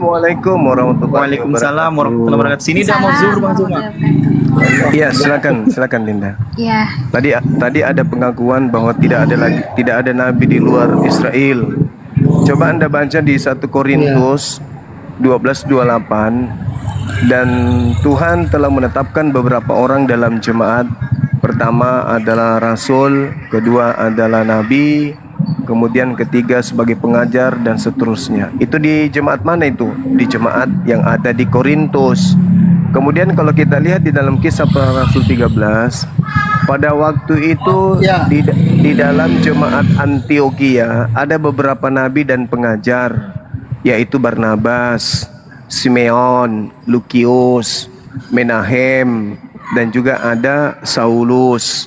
Waalaikumsalam warahmatullahi Waalaikumsalam wabarakatuh. warahmatullahi wabarakatuh. Sini dah mau zuhur Bang Zuma. Iya, silakan Dinda. Ya, Tadi ada pengakuan bahwa tidak ada nabi di luar Israel. Coba Anda baca di 1 Korintus 12:28, dan Tuhan telah menetapkan beberapa orang dalam jemaat. Pertama adalah rasul, kedua adalah nabi, kemudian ketiga sebagai pengajar, dan seterusnya. Itu di jemaat mana itu? Di jemaat yang ada di Korintus. Kemudian kalau kita lihat di dalam Kisah Para Rasul 13, pada waktu itu di dalam jemaat Antioquia ada beberapa nabi dan pengajar, yaitu Barnabas, Simeon, Lukius, Menahem, dan juga ada Saulus.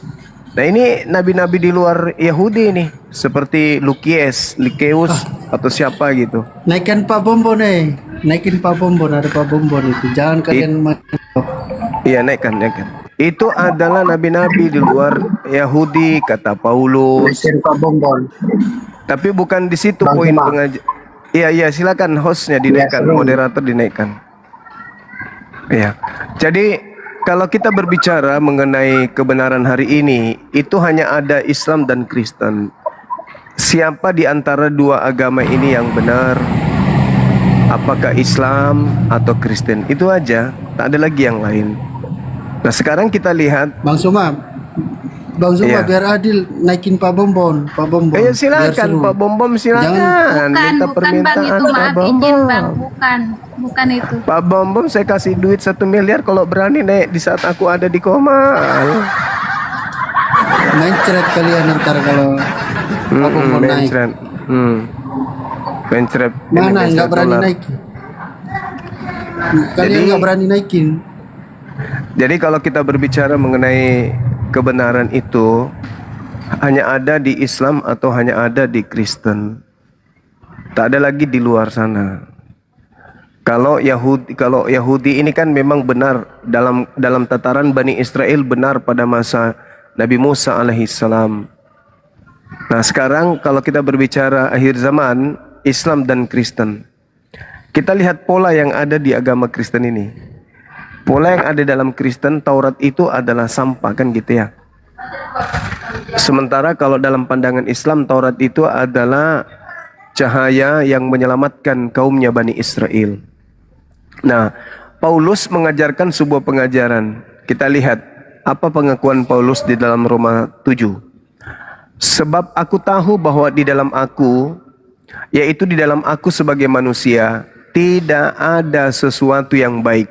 Nah, ini nabi-nabi di luar Yahudi nih, seperti Lukius atau siapa gitu. Naikin Pak Bombon naikin Pak Bombon, ada Pak Bombon itu. Jangan kalian Iya, naikkan. Itu adalah nabi-nabi di luar Yahudi, kata Paulus. naikin Pak Bombon. Tapi bukan di situ Bang poin Zuma. pengajar. Iya, silakan hostnya dinaikkan, moderator dinaikkan. Iya. Jadi kalau kita berbicara mengenai kebenaran hari ini, itu hanya ada Islam dan Kristen. Siapa di antara dua agama ini yang benar? Apakah Islam atau Kristen? Itu aja, tak ada lagi yang lain. Nah, sekarang kita lihat. Bang Zuma, Iya. biar adil naikin Pak Bombon. Silakan Pak Bombom, silakan. Minta bukan Bang permintaan itu, Pak maaf Bombom. izin Bang, bukan itu. Pak Bombom, saya kasih duit 1 miliar kalau berani naik di saat aku ada di koma. Main ceret kalian ntar kalau Pak Bombon naik. Pencret. Mana nggak berani naik? Kalian nggak berani naikin. Jadi kalau kita berbicara mengenai kebenaran itu hanya ada di Islam atau hanya ada di Kristen. Tak ada lagi di luar sana. Kalau Yahudi ini kan memang benar dalam tataran Bani Israel, benar pada masa Nabi Musa alaihissalam. Nah, sekarang kalau kita berbicara akhir zaman, Islam dan Kristen, kita lihat pola yang ada di agama Kristen ini. Pola yang ada dalam Kristen, Taurat itu adalah sampah, kan gitu ya. Sementara kalau dalam pandangan Islam, Taurat itu adalah cahaya yang menyelamatkan kaumnya Bani Israel. Nah, Paulus mengajarkan sebuah pengajaran. Kita lihat apa pengakuan Paulus di dalam Roma 7. Sebab aku tahu bahwa di dalam aku, yaitu di dalam aku sebagai manusia, tidak ada sesuatu yang baik.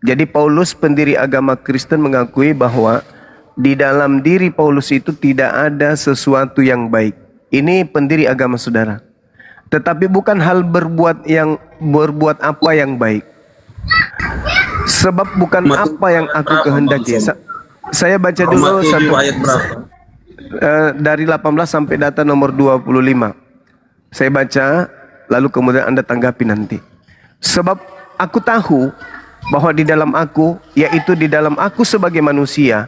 Jadi Paulus, pendiri agama Kristen, mengakui bahwa di dalam diri Paulus itu tidak ada sesuatu yang baik. Ini pendiri agama, saudara. Tetapi bukan hal berbuat apa yang baik. Sebab bukan apa yang aku kehendaki. Saya baca dulu satu ayat berapa? dari 18 sampai data nomor 25. Saya baca, lalu kemudian Anda tanggapi nanti. Sebab aku tahu bahwa di dalam aku, yaitu di dalam aku sebagai manusia,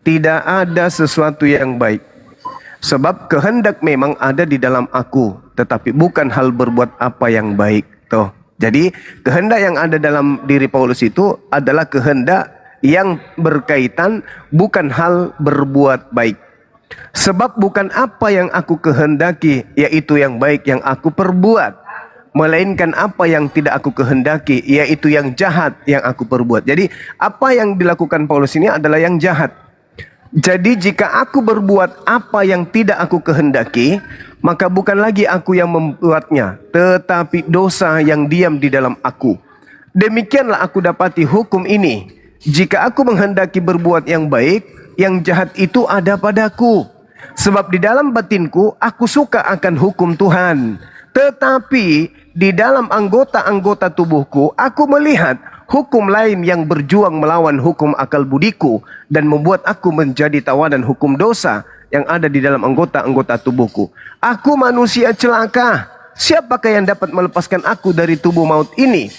tidak ada sesuatu yang baik. Sebab kehendak memang ada di dalam aku, tetapi bukan hal berbuat apa yang baik. Tuh. Jadi kehendak yang ada dalam diri Paulus itu adalah kehendak yang berkaitan, bukan hal berbuat baik. Sebab bukan apa yang aku kehendaki, yaitu yang baik yang aku perbuat, melainkan apa yang tidak aku kehendaki, yaitu yang jahat yang aku perbuat. Jadi apa yang dilakukan Paulus ini adalah yang jahat. Jadi jika aku berbuat apa yang tidak aku kehendaki, maka bukan lagi aku yang membuatnya, tetapi dosa yang diam di dalam aku. Demikianlah aku dapati hukum ini. Jika aku menghendaki berbuat yang baik, yang jahat itu ada padaku. Sebab di dalam batinku aku suka akan hukum Tuhan. Tetapi di dalam anggota-anggota tubuhku aku melihat hukum lain yang berjuang melawan hukum akal budiku dan membuat aku menjadi tawanan hukum dosa yang ada di dalam anggota-anggota tubuhku. Aku manusia celaka. Siapakah yang dapat melepaskan aku dari tubuh maut ini?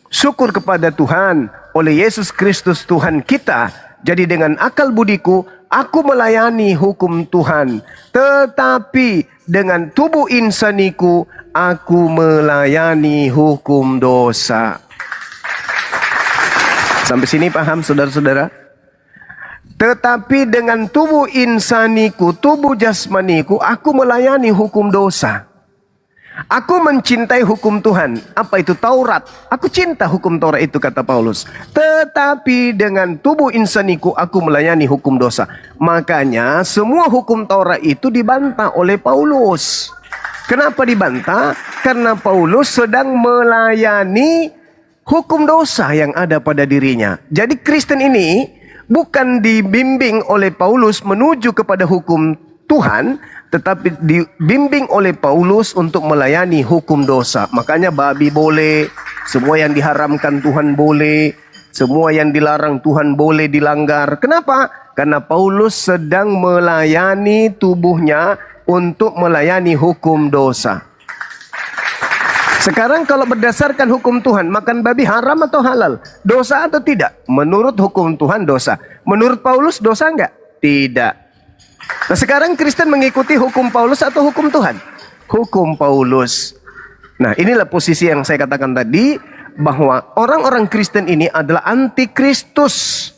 Syukur kepada Tuhan oleh Yesus Kristus Tuhan kita. Jadi dengan akal budiku aku melayani hukum Tuhan. Tetapi dengan tubuh insaniku aku melayani hukum dosa. Sampai sini paham saudara-saudara? Tetapi dengan tubuh insaniku, tubuh jasmaniku, aku melayani hukum dosa. Aku mencintai hukum Tuhan. Apa itu Taurat? Aku cinta hukum Taurat itu, kata Paulus. Tetapi dengan tubuh insaniku aku melayani hukum dosa. Makanya semua hukum Taurat itu dibantah oleh Paulus. Kenapa dibantah? Karena Paulus sedang melayani hukum dosa yang ada pada dirinya. Jadi Kristen ini bukan dibimbing oleh Paulus menuju kepada hukum Tuhan, tetapi dibimbing oleh Paulus untuk melayani hukum dosa. Makanya babi boleh, semua yang diharamkan Tuhan boleh, semua yang dilarang Tuhan boleh dilanggar. Kenapa? Karena Paulus sedang melayani tubuhnya untuk melayani hukum dosa. Sekarang kalau berdasarkan hukum Tuhan, makan babi haram atau halal? Dosa atau tidak? Menurut hukum Tuhan dosa. Menurut Paulus dosa enggak? Tidak. Nah sekarang Kristen mengikuti hukum Paulus atau hukum Tuhan? Hukum Paulus. Nah inilah posisi yang saya katakan tadi, bahwa orang-orang Kristen ini adalah anti-Kristus,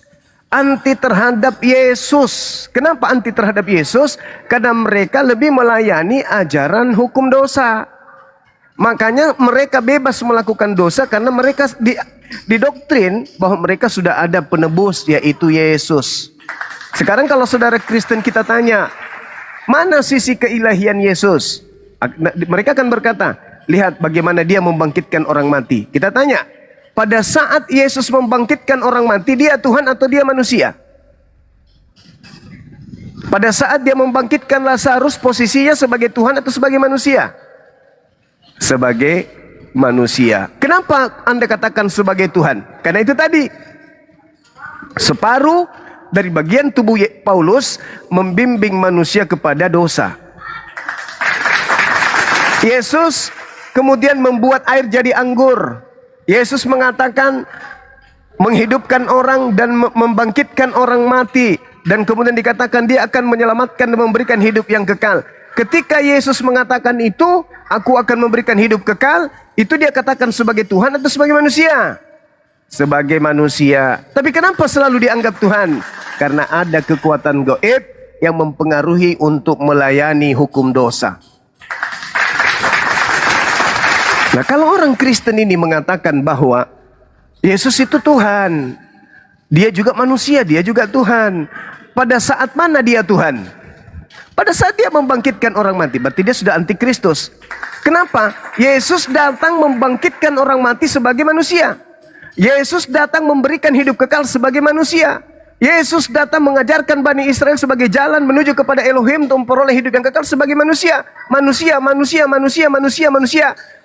anti terhadap Yesus. Kenapa anti terhadap Yesus? Karena mereka lebih melayani ajaran hukum dosa. Makanya mereka bebas melakukan dosa karena mereka didoktrin bahwa mereka sudah ada penebus, yaitu Yesus. Sekarang kalau saudara Kristen kita tanya, mana sisi keilahian Yesus? Mereka akan berkata, lihat bagaimana dia membangkitkan orang mati. Kita tanya, pada saat Yesus membangkitkan orang mati, dia Tuhan atau dia manusia? Pada saat dia membangkitkan Lazarus, posisinya sebagai Tuhan atau sebagai manusia? Sebagai manusia. Kenapa Anda katakan sebagai Tuhan? Karena itu tadi, separuh dari bagian tubuh Paulus membimbing manusia kepada dosa. Yesus kemudian membuat air jadi anggur. Yesus mengatakan menghidupkan orang dan membangkitkan orang mati. Dan kemudian dikatakan dia akan menyelamatkan dan memberikan hidup yang kekal. Ketika Yesus mengatakan itu, aku akan memberikan hidup kekal, itu dia katakan sebagai Tuhan atau sebagai manusia? Sebagai manusia. Tapi kenapa selalu dianggap Tuhan? Karena ada kekuatan gaib yang mempengaruhi untuk melayani hukum dosa. Nah, kalau orang Kristen ini mengatakan bahwa Yesus itu Tuhan, dia juga manusia, dia juga Tuhan. Pada saat mana dia Tuhan? Pada saat dia membangkitkan orang mati, berarti dia sudah antikristus. Kenapa? Yesus datang membangkitkan orang mati sebagai manusia. Yesus datang memberikan hidup kekal sebagai manusia. Yesus datang mengajarkan Bani Israel sebagai jalan menuju kepada Elohim untuk memperoleh hidup yang kekal sebagai manusia. Manusia.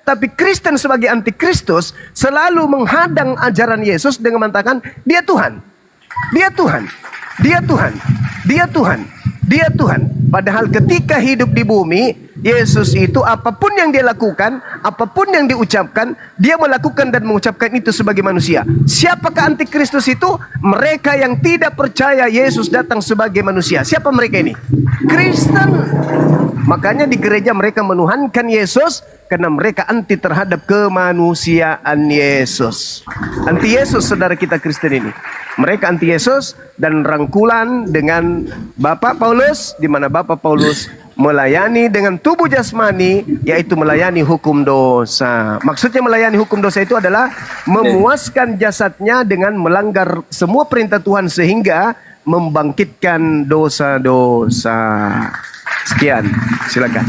Tapi Kristen sebagai antikristus selalu menghadang ajaran Yesus dengan mengatakan, dia Tuhan. Dia Tuhan. Dia Tuhan. Dia Tuhan. Dia Tuhan. Padahal ketika hidup di bumi, Yesus itu apapun yang dia lakukan, apapun yang diucapkan, dia melakukan dan mengucapkan itu sebagai manusia. Siapakah antikristus itu? Mereka yang tidak percaya Yesus datang sebagai manusia. Siapa mereka ini? Kristen. Makanya di gereja mereka menuhankan Yesus karena mereka anti terhadap kemanusiaan Yesus. Anti Yesus saudara kita Kristen ini. Mereka anti Yesus dan rangkulan dengan Bapak Paulus, di mana Bapak Paulus melayani dengan tubuh jasmani, yaitu melayani hukum dosa. Maksudnya melayani hukum dosa itu adalah memuaskan jasadnya dengan melanggar semua perintah Tuhan sehingga membangkitkan dosa-dosa. Sekian, silakan.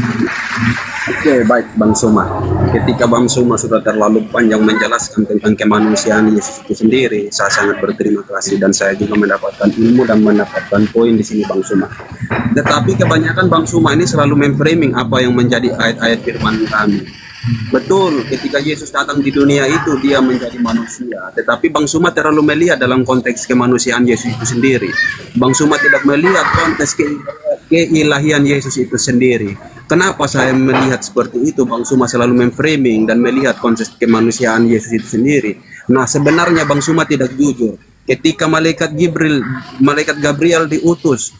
Oke, baik Bang Suma. Ketika Bang Suma sudah terlalu panjang menjelaskan tentang kemanusiaan Yesus itu sendiri, saya sangat berterima kasih dan saya juga mendapatkan ilmu dan mendapatkan poin di sini Bang Suma. Tetapi kebanyakan Bang Suma ini selalu memframing apa yang menjadi ayat-ayat firman kami. Betul, ketika Yesus datang di dunia itu dia menjadi manusia. Tetapi Bang Suma terlalu melihat dalam konteks kemanusiaan Yesus itu sendiri. Bang Suma tidak melihat konteks keilahian Yesus itu sendiri. Kenapa saya melihat seperti itu? Bang Suma selalu memframing dan melihat konteks kemanusiaan Yesus itu sendiri. Nah, sebenarnya Bang Suma tidak jujur. Ketika malaikat Gabriel diutus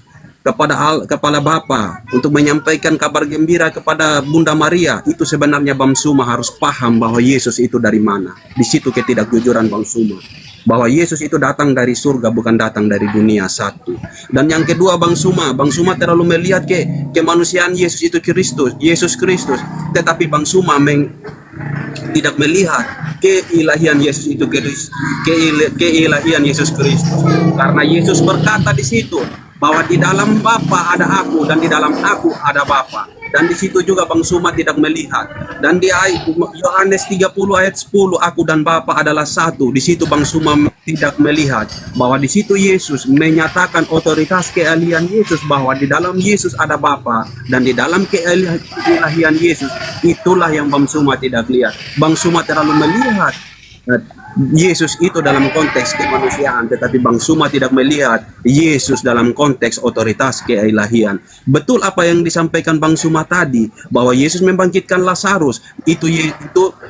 kepala Bapa, untuk menyampaikan kabar gembira kepada Bunda Maria, itu sebenarnya Bang Suma harus paham bahwa Yesus itu dari mana. Di situ ketidakjujuran Bang Suma, bahwa Yesus itu datang dari surga, bukan datang dari dunia. Satu. Dan yang kedua, Bang Suma terlalu melihat kemanusiaan Yesus itu Yesus Kristus, tetapi Bang Suma tidak melihat keilahian Yesus itu, keilahian Yesus Kristus. Karena Yesus berkata di situ bahwa di dalam Bapa ada aku dan di dalam aku ada Bapa. Dan di situ juga Bang Suma tidak melihat. Dan di Yohanes 30 ayat 10, aku dan Bapa adalah satu. Di situ Bang Suma tidak melihat bahwa di situ Yesus menyatakan otoritas kealihan Yesus, bahwa di dalam Yesus ada Bapa dan di dalam kealihan Yesus, itulah yang Bang Suma tidak lihat. Bang Suma terlalu melihat Yesus itu dalam konteks kemanusiaan, tetapi Bang Suma tidak melihat Yesus dalam konteks otoritas keilahian. Betul apa yang disampaikan Bang Suma tadi, bahwa Yesus membangkitkan Lazarus, itu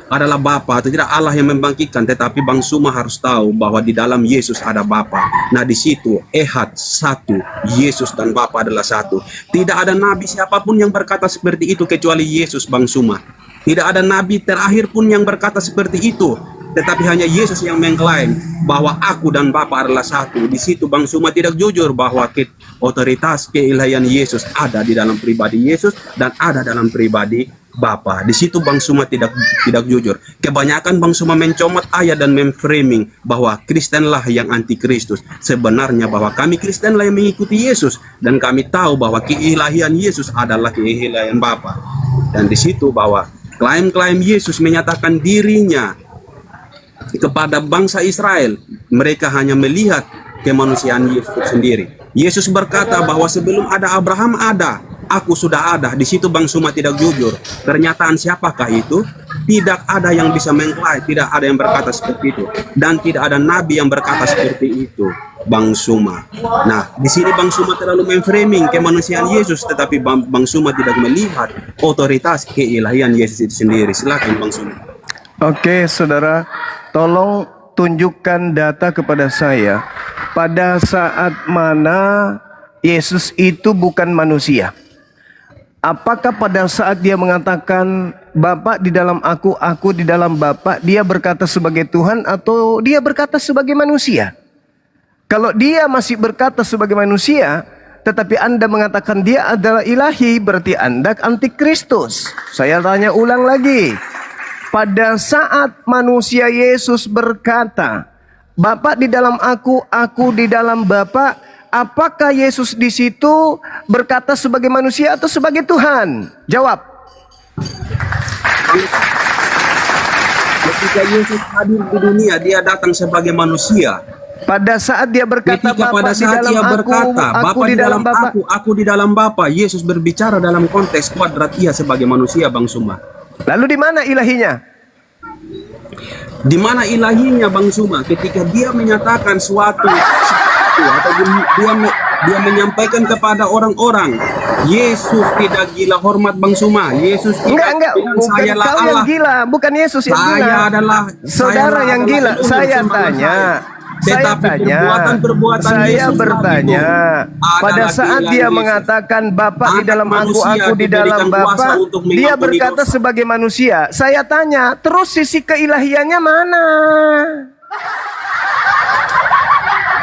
adalah Bapa atau tidak Allah yang membangkitkan, tetapi Bang Suma harus tahu bahwa di dalam Yesus ada Bapa. Nah di situ Ehad satu, Yesus dan Bapa adalah satu. Tidak ada nabi siapapun yang berkata seperti itu kecuali Yesus, Bang Suma. Tidak ada nabi terakhir pun yang berkata seperti itu, tetapi hanya Yesus yang mengklaim bahwa aku dan Bapa adalah satu. Di situ Bang Suma tidak jujur bahwa otoritas keilahian Yesus ada di dalam pribadi Yesus dan ada dalam pribadi Bapa. Di situ Bang Suma tidak jujur. Kebanyakan Bang Suma mencomot ayat dan memframing bahwa Kristenlah yang anti Kristus. Sebenarnya bahwa kami Kristenlah yang mengikuti Yesus, dan kami tahu bahwa keilahian Yesus adalah keilahian Bapa. Dan di situ bahwa klaim-klaim Yesus menyatakan dirinya kepada bangsa Israel, mereka hanya melihat kemanusiaan Yesus sendiri. Yesus berkata bahwa sebelum ada Abraham ada, aku sudah ada. Di situ Bang Suma tidak jujur. Pernyataan siapakah itu? Tidak ada yang bisa mengklaim, tidak ada yang berkata seperti itu, dan tidak ada nabi yang berkata seperti itu, Bang Suma. Nah, di sini Bang Suma terlalu memframing kemanusiaan Yesus, tetapi Bang Suma tidak melihat otoritas keilahian Yesus itu sendiri. Silakan Bang Suma. Oke, saudara, tolong tunjukkan data kepada saya pada saat mana Yesus itu bukan manusia. Apakah pada saat dia mengatakan Bapa di dalam aku di dalam Bapa, dia berkata sebagai Tuhan atau dia berkata sebagai manusia? Kalau dia masih berkata sebagai manusia, tetapi Anda mengatakan dia adalah ilahi, berarti Anda antikristus. Saya tanya ulang lagi. Pada saat manusia Yesus berkata, Bapa di dalam aku di dalam Bapa, apakah Yesus di situ berkata sebagai manusia atau sebagai Tuhan? Jawab. Ketika Yesus hadir di dunia, dia datang sebagai manusia. Pada saat dia berkata, Ketika Bapa pada di saat dalam dia berkata, Bapa di dalam Bapa, aku di dalam Bapa, Yesus berbicara dalam konteks kuadrat ia sebagai manusia, Bang Suma. lalu di mana ilahinya? Di mana ilahinya, Bang Suma? Ketika dia menyatakan suatu atau dia menyampaikan kepada orang-orang, Yesus tidak gila hormat, Bang Suma. Yesus tidak Enggak, bilang, bukan sayalah kau Allah. yang gila, bukan Yesus yang gila. Saya adalah saudara yang gila. Saya tanya. Saya bertanya, pada saat dia mengatakan Bapa di dalam aku di dalam Bapa, dia berkata sebagai manusia. Saya tanya, terus sisi keilahiannya mana?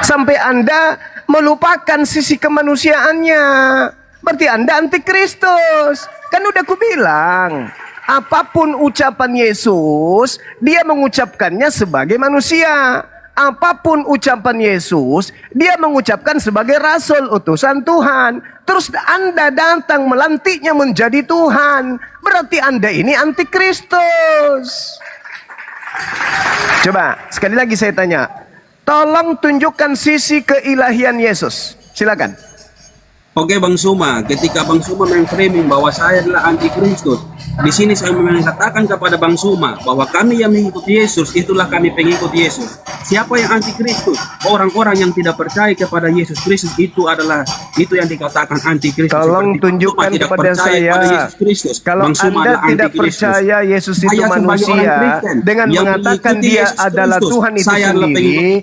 Sampai Anda melupakan sisi kemanusiaannya. Berarti Anda antikristus. Kan udah kubilang, apapun ucapan Yesus, dia mengucapkannya sebagai manusia. Apapun ucapan Yesus, dia mengucapkan sebagai rasul utusan Tuhan. Terus Anda datang melantiknya menjadi Tuhan. Berarti Anda ini antikristus. Coba sekali lagi saya tanya, tolong tunjukkan sisi keilahian Yesus. Silakan. Oke, Bang Suma, ketika Bang Suma memframing bahwa saya adalah antikristus, di sini saya mengatakan kepada Bang Suma bahwa kami yang mengikuti Yesus, itulah kami pengikut Yesus. Siapa yang antikristus? Orang-orang yang tidak percaya kepada Yesus Kristus, itu yang dikatakan antikristus. Tolong tunjukkan kepada saya, kalau Anda tidak percaya Yesus itu manusia, dengan mengatakan dia adalah Tuhan itu sendiri,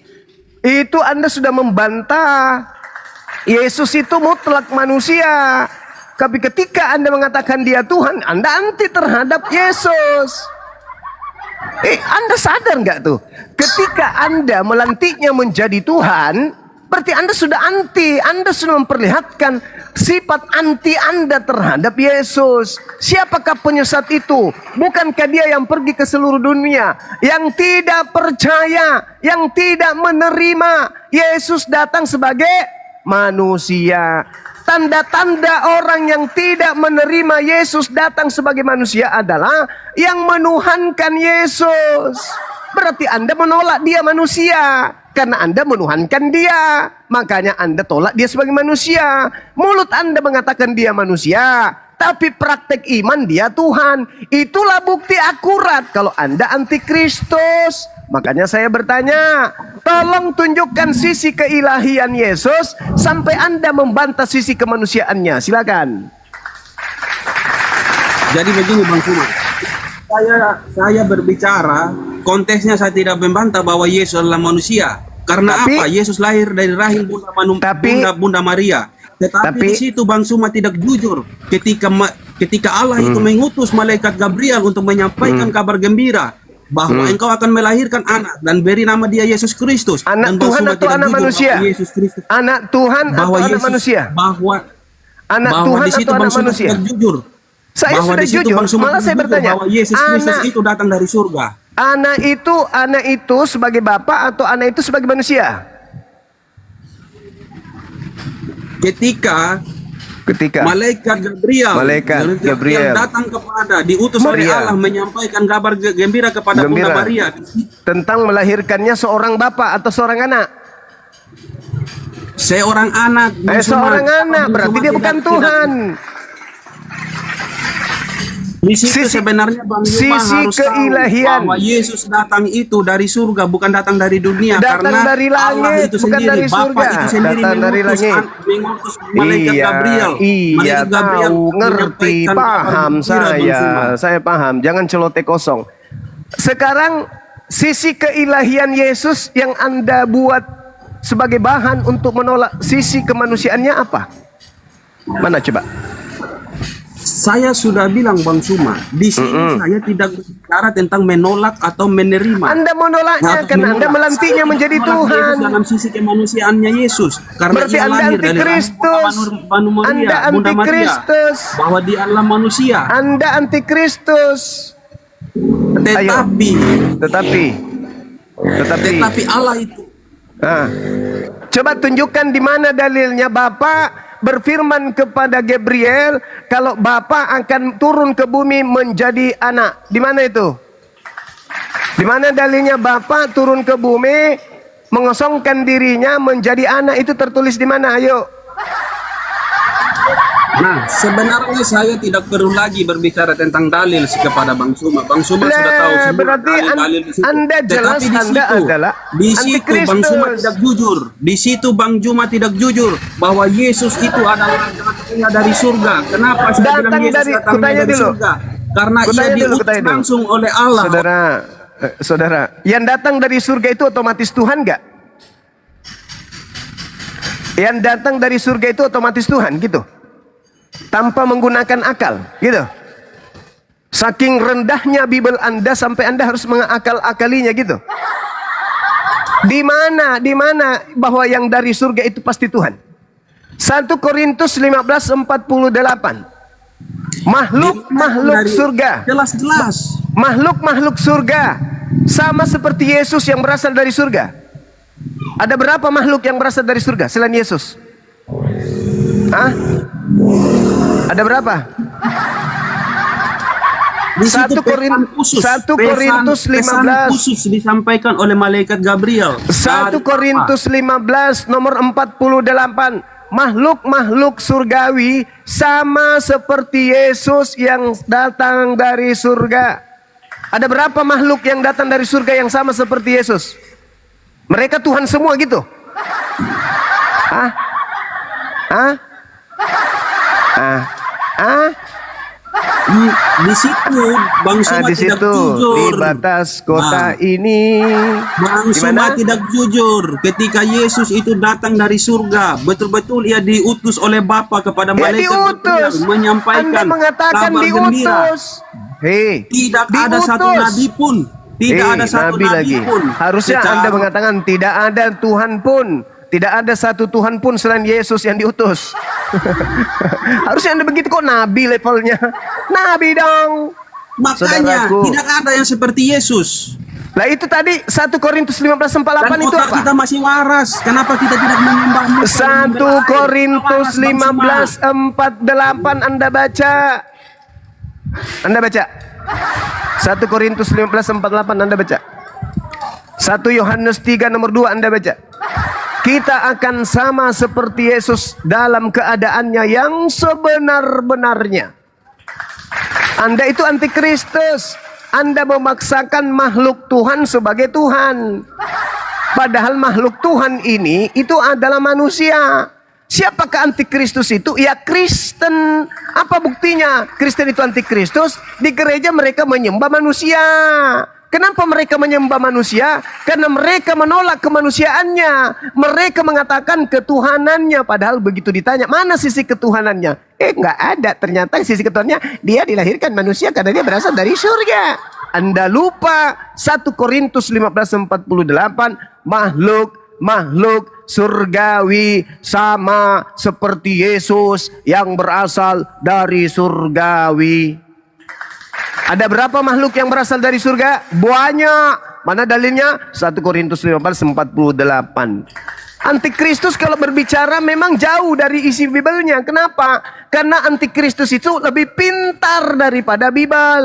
itu Anda sudah membantah Yesus itu mutlak manusia. Tapi ketika Anda mengatakan dia Tuhan, Anda anti terhadap Yesus. Anda sadar nggak tuh? Ketika Anda melantiknya menjadi Tuhan, berarti Anda sudah anti. Anda sudah memperlihatkan sifat anti Anda terhadap Yesus. Siapakah penyesat itu? Bukankah dia yang pergi ke seluruh dunia, yang tidak percaya, yang tidak menerima Yesus datang sebagai manusia? Tanda-tanda orang yang tidak menerima Yesus datang sebagai manusia adalah yang menuhankan Yesus. Berarti Anda menolak dia manusia. Karena Anda menuhankan dia, makanya Anda tolak dia sebagai manusia. Mulut Anda mengatakan dia manusia, tapi praktek iman dia Tuhan. Itulah bukti akurat kalau Anda antikristus. Makanya saya bertanya, tolong tunjukkan sisi keilahian Yesus sampai Anda membantah sisi kemanusiaannya. Silakan. Jadi begini Bang Suma, saya berbicara konteksnya, saya tidak membantah bahwa Yesus adalah manusia. Karena apa? Yesus lahir dari rahim Bunda Maria. Tetapi di situ Bang Suma tidak jujur ketika Allah itu mengutus malaikat Gabriel untuk menyampaikan kabar gembira bahwa engkau akan melahirkan anak dan beri nama dia Yesus Kristus. Anak dan Tuhan atau anak manusia? Yesus Kristus. Anak Tuhan atau anak manusia? Anak Tuhan atau anak manusia? Tidak jujur. Saya bahwa sudah jujur, malah saya bertanya, bahwa Yesus Kristus itu datang dari surga. Anak itu sebagai bapak atau anak itu sebagai manusia? Ketika malaikat Gabriel yang datang diutus oleh Allah menyampaikan kabar gembira kepada Bunda Maria tentang melahirkannya seorang bapak atau seorang anak. Seorang anak. Seorang anak berarti dia bukan Tuhan. Di situ sebenarnya Bang Yuma harus keilahian. tahu bahwa Yesus datang itu dari surga, bukan datang dari dunia. Datang karena dari langit, Allah itu bukan sendiri, dari surga. Bapa itu sendiri Datang dari langit. mengutus malaikat Gabriel. Iya, Malaikat Gabriel tahu, ngerti, menyampaikan paham kabar gembira, Bang Suma. saya paham. Jangan celoteh kosong. Sekarang sisi keilahian Yesus yang Anda buat sebagai bahan untuk menolak sisi kemanusiaannya apa? Mana coba? Saya sudah bilang Bang Suma, di sini saya tidak bicara tentang menolak atau menerima. Anda menolaknya karena Anda melantiknya menjadi Tuhan. Dalam sisi kemanusiaannya Yesus, karena berarti dia Anda lahir dari antikristus. Anda antikristus. Bahwa dia adalah manusia. Anda antikristus. Tetapi Allah itu. Coba tunjukkan di mana dalilnya Bapak berfirman kepada Gabriel kalau Bapa akan turun ke bumi menjadi anak. Di mana itu? Di mana dalilnya Bapa turun ke bumi mengosongkan dirinya menjadi anak? Itu tertulis di mana? Ayo. Nah, sebenarnya saya tidak perlu lagi berbicara tentang dalil kepada Bang Suma. Bang Suma sudah tahu semua berarti dalil di situ. Anda jelas Anda adalah di situ Bang Suma tidak jujur. Di situ Bang Suma tidak jujur bahwa Yesus itu adalah datangnya dari surga. Kenapa saya bilang Yesus datangnya dari surga? Karena ia diutus langsung oleh Allah. Saudara, yang datang dari surga itu otomatis Tuhan enggak? Yang datang dari surga itu otomatis Tuhan gitu? Tanpa menggunakan akal, gitu. Saking rendahnya Bible Anda sampai Anda harus mengakal-akalinya gitu. Di mana bahwa yang dari surga itu pasti Tuhan? 1 Korintus 15:48. Makhluk surga. Jelas-jelas. Makhluk surga sama seperti Yesus yang berasal dari surga. Ada berapa makhluk yang berasal dari surga selain Yesus? Ada berapa? Di situ 1 Korintus 15 khusus disampaikan oleh malaikat Gabriel. 1 Korintus 15 nomor 48. Makhluk surgawi sama seperti Yesus yang datang dari surga. Ada berapa makhluk yang datang dari surga yang sama seperti Yesus? Mereka Tuhan semua gitu? Di situ Bang Suma di tidak situ jujur. di batas kota ini. Bang Di Suma mana? tidak jujur. Ketika Yesus itu datang dari surga, betul-betul ia diutus oleh Bapa kepada Ya malaikat diutus. berperang, menyampaikan Anda mengatakan kabar gembira. diutus. Hei, Tidak ada satu diutus. nabi pun. Tidak ada satu nabi pun. Harusnya Secara- Anda mengatakan tidak ada Tuhan pun. Tidak ada satu Tuhan pun selain Yesus yang diutus. Harusnya Anda begitu kok nabi levelnya. Nabi dong. Makanya Saudaraku. tidak ada yang seperti Yesus. Lah itu tadi 1 Korintus 15:48 Dan itu otak apa? kita masih waras. Kenapa kita tidak menyembah Musa? 1 Korintus Waras, Bang Suma. 15:48 Anda baca. Anda baca. 1 Korintus 15:48 Anda baca. 1 Yohanes 3 nomor 2 Anda baca. Kita akan sama seperti Yesus dalam keadaannya yang sebenar-benarnya. Anda itu antikristus. Anda memaksakan makhluk Tuhan sebagai Tuhan. Padahal makhluk Tuhan ini itu adalah manusia. Siapakah antikristus itu? Ya Kristen. Apa buktinya? Kristen itu antikristus. Di gereja mereka menyembah manusia. Kenapa mereka menyembah manusia? Karena mereka menolak kemanusiaannya. Mereka mengatakan ketuhanannya. Padahal begitu ditanya, mana sisi ketuhanannya? Nggak ada. Ternyata sisi ketuhanannya, dia dilahirkan manusia karena dia berasal dari surga. Anda lupa 1 Korintus 15:48, makhluk surgawi sama seperti Yesus yang berasal dari surgawi. Ada berapa makhluk yang berasal dari surga? Banyak. Mana dalilnya? 1 Korintus 15:48. Antikristus kalau berbicara memang jauh dari isi Bibelnya. Kenapa? Karena antikristus itu lebih pintar daripada Bibel.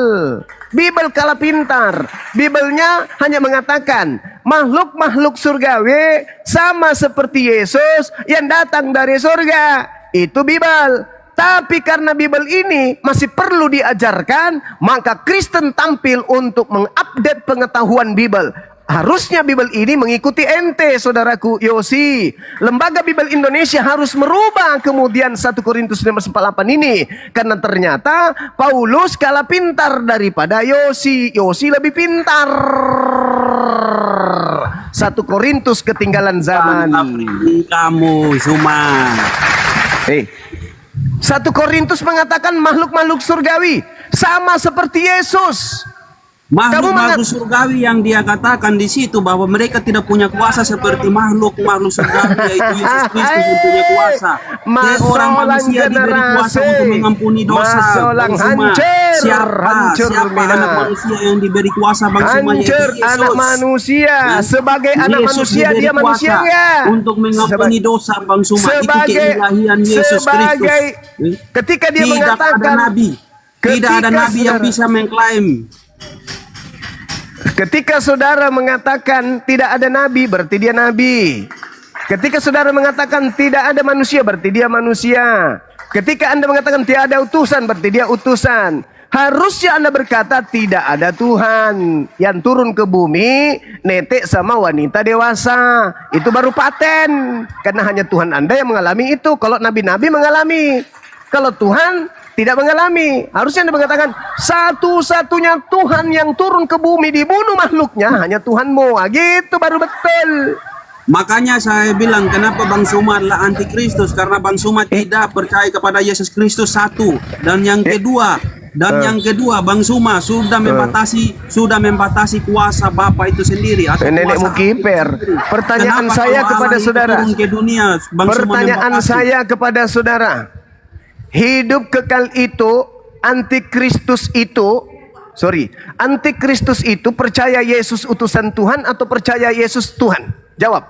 Bibel kalah pintar. Bibelnya hanya mengatakan makhluk-makhluk surgawi sama seperti Yesus yang datang dari surga. Itu Bibel. Tapi karena Bibel ini masih perlu diajarkan, maka Kristen tampil untuk mengupdate pengetahuan Bibel. Harusnya Bibel ini mengikuti ente, saudaraku Yosi. Lembaga Bibel Indonesia harus merubah kemudian 1 Korintus 15:48 ini. Karena ternyata Paulus kalah pintar daripada Yosi. Yosi lebih pintar. 1 Korintus ketinggalan zaman. Kamu Suma. 1 Korintus mengatakan makhluk-makhluk surgawi sama seperti Yesus. Makhluk surgawi yang dia katakan di situ bahwa mereka tidak punya kuasa seperti makhluk surgawi, yaitu Yesus Kristus yang punya kuasa. Orang manusia diberi kuasa untuk mengampuni dosa. Bang Suma. Siapa anak manusia yang diberi kuasa, Bang Suma? Hancur anak manusia. Sebagai anak manusia dia manusia enggak? Untuk mengampuni dosa, Bang Suma. Itu keilahian Yesus Kristus. Ketika dia mengatakan tidak ada nabi yang bisa mengklaim. Ketika saudara mengatakan tidak ada nabi, berarti dia nabi. Ketika saudara mengatakan tidak ada manusia, berarti dia manusia. Ketika Anda mengatakan tidak ada utusan, berarti dia utusan. Harusnya Anda berkata tidak ada Tuhan yang turun ke bumi, netek sama wanita dewasa. Itu baru paten. Karena hanya Tuhan Anda yang mengalami itu. Kalau nabi-nabi mengalami. Kalau Tuhan tidak mengalami. Harusnya Anda mengatakan satu-satunya Tuhan yang turun ke bumi dibunuh makhluknya hanya Tuhanmu. Gitu baru betul. Makanya saya bilang kenapa Bang Suma adalah antikristus, karena Bang Suma tidak percaya kepada Yesus Kristus satu. Dan yang kedua, Bang Suma sudah membatasi kuasa Bapa itu sendiri. Nenekmu kiper. Pertanyaan saya kepada saudara. Pertanyaan saya kepada saudara. Hidup kekal itu, antikristus itu percaya Yesus utusan Tuhan atau percaya Yesus Tuhan? Jawab.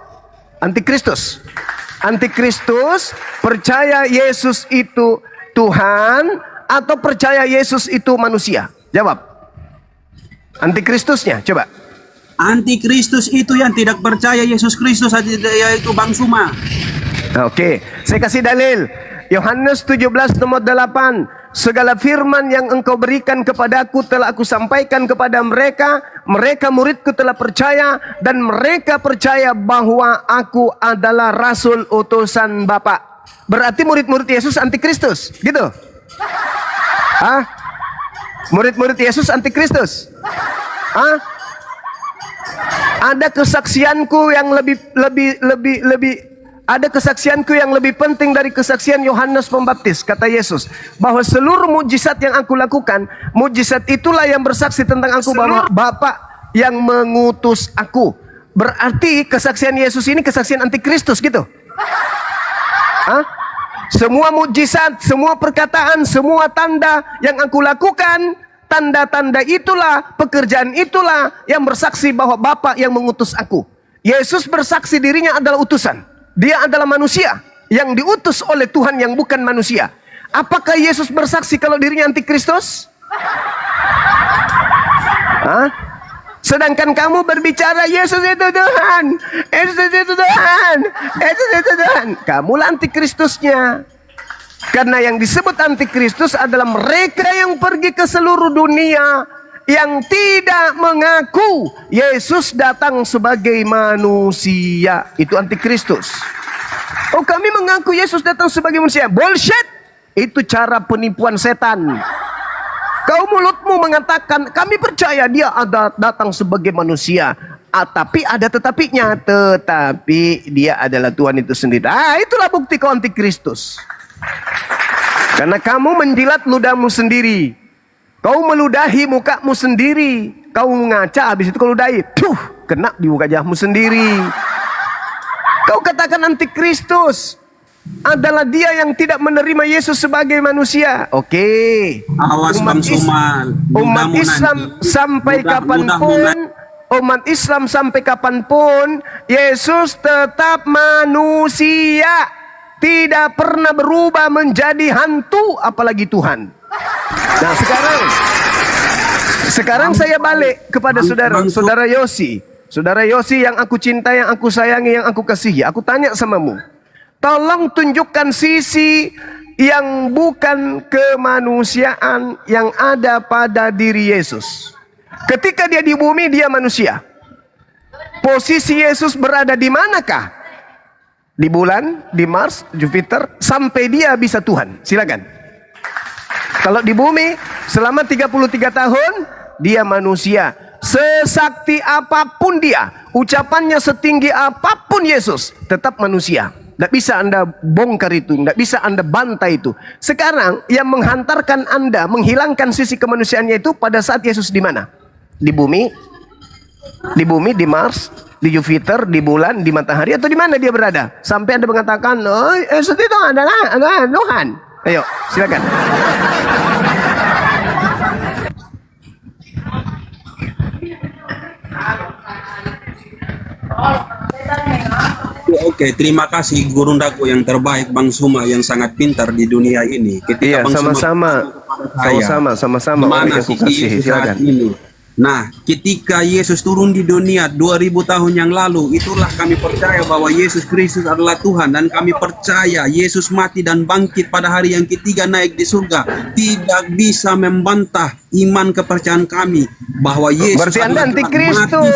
Antikristus. Antikristus percaya Yesus itu Tuhan atau percaya Yesus itu manusia? Jawab. Antikristusnya, coba. Antikristus itu yang tidak percaya Yesus Kristus, yaitu Bang Suma. Oke, saya kasih dalil. Yohanes 17 nomor 8. Segala firman yang engkau berikan kepadaku telah aku sampaikan kepada mereka. Mereka muridku telah percaya. Dan mereka percaya bahwa aku adalah rasul utusan Bapa. Berarti murid-murid Yesus antikristus, gitu? Murid-murid Yesus antikristus? Hah? Ada kesaksianku yang ada kesaksianku yang lebih penting dari kesaksian Yohanes Pembaptis, kata Yesus, bahwa seluruh mujizat yang aku lakukan, mujizat itulah yang bersaksi tentang aku bahwa Bapa yang mengutus aku. Berarti kesaksian Yesus ini kesaksian antikristus gitu. Hah? Semua mujizat, semua perkataan, semua tanda yang aku lakukan, tanda-tanda itulah, pekerjaan itulah yang bersaksi bahwa Bapa yang mengutus aku. Yesus bersaksi dirinya adalah utusan. Dia adalah manusia yang diutus oleh Tuhan yang bukan manusia. Apakah Yesus bersaksi kalau dirinya antikristus? Hah? Sedangkan kamu berbicara Yesus itu Tuhan, Yesus itu Tuhan, Yesus itu Tuhan. Kamulah antikristusnya. Karena yang disebut antikristus adalah mereka yang pergi ke seluruh dunia yang tidak mengaku Yesus datang sebagai manusia. Itu antikristus. Oh, kami mengaku Yesus datang sebagai manusia. Bullshit. Itu cara penipuan setan. Kau mulutmu mengatakan kami percaya dia ada datang sebagai manusia, tapi ada tetapinya, tetapi dia adalah Tuhan itu sendiri. Itulah bukti kau antikristus. Karena kamu menjilat ludahmu sendiri, kau meludahi mukamu sendiri, kau ngaca, habis itu kau ludahi, kena di wajahmu sendiri. Kau katakan antikristus adalah dia yang tidak menerima Yesus sebagai manusia. Oke. Awas Bang Suma. Umat Islam sampai kapanpun, umat Islam sampai kapanpun, Yesus tetap manusia, tidak pernah berubah menjadi hantu, apalagi Tuhan. Nah sekarang saya balik kepada saudara Yosi. Saudara Yosi yang aku cintai, yang aku sayangi, yang aku kasihi. Aku tanya samamu, tolong tunjukkan sisi yang bukan kemanusiaan yang ada pada diri Yesus. Ketika dia di bumi, dia manusia. Posisi Yesus berada di manakah? Di bulan, di Mars, Jupiter, sampai dia bisa Tuhan. Silakan. Kalau di bumi, selama 33 tahun, dia manusia. Sesakti apapun dia, ucapannya setinggi apapun Yesus, tetap manusia. Tidak bisa Anda bongkar itu, tidak bisa Anda bantai itu. Sekarang yang menghantarkan Anda, menghilangkan sisi kemanusiaannya itu pada saat Yesus di mana? Di bumi, di Mars, di Jupiter, di bulan, di matahari, atau di mana dia berada? Sampai Anda mengatakan, oh, Yesus itu adalah Tuhan. Ayo, silakan. Oke, terima kasih gurundaku yang terbaik Bang Suma yang sangat pintar di dunia ini. Ketika Iya, Bang Suma sama-sama. Mana sih Yesus saat ini? Nah, ketika Yesus turun di dunia 2000 tahun yang lalu, itulah kami percaya bahwa Yesus Kristus adalah Tuhan, dan kami percaya Yesus mati dan bangkit pada hari yang ketiga naik di surga. Tidak bisa membantah iman kepercayaan kami bahwa Yesus berarti Anda adalah antikristus.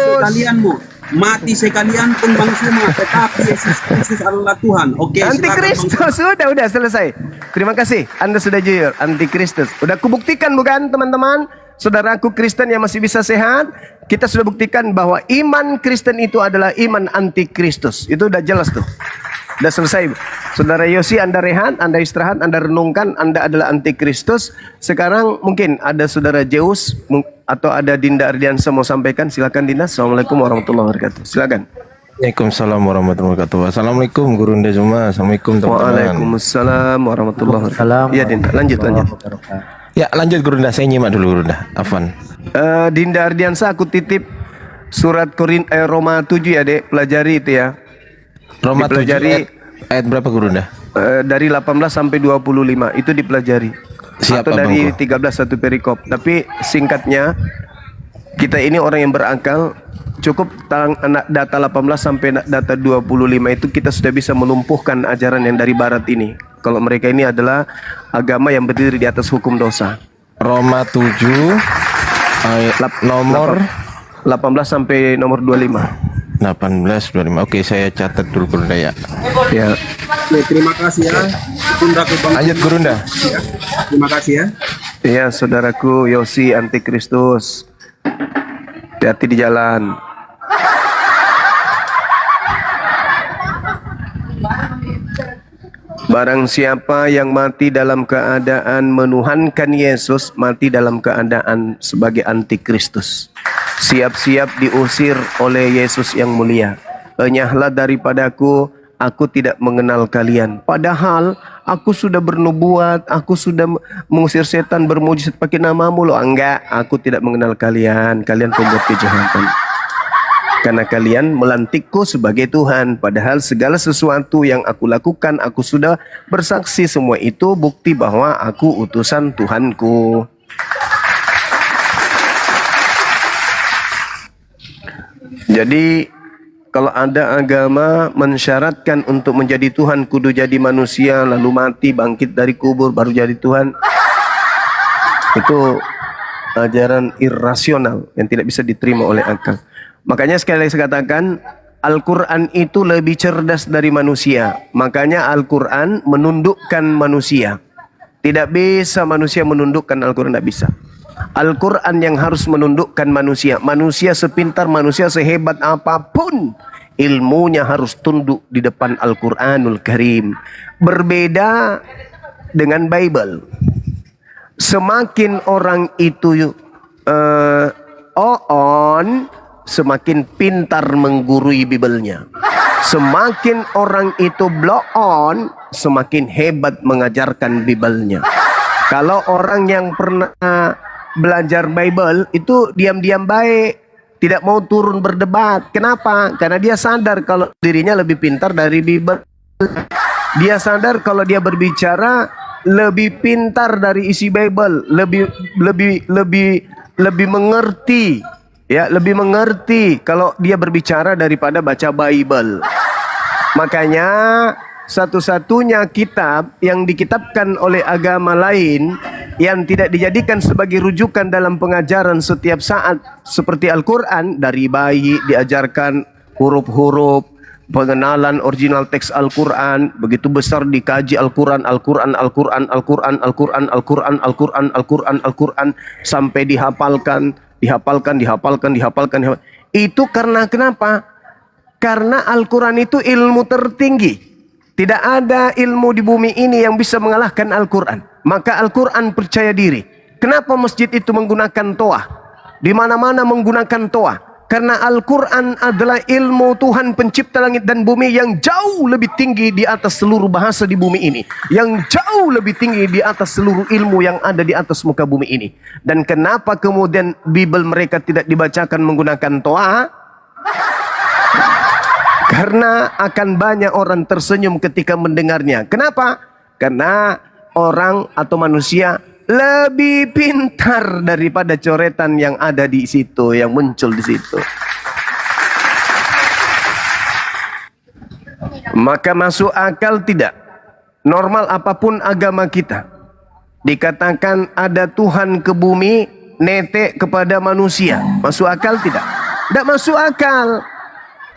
Mati sekalian pun Bang Suma, tetapi Yesus Kristus adalah Tuhan. Oke, antikristus sudah selesai. Terima kasih, Anda sudah jujur. Antikristus udah kubuktikan, bukan teman-teman? Saudaraku Kristen yang masih bisa sehat, kita sudah buktikan bahwa iman Kristen itu adalah iman antikristus. Itu udah jelas tuh, udah selesai. Saudara Yosi, Anda rehat, Anda istirahat, Anda renungkan, Anda adalah antikristus. Sekarang mungkin ada saudara Zeus atau ada Dinda Ardiansa mau sampaikan. Silakan Dinda. Assalamualaikum warahmatullahi wabarakatuh. Silakan. Waalaikumsalam warahmatullahi wabarakatuh. Assalamualaikum Guru Unda semua. Assalamualaikum teman-teman. Waalaikumsalam warahmatullahi wabarakatuh. Iya Dinda, lanjut. Ya lanjut Guru Unda, saya nyimak dulu Guru Unda. Afwan. Dinda Ardiansa, aku titip surat Roma 7 ya Dek, pelajari itu ya. Roma 7 ayat berapa Guru Unda? Dari 18 sampai 25 itu dipelajari. Siap, atau dari Abangku. 13 satu perikop. Tapi singkatnya, kita ini orang yang berakal, cukup data 18 sampai data 25 itu kita sudah bisa melumpuhkan ajaran yang dari barat ini. Kalau mereka ini adalah agama yang berdiri di atas hukum dosa. Roma 7 ayat nomor 18 sampai nomor 25. 18 25. Oke, saya catat dulu Guru Unda ya. Ya. Oke, terima kasih ya. Gundaku Bang Lanjut Suma. Guru Unda. Terima kasih ya. Iya, saudaraku Yosi antikristus. Hati-hati di jalan. Barang siapa yang mati dalam keadaan menuhankan Yesus, mati dalam keadaan sebagai antikristus. Siap-siap diusir oleh Yesus yang mulia. Enyahlah daripadaku, aku tidak mengenal kalian. Padahal aku sudah bernubuat, aku sudah mengusir setan, bermujizat pakai namamu loh. Enggak, aku tidak mengenal kalian. Kalian pembuat kejahatan. Karena kalian melantikku sebagai Tuhan. Padahal segala sesuatu yang aku lakukan, aku sudah bersaksi. Semua itu bukti bahwa aku utusan Tuhanku. Jadi kalau ada agama mensyaratkan untuk menjadi Tuhan kudu jadi manusia, lalu mati, bangkit dari kubur, baru jadi Tuhan, itu ajaran irrasional yang tidak bisa diterima oleh akal. Makanya sekali lagi saya katakan, Al-Quran itu lebih cerdas dari manusia. Makanya Al-Quran menundukkan manusia. Tidak bisa manusia menundukkan Al-Quran, tidak bisa. Al-Quran yang harus menundukkan manusia. Manusia sepintar, manusia sehebat apapun, ilmunya harus tunduk di depan Al-Quranul Karim. Berbeda dengan Bible. Semakin orang itu semakin pintar menggurui Bible-nya. Semakin orang itu blow on, semakin hebat mengajarkan Bible-nya. Kalau orang yang pernah belajar Bible itu diam-diam baik, tidak mau turun berdebat. Kenapa? Karena dia sadar kalau dirinya lebih pintar dari Bible. Dia sadar kalau dia berbicara lebih pintar dari isi Bible, lebih mengerti. Ya, lebih mengerti kalau dia berbicara daripada baca Bible. Makanya satu-satunya kitab yang dikitabkan oleh agama lain yang tidak dijadikan sebagai rujukan dalam pengajaran setiap saat seperti Al-Quran, dari bayi diajarkan huruf-huruf, pengenalan original teks Al-Quran, begitu besar dikaji Al-Quran sampai dihafalkan. Itu karena kenapa? Karena Al-Quran itu ilmu tertinggi. Tidak ada ilmu di bumi ini yang bisa mengalahkan Al-Quran. Maka Al-Quran percaya diri. Kenapa masjid itu menggunakan toah? Di mana-mana menggunakan toah. Karena Al-Quran adalah ilmu Tuhan pencipta langit dan bumi yang jauh lebih tinggi di atas seluruh bahasa di bumi ini. Yang jauh lebih tinggi di atas seluruh ilmu yang ada di atas muka bumi ini. Dan kenapa kemudian Bible mereka tidak dibacakan menggunakan toa? Karena akan banyak orang tersenyum ketika mendengarnya. Kenapa? Karena orang atau manusia lebih pintar daripada coretan yang ada di situ, yang muncul di situ. Maka masuk akal tidak? Normal apapun agama kita, dikatakan ada Tuhan ke bumi, netek kepada manusia. Masuk akal tidak? Tidak masuk akal.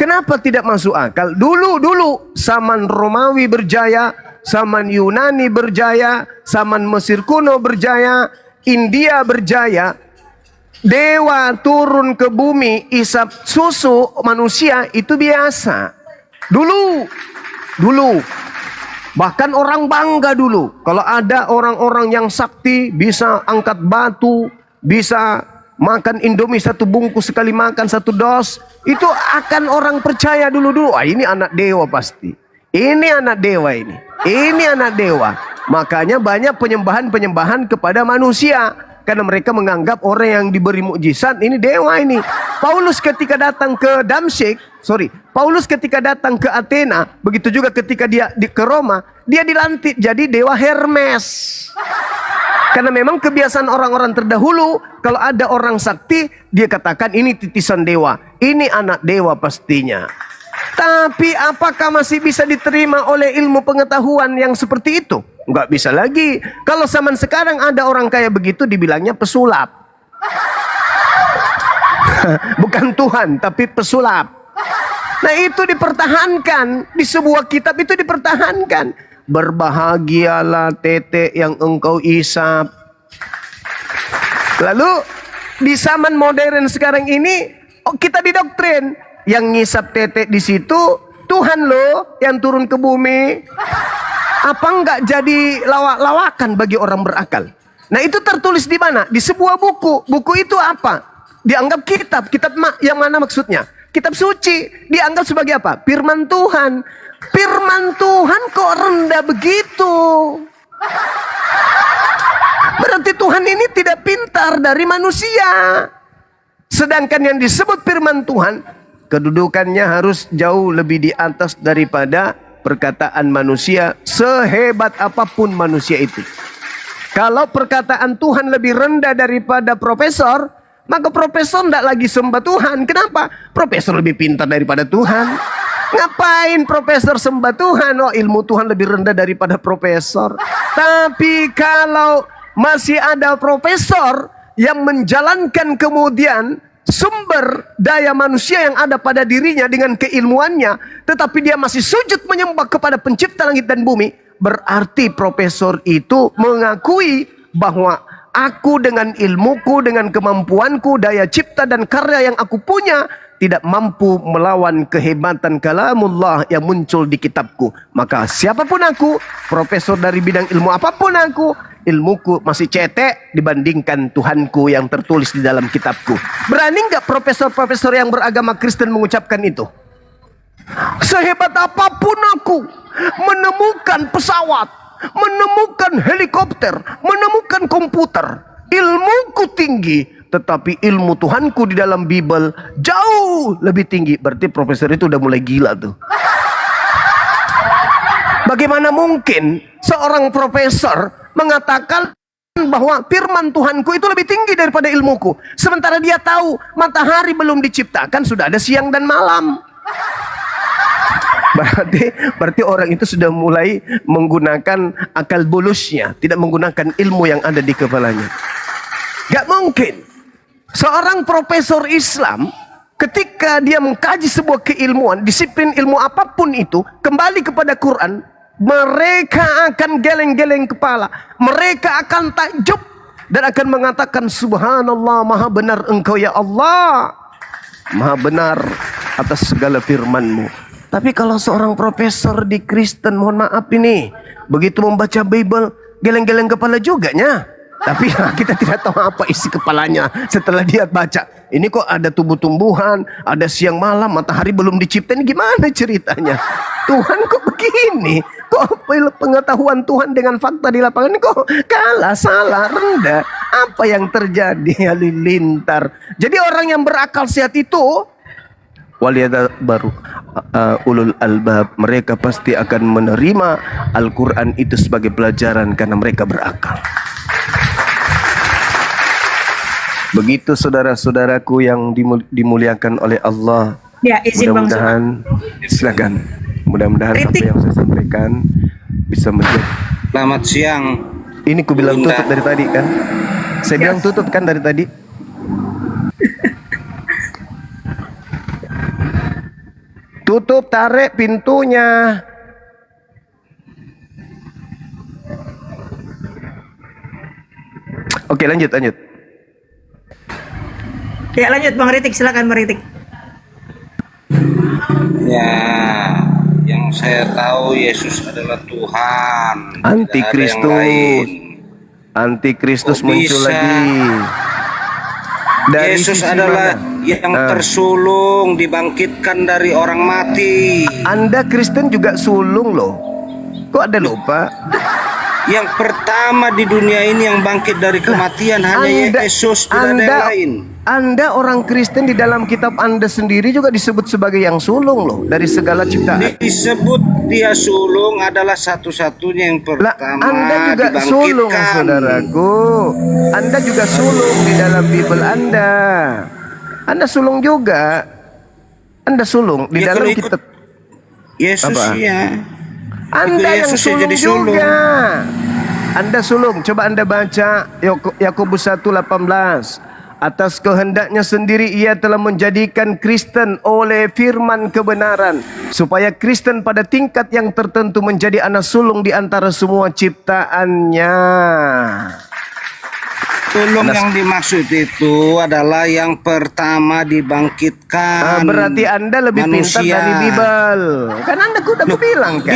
Kenapa tidak masuk akal? Dulu zaman Romawi berjaya, zaman Yunani berjaya, zaman Mesir kuno berjaya, India berjaya. Dewa turun ke bumi, isap susu manusia itu biasa. Dulu. Bahkan orang bangga dulu. Kalau ada orang-orang yang sakti, bisa angkat batu, bisa makan Indomie satu bungkus sekali makan, satu dos. Itu akan orang percaya dulu. Ah, ini anak dewa pasti. Ini anak dewa ini. Ini anak dewa. Makanya banyak penyembahan kepada manusia. Karena mereka menganggap orang yang diberi mukjizat ini dewa ini. Paulus ketika datang ke Paulus ketika datang ke Athena, begitu juga ketika dia ke Roma, dia dilantik jadi dewa Hermes. Karena memang kebiasaan orang-orang terdahulu, kalau ada orang sakti, dia katakan ini titisan dewa. Ini anak dewa pastinya. Tapi apakah masih bisa diterima oleh ilmu pengetahuan yang seperti itu? Enggak bisa lagi. Kalau zaman sekarang ada orang kayak begitu, dibilangnya pesulap. Bukan Tuhan, tapi pesulap. Nah itu dipertahankan. Di sebuah kitab itu dipertahankan. Berbahagialah tetek yang engkau isap. Lalu di zaman modern sekarang ini kita didoktrin yang ngisap tetek di situ Tuhan loh yang turun ke bumi. Apa enggak jadi lawak-lawakan bagi orang berakal? Nah itu tertulis di mana? Di sebuah buku. Buku itu apa? Dianggap kitab. Kitab yang mana maksudnya? Kitab suci. Dianggap sebagai apa? Firman Tuhan. Firman Tuhan kok rendah begitu? Berarti Tuhan ini tidak pintar dari manusia. Sedangkan yang disebut firman Tuhan, kedudukannya harus jauh lebih di atas daripada perkataan manusia, sehebat apapun manusia itu. Kalau perkataan Tuhan lebih rendah daripada profesor, maka profesor tidak lagi sembah Tuhan. Kenapa? Profesor lebih pintar daripada Tuhan. Ngapain profesor sembah Tuhan? Oh, ilmu Tuhan lebih rendah daripada profesor. Tapi kalau masih ada profesor yang menjalankan kemudian sumber daya manusia yang ada pada dirinya dengan keilmuannya, tetapi dia masih sujud menyembah kepada pencipta langit dan bumi, berarti profesor itu mengakui bahwa aku dengan ilmuku, dengan kemampuanku, daya cipta dan karya yang aku punya tidak mampu melawan kehebatan kalamullah yang muncul di kitabku. Maka siapapun aku, profesor dari bidang ilmu apapun aku, ilmuku masih cetek dibandingkan Tuhanku yang tertulis di dalam kitabku. Berani nggak profesor-profesor yang beragama Kristen mengucapkan itu? Sehebat apapun aku menemukan pesawat, menemukan helikopter, menemukan komputer, ilmuku tinggi, tetapi ilmu Tuhanku di dalam Bible jauh lebih tinggi. Berarti profesor itu udah mulai gila tuh. Bagaimana mungkin seorang profesor mengatakan bahwa firman Tuhanku itu lebih tinggi daripada ilmuku, sementara dia tahu matahari belum diciptakan sudah ada siang dan malam. Berarti orang itu sudah mulai menggunakan akal bulusnya, tidak menggunakan ilmu yang ada di kepalanya. Gak mungkin seorang profesor Islam ketika dia mengkaji sebuah keilmuan, disiplin ilmu apapun itu, kembali kepada Quran, mereka akan geleng-geleng kepala, mereka akan takjub dan akan mengatakan, subhanallah, maha benar engkau ya Allah, maha benar atas segala firman-Mu. Tapi kalau seorang profesor di Kristen, mohon maaf ini, begitu membaca Bible, geleng-geleng kepala juga nya. Tapi kita tidak tahu apa isi kepalanya setelah dia baca. Ini kok ada tumbuh-tumbuhan, ada siang malam, matahari belum dicipta, ini gimana ceritanya? Tuhan kok begini? Kok pengetahuan Tuhan dengan fakta di lapangan kok kalah, salah, rendah? Apa yang terjadi? Halilintar. Jadi orang yang berakal sehat itu, waliyada baru ulul albab, mereka pasti akan menerima Al-Quran itu sebagai pelajaran karena mereka berakal. Begitu saudara-saudaraku yang dimuliakan oleh Allah. Ya, izin mudah-mudahan, silakan. Mudah-mudahan apa yang saya sampaikan bisa menjadi. Selamat siang. Ini ku bilang tutup dari tadi kan? Saya bilang tutup kan dari tadi. Tutup, tarik pintunya. Oke, lanjut. Ya, lanjut Bang Ritik, silakan Bang Ritik. Ya, yang saya tahu Yesus adalah Tuhan. Antikristus muncul lagi. Dari Yesus sisi adalah mana? yang tersulung, dibangkitkan dari orang mati. Anda Kristen juga sulung loh. Kok ada lupa? Yang pertama di dunia ini yang bangkit dari kematian hanya Yesus, tidak ada yang lain. Anda orang Kristen di dalam kitab Anda sendiri juga disebut sebagai yang sulung loh dari segala ciptaan. Disebut dia sulung adalah satu-satunya yang pertama Anda juga dibangkitkan. sulung, saudaraku. Anda juga sulung di dalam Bible Anda. Anda sulung juga. Anda sulung di dalam kitab Yesus apa? Ya. Anda yang Yesus sulung jadi juga. Anda sulung. Coba Anda baca Yakobus 1:18. Atas kehendaknya sendiri ia telah menjadikan Kristen oleh firman kebenaran, supaya Kristen pada tingkat yang tertentu menjadi anak sulung di antara semua ciptaannya. Sulung yang dimaksud itu adalah yang pertama dibangkitkan. Berarti Anda lebih pintar manusia. dari Bible. Kan Anda udah bilang kan.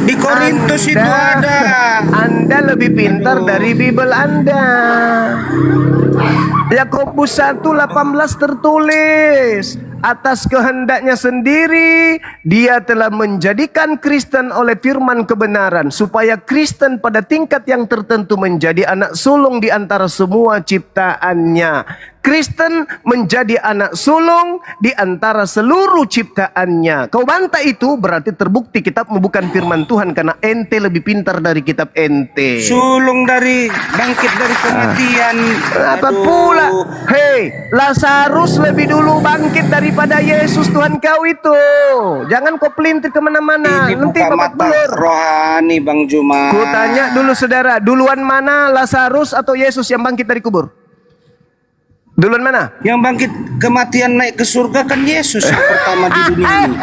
Di Korintus itu ada. Anda lebih pintar dari Bible Anda. Yakobus 1:18 tertulis, atas kehendaknya sendiri dia telah menjadikan Kristen oleh firman kebenaran, supaya Kristen pada tingkat yang tertentu menjadi anak sulung di antara semua ciptaannya. Kristen menjadi anak sulung di antara seluruh ciptaannya. Kau bantah itu berarti terbukti kitabmu bukan firman Tuhan, karena ente lebih pintar dari kitab ente. Sulung dari bangkit dari kematian. Apa pula? Hei, Lazarus lebih dulu bangkit daripada Yesus Tuhan kau itu. Jangan kau pelintir kemana-mana. Ini Nanti buka babak mata belur. rohani Bang Juma. Ku tanya dulu saudara, duluan mana Lazarus atau Yesus yang bangkit dari kubur? Duluan mana? Yang bangkit kematian naik ke surga kan Yesus yang pertama di dunia ini.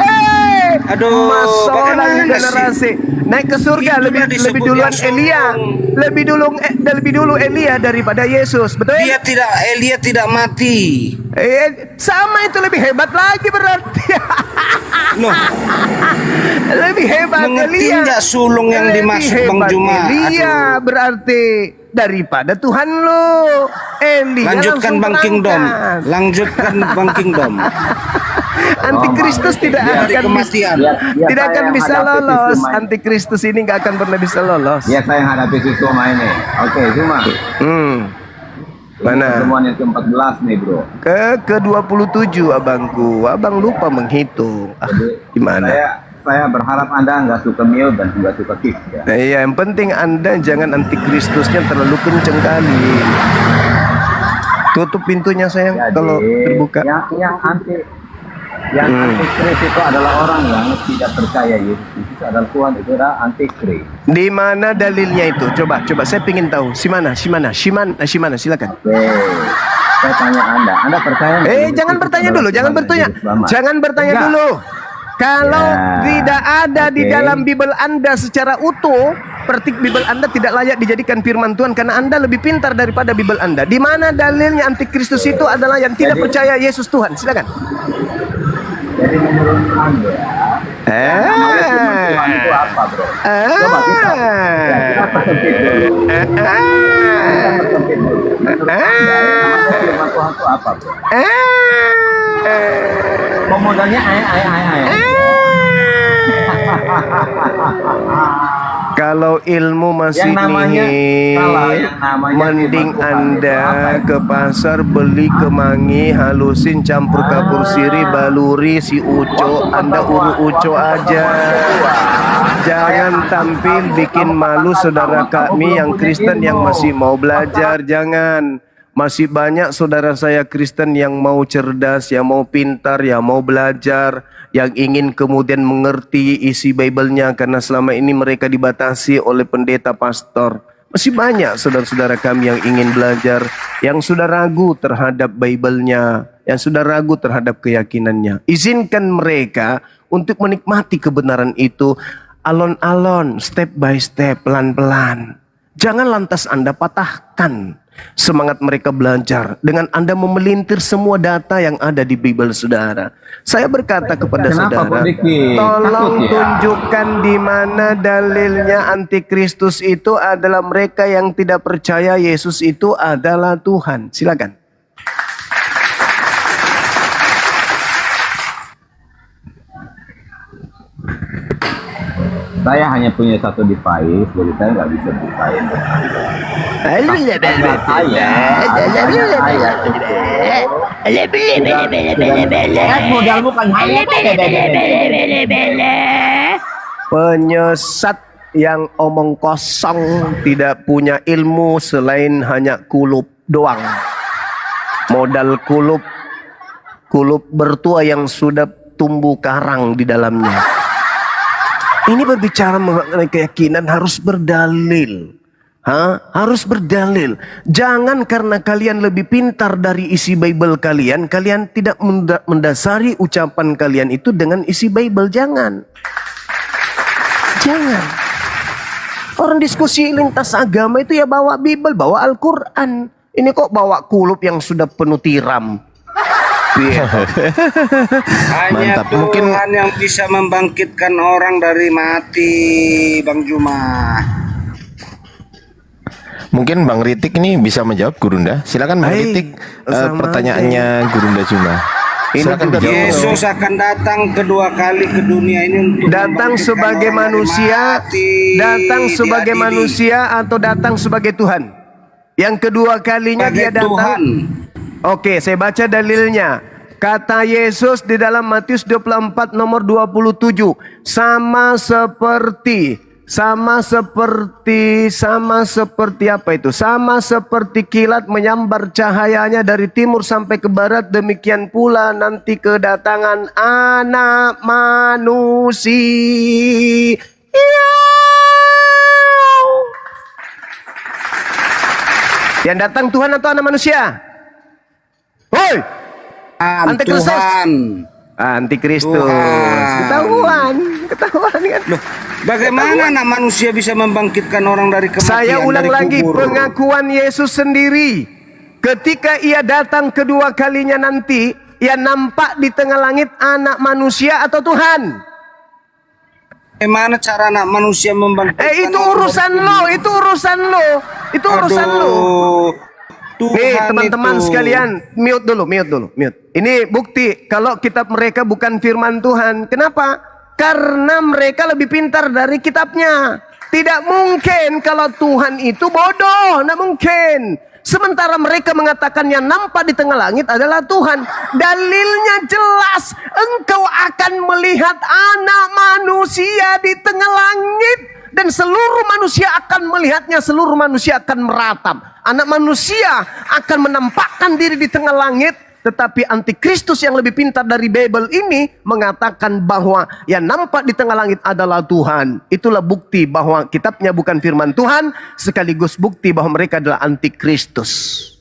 Aduh, Masalah bagaimana generasi sih? naik ke surga Itu lebih disebut duluan yang Elia, sulung. lebih dulu Elia daripada Yesus, betul? Elia tidak mati. Sama itu lebih hebat lagi berarti. Loh, Lebih hebat mengerti Elia. nggak sulung yang Lebih dimaksud Bang hebat Juma? Elia berarti daripada Tuhan lu. Elia Lanjutkan langsung Bang Kingdom. berangkat. Lanjutkan Bang Kingdom. Antikristus tidak Dari akan kematian. tidak akan bisa lolos. Antikristus ini nggak akan pernah bisa lolos. Ya, saya hadapi si Suma ini. Oke, Suma. Mana? Pertemuan yang ke-14 nih, Bro. Ke-27 abangku. Abang lupa menghitung. Gimana? Saya berharap Anda nggak suka mute dan nggak suka kick ya. Iya, yang penting Anda jangan antikristusnya terlalu kenceng kali. Tutup pintunya sayang. Jadi, kalau terbuka. Yang antikris itu adalah orang yang tidak percaya Yesus itu adalah Tuhan, itu adalah antikris. Di mana dalilnya itu? Coba saya pingin tahu. Si mana? Silakan. Oke, saya tanya Anda percaya nggak Yesus Jangan itu bertanya adalah dulu, jangan Tuhan dan bertanya. Juru Selamat? Jangan bertanya Enggak. dulu. Kalau Ya, tidak ada di oke. dalam Bible Anda secara utuh, berarti Bible Anda tidak layak dijadikan firman Tuhan karena Anda lebih pintar daripada Bible Anda. Di mana dalilnya antikristus itu adalah yang tidak percaya Yesus Tuhan? Silakan. Jadi menurut Anda, namanya firman Tuhan itu apa, Bro? Coba kita persempit dulu. Kita persempit dulu. Menurut Anda, namanya firman Tuhan itu apa, Bro? Pemodalnya Kalau ilmu masih Yang namanya nihil, salah, yang namanya mending firman Tuhan itu Anda apa itu? ke pasar beli kemangi, halusin, campur kapur siri, baluri, si uco, Anda urut uco aja. Jangan tampil bikin malu saudara kami yang Kristen yang masih mau belajar. Jangan. Masih banyak saudara saya Kristen yang mau cerdas, yang mau pintar, yang mau belajar, yang ingin kemudian mengerti isi Bible-nya karena selama ini mereka dibatasi oleh pendeta pastor. Masih banyak saudara-saudara kami yang ingin belajar, yang sudah ragu terhadap Bible-nya, yang sudah ragu terhadap keyakinannya. Izinkan mereka untuk menikmati kebenaran itu alon-alon, step by step, pelan-pelan. Jangan lantas Anda patahkan semangat mereka belajar dengan Anda memelintir semua data yang ada di Bible saudara. Saya berkata kepada Kenapa, saudara, Pak Diki? tolong Takut ya? tunjukkan di mana dalilnya antikristus itu adalah mereka yang tidak percaya Yesus itu adalah Tuhan. Silakan. Saya hanya punya satu device, jadi saya nggak bisa bukain. Modal bukan Penyesat yang omong kosong, tidak punya ilmu selain hanya kulup doang. Modal kulup bertua yang sudah tumbuh karang di dalamnya. Ini berbicara mengenai keyakinan harus berdalil. Harus berdalil. Jangan karena kalian lebih pintar dari isi Bible kalian, kalian tidak mendasari ucapan kalian itu dengan isi Bible. Jangan. Orang diskusi lintas agama itu ya bawa Bible, bawa Al-Quran. Ini kok bawa kulup yang sudah penuh tiram. Iya. Hanya Mantap. Tuhan Mungkin yang bisa membangkitkan orang dari mati, Bang Juma. mungkin Bang Ritik ini bisa menjawab Gurunda. Silakan Bang Hai, Ritik sama pertanyaannya Gurunda Juma. Ini Silakan juga dijawab. Yesus akan datang kedua kali ke dunia ini untuk datang membangkitkan sebagai orang dari manusia, mati, datang sebagai diadili. manusia atau datang sebagai Tuhan. Yang kedua kalinya Sebagai dia datang. Tuhan. Oke, saya baca dalilnya. Kata Yesus di dalam Matius 24 nomor 27, sama seperti apa itu? Sama seperti kilat menyambar cahayanya dari timur sampai ke barat, demikian pula nanti kedatangan Anak Manusia. Yang datang Tuhan atau anak manusia? Woi, Antikristus. Tuhan. Antikristus. Tuhan. Ketahuan kan? Loh, bagaimana anak manusia bisa membangkitkan orang dari kematian? Saya ulang dari lagi kubur? pengakuan Yesus sendiri. Ketika ia datang kedua kalinya nanti, ia nampak di tengah langit anak manusia atau Tuhan? Bagaimana cara anak manusia membangkitkan? Itu urusan lo, itu urusan lo. Itu urusan lo. Tuhan Nih teman-teman itu. sekalian, mute dulu. Ini bukti kalau kitab mereka bukan firman Tuhan. Kenapa? Karena mereka lebih pintar dari kitabnya. Tidak mungkin kalau Tuhan itu bodoh, tidak mungkin. Sementara mereka mengatakan yang nampak di tengah langit adalah Tuhan. Dalilnya jelas, engkau akan melihat anak manusia di tengah langit. Dan seluruh manusia akan melihatnya, seluruh manusia akan meratap. Anak manusia akan menampakkan diri di tengah langit. Tetapi antikristus yang lebih pintar dari Bible ini mengatakan bahwa yang nampak di tengah langit adalah Tuhan. Itulah bukti bahwa kitabnya bukan firman Tuhan, sekaligus bukti bahwa mereka adalah antikristus.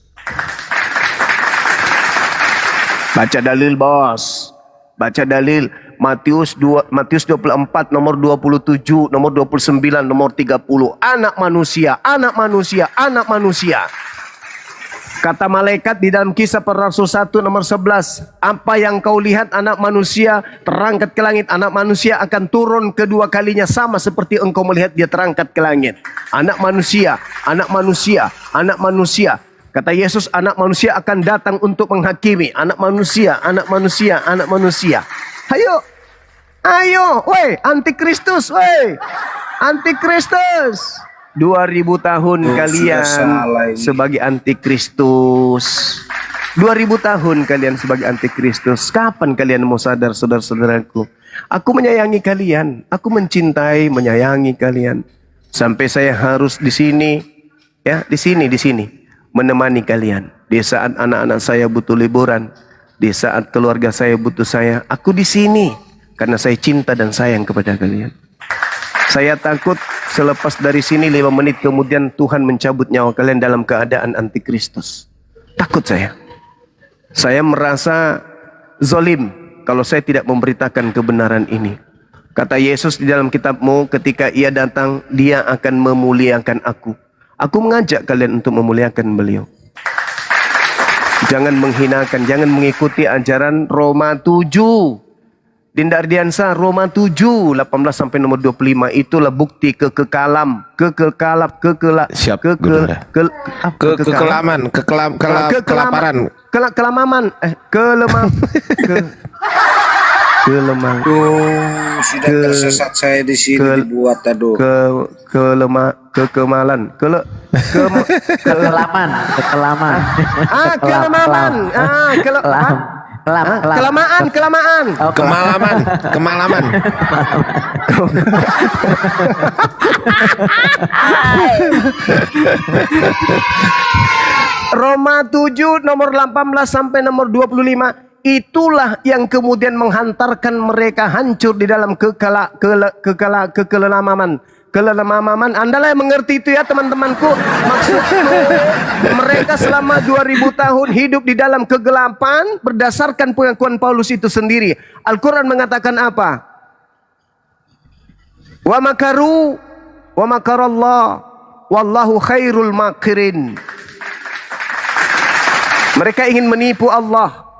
Baca dalil, bos. Baca dalil. Matius 24 nomor 27, nomor 29, nomor 30. Anak manusia, anak manusia, anak manusia. Kata malaikat di dalam Kisah Para Rasul 1 nomor 11, apa yang kau lihat anak manusia terangkat ke langit, anak manusia akan turun kedua kalinya sama seperti engkau melihat dia terangkat ke langit. Anak manusia, anak manusia, anak manusia. Kata Yesus, anak manusia akan datang untuk menghakimi. Anak manusia, anak manusia, anak manusia. Ayo, ayo, woi, antikristus, woi, antikristus. 2000 tahun kalian sebagai antikristus. 2000 tahun kalian sebagai antikristus. Kapan kalian mau sadar, saudara-saudaraku? Aku menyayangi kalian, aku mencintai, menyayangi kalian. Sampai saya harus di sini, ya, di sini menemani kalian. Di saat anak-anak saya butuh liburan, di saat keluarga saya butuh saya, aku di sini karena saya cinta dan sayang kepada kalian. Saya takut selepas dari sini 5 menit kemudian Tuhan mencabut nyawa kalian dalam keadaan antikristus. Takut saya. Saya merasa zalim kalau saya tidak memberitakan kebenaran ini. Kata Yesus di dalam kitabmu, ketika ia datang, dia akan memuliakan aku. Aku mengajak kalian untuk memuliakan beliau. Jangan menghinakan, jangan mengikuti ajaran Roma 7. Dinda Ardiansa, Roma 7, 18 sampai nomor 25, itulah bukti kekelaman, kekelaparan, Sudah tersesat saya di sini dibuat aduh. kekelaman, kemalaman. Roma 7 nomor 18 sampai nomor 25, itulah yang kemudian menghantarkan mereka hancur di dalam kekelamaman. Anda lah yang mengerti itu ya teman-temanku. Maksudku mereka selama 2000 tahun hidup di dalam kegelapan berdasarkan pengakuan Paulus itu sendiri. Al-Quran mengatakan apa? Wa makaru wa makarallah wallahu khairul makirin. Mereka ingin menipu Allah.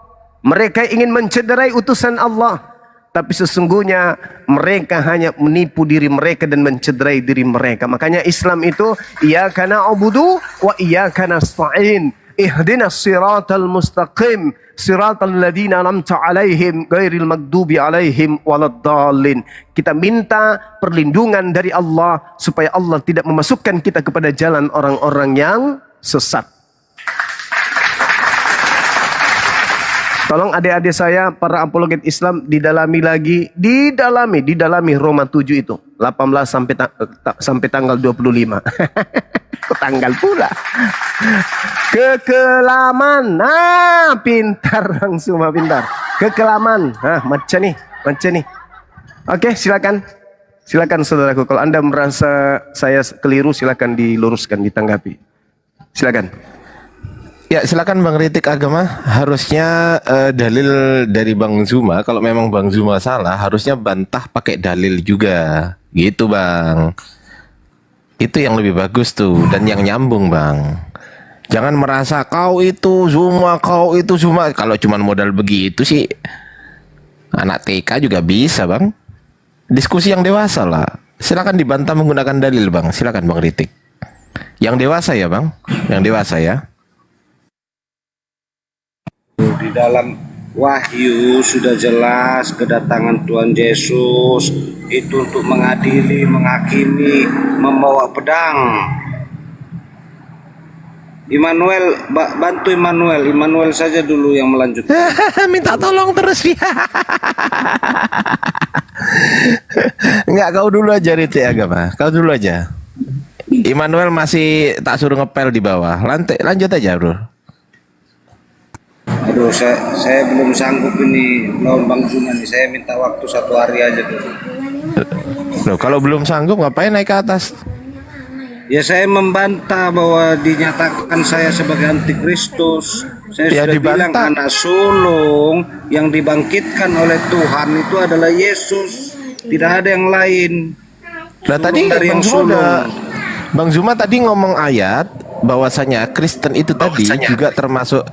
Mereka ingin mencederai utusan Allah. Tapi sesungguhnya mereka hanya menipu diri mereka dan mencederai diri mereka. Makanya Islam itu iyyaka na'budu wa iyyaka nasta'in. Ihdinas siratal mustaqim. Siratal ladzina an'amta 'alaihim ghairil maghdubi 'alaihim waladdallin. Kita minta perlindungan dari Allah supaya Allah tidak memasukkan kita kepada jalan orang-orang yang sesat. Tolong adik-adik saya, para apologet Islam, didalami lagi, didalami Roma 7 itu. 18 sampai tanggal 25. Kok tanggal pula. Kekelaman. Nah, pintar Bang Suma, pintar. Kekelaman. Nah, macam nih. Oke, silakan. Silakan saudaraku. Kalau Anda merasa saya keliru, silakan diluruskan, ditanggapi. Silakan. Ya silakan Bang Ritik Agama. Harusnya dalil dari Bang Zuma. Kalau memang Bang Zuma salah, harusnya bantah pakai dalil juga. Gitu Bang. Itu yang lebih bagus tuh dan yang nyambung Bang. Jangan merasa kau itu Zuma. Kalau cuma modal begitu sih, anak TK juga bisa Bang. Diskusi yang dewasa lah. Silakan dibantah menggunakan dalil Bang. Silakan Bang Ritik. Yang dewasa ya Bang. Yang dewasa ya. Di dalam Wahyu sudah jelas kedatangan Tuhan Yesus itu untuk mengadili, menghakimi, membawa pedang. Immanuel, bantu Immanuel saja dulu yang melanjutkan. Minta tolong terus dia. Enggak, kau dulu aja Ritik Agama. Kau dulu aja. Immanuel masih tak suruh ngepel di bawah. Lanjut aja bro. Aduh, saya belum sanggup ini lawan Bang Zuma nih. Saya minta waktu 1 hari aja dulu. Loh, kalau belum sanggup ngapain naik ke atas? Ya saya membantah bahwa dinyatakan saya sebagai antikristus. Saya Ya, sudah bilang dibantah. anak sulung yang dibangkitkan oleh Tuhan itu adalah Yesus. Tidak ada yang lain. Nah tadi dari yang Bang Zuma tadi ngomong ayat bahwasanya Kristen itu tadi juga termasuk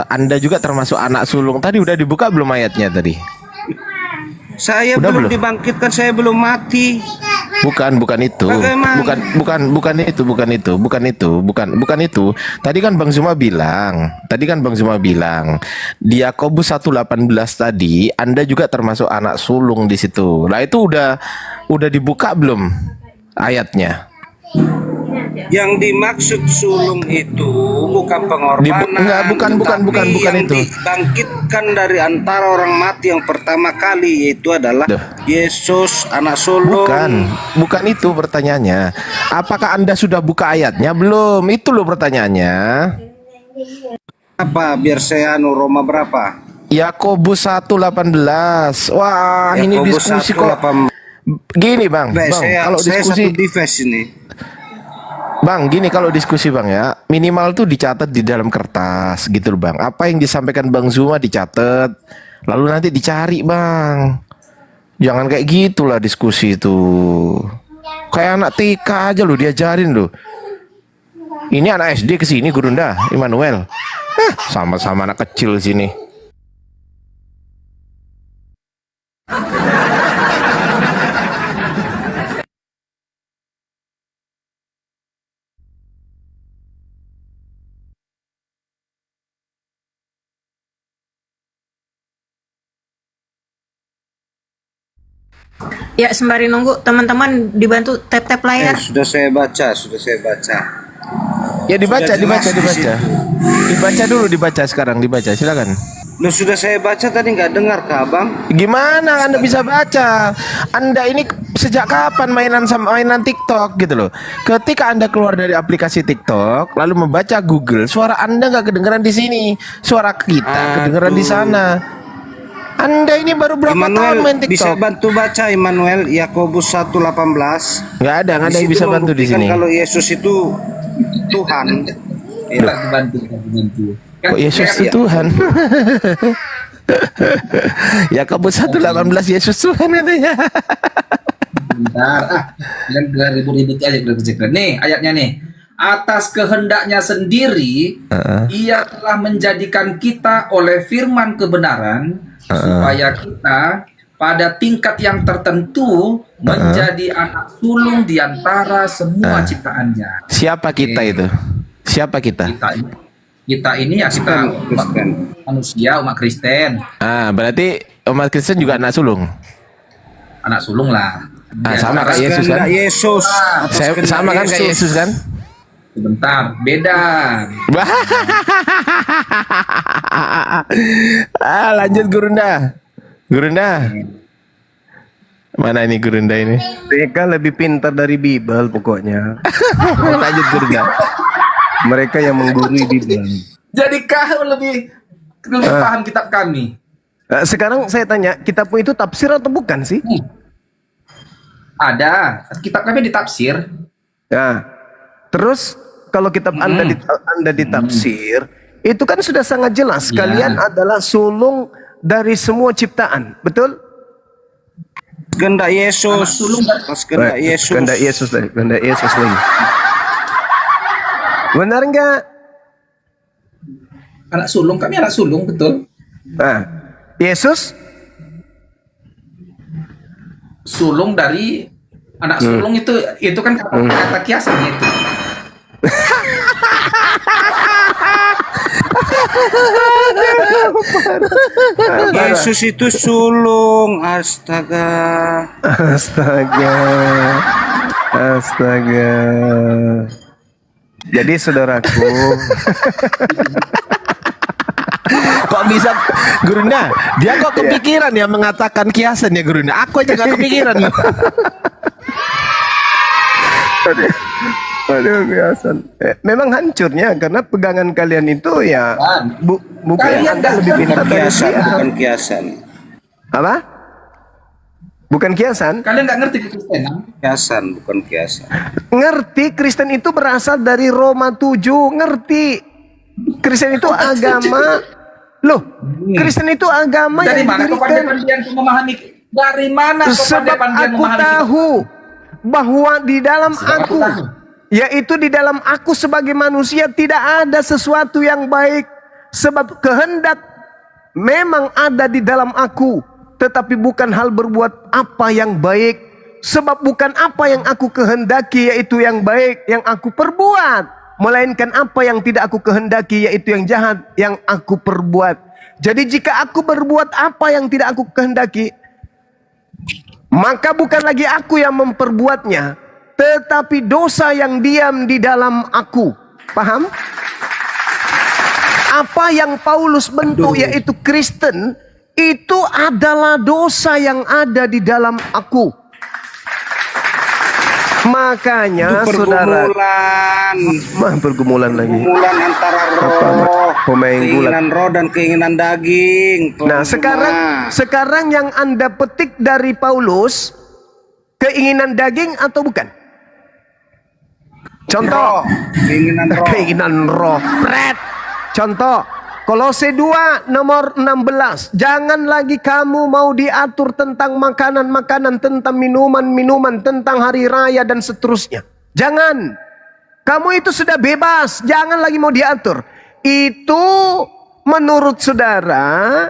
Anda juga termasuk anak sulung. Tadi udah dibuka belum ayatnya tadi? Saya Udah belum belum? dibangkitkan, saya belum mati. Bukan itu. Bagaimana? Bukan itu. Tadi kan Bang Zuma bilang di Yakobus 1:18 tadi Anda juga termasuk anak sulung di situ. Nah, itu udah dibuka belum ayatnya? Yang dimaksud sulung itu bukan pengorbanan. Enggak, bukan yang itu. Dibangkitkan dari antara orang mati yang pertama kali yaitu adalah Duh. Yesus anak sulung. Bukan itu pertanyaannya. Apakah Anda sudah buka ayatnya belum? Itu loh pertanyaannya. Apa biar saya Roma berapa? Yakobus 1:18. Wah, ini Yakobus diskusi 1, kok. Gini Bang, kalau saya diskusi satu device ini. Bang, gini kalau diskusi Bang ya, minimal tuh dicatat di dalam kertas gitu loh Bang. Apa yang disampaikan Bang Zuma dicatat, lalu nanti dicari Bang. Jangan kayak gitulah diskusi itu. Kayak anak TK aja loh diajarin loh. Ini anak SD kesini Gurunda, Immanuel. Sama-sama anak kecil sini. Ya, sembari nunggu teman-teman dibantu tap-tap layar. Sudah saya baca. Ya dibaca. Sudah jelas di situ. Dibaca dulu, sekarang dibaca, silakan. Loh, sudah saya baca tadi nggak dengar kah Bang? Gimana Anda bisa baca? Anda ini sejak kapan mainan TikTok gitu loh? Ketika Anda keluar dari aplikasi TikTok lalu membaca Google, suara Anda nggak kedengeran di sini, suara kita kedengeran di sana. Anda ini baru berapa tahun main TikTok? Bisa bantu baca Immanuel Yakobus 1:18. Nggak ada yang bisa bantu di sini. Kalau Yesus itu Tuhan. Kok Yesus itu Tuhan? Yakobus 1:18 Yesus Tuhan katanya. Bentar, kan ribut-ribut aja nih ayatnya nih. atas kehendaknya sendiri, ia telah menjadikan kita oleh firman kebenaran, supaya kita pada tingkat yang tertentu menjadi anak sulung di antara semua ciptaannya. Siapa kita itu? Siapa kita? Kita ini ya kita manusia, umat Kristen. Berarti umat Kristen juga anak sulung. Anak sulung lah. Sama kayak Yesus kan? Yesus. Sama kan kayak Yesus kan? Sebentar, beda. Lanjut Gurunda. Gurunda. Mana ini Gurunda ini? Mereka lebih pintar dari Bible pokoknya. Lanjut Gurunda. Mereka yang menggurui Bible. Jadi kau lebih paham kitab kami. Sekarang saya tanya, kitabmu itu tafsir atau bukan sih? Ada, kitab kami ditafsir. Nah, terus kalau kitab Anda ditafsir, itu kan sudah sangat jelas. Kalian adalah sulung dari semua ciptaan, betul? Kehendak Yesus. Kehendak Yesus. Kehendak Yesus lagi. Kehendak Yesus lagi. Benar enggak? Anak sulung, kami anak sulung, betul. Nah, Yesus sulung dari anak sulung itu kan kata kiasan itu. Yesus itu sulung. Astaga. Jadi saudaraku, Kok bisa Gurunda? Dia kok kepikiran ya mengatakan kiasan ya Gurunda? Aku aja gak kepikiran. aduh kiasan. Memang hancurnya karena pegangan kalian itu ya bukan Anda lebih pintar dari Kiasan, dia. bukan kiasan. Apa? Bukan kiasan? Kalian nggak ngerti kekristenan? Kiasan, bukan kiasan. Ngerti Kristen itu berasal dari Roma 7. Ngerti. Kristen itu agama. Loh, Kristen itu agama Dari yang mana kau didirikan. pandai-pandaian memahami? Dari mana kau Sebab pandai-pandaian aku memahami? tahu bahwa di dalam Sebab aku aku, tahu. yaitu di dalam aku sebagai manusia tidak ada sesuatu yang baik. Sebab kehendak memang ada di dalam aku, tetapi bukan hal berbuat apa yang baik. Sebab bukan apa yang aku kehendaki yaitu yang baik yang aku perbuat, melainkan apa yang tidak aku kehendaki yaitu yang jahat yang aku perbuat. Jadi jika aku berbuat apa yang tidak aku kehendaki, maka bukan lagi aku yang memperbuatnya, tetapi dosa yang diam di dalam aku. Paham? Apa yang Paulus bentuk yaitu Kristen, itu adalah dosa yang ada di dalam aku. Makanya saudara, pergumulan lagi. Pergumulan antara roh, keinginan roh dan keinginan daging. Nah, sekarang yang Anda petik dari Paulus, keinginan daging atau bukan? Contoh, keinginan roh. Contoh, Kolose 2 nomor 16. Jangan lagi kamu mau diatur tentang makanan-makanan, tentang minuman-minuman, tentang hari raya dan seterusnya. Jangan. Kamu itu sudah bebas. Jangan lagi mau diatur. Itu menurut saudara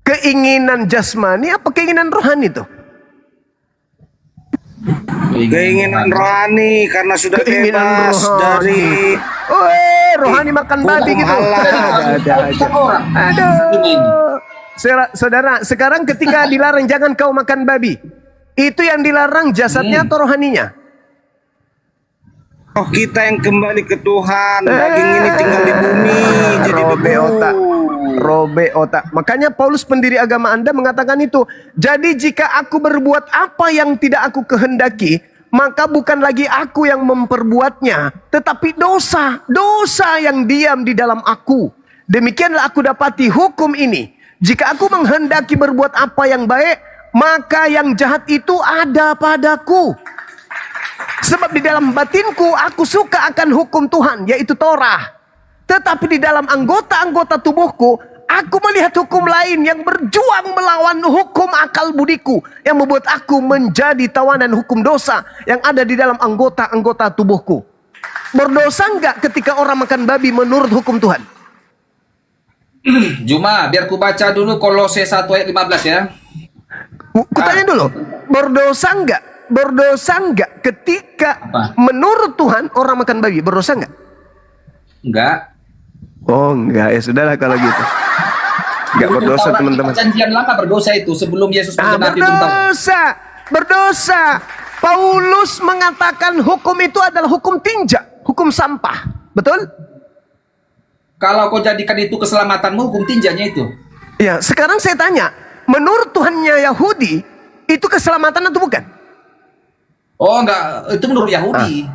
keinginan jasmani apa keinginan rohani itu? Keinginan rohani karena sudah bebas dari rohani makan babi gitu. Aduh. Saudara, sekarang ketika dilarang jangan kau makan babi, itu yang dilarang jasadnya atau rohaninya? Oh, kita yang kembali ke Tuhan. Daging ini tinggal di bumi jadi robe otak. Makanya Paulus pendiri agama Anda mengatakan itu. Jadi jika aku berbuat apa yang tidak aku kehendaki, maka bukan lagi aku yang memperbuatnya, tetapi dosa yang diam di dalam aku. Demikianlah aku dapati hukum ini. Jika aku menghendaki berbuat apa yang baik, maka yang jahat itu ada padaku. Sebab di dalam batinku aku suka akan hukum Tuhan, yaitu Torah. Tetapi di dalam anggota-anggota tubuhku, aku melihat hukum lain yang berjuang melawan hukum akal budiku, yang membuat aku menjadi tawanan hukum dosa yang ada di dalam anggota-anggota tubuhku. Berdosa enggak ketika orang makan babi menurut hukum Tuhan? Juma, biar ku baca dulu Kolose 1 ayat 15 ya. Kutanya dulu, berdosa enggak? Berdosa enggak ketika Apa? menurut Tuhan orang makan babi? Berdosa enggak? Enggak. Oh enggak, ya sudahlah kalau gitu. Enggak Hukum berdosa Taurat teman-teman. Perjanjian lama berdosa itu sebelum Yesus menggenapi hukum Taurat. Berdosa, berdosa. Paulus mengatakan hukum itu adalah hukum tinja, hukum sampah. Betul? Kalau kau jadikan itu keselamatanmu, hukum tinjanya itu. Ya, sekarang saya tanya, menurut Tuhannya Yahudi, itu keselamatan atau bukan? Oh enggak, itu menurut Yahudi.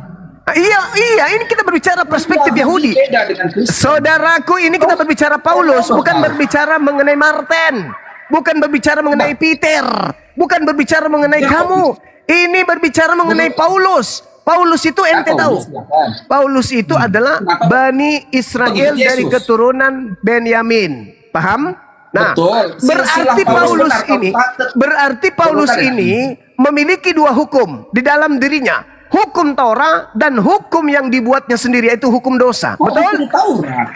Iya, ini kita berbicara perspektif Yahudi. Beda dengan Kristen. Saudaraku, ini kita berbicara Paulus, bukan berbicara mengenai Martin, bukan berbicara mengenai Peter, bukan berbicara mengenai kamu. Ini berbicara mengenai Paulus. Paulus itu ente tahu. Paulus itu adalah Bani Israel dari keturunan Benyamin. Paham? Nah, Betul. berarti Paulus ini memiliki dua hukum di dalam dirinya. Hukum Taurat dan hukum yang dibuatnya sendiri, yaitu hukum dosa. Betul? Hukum Taurat.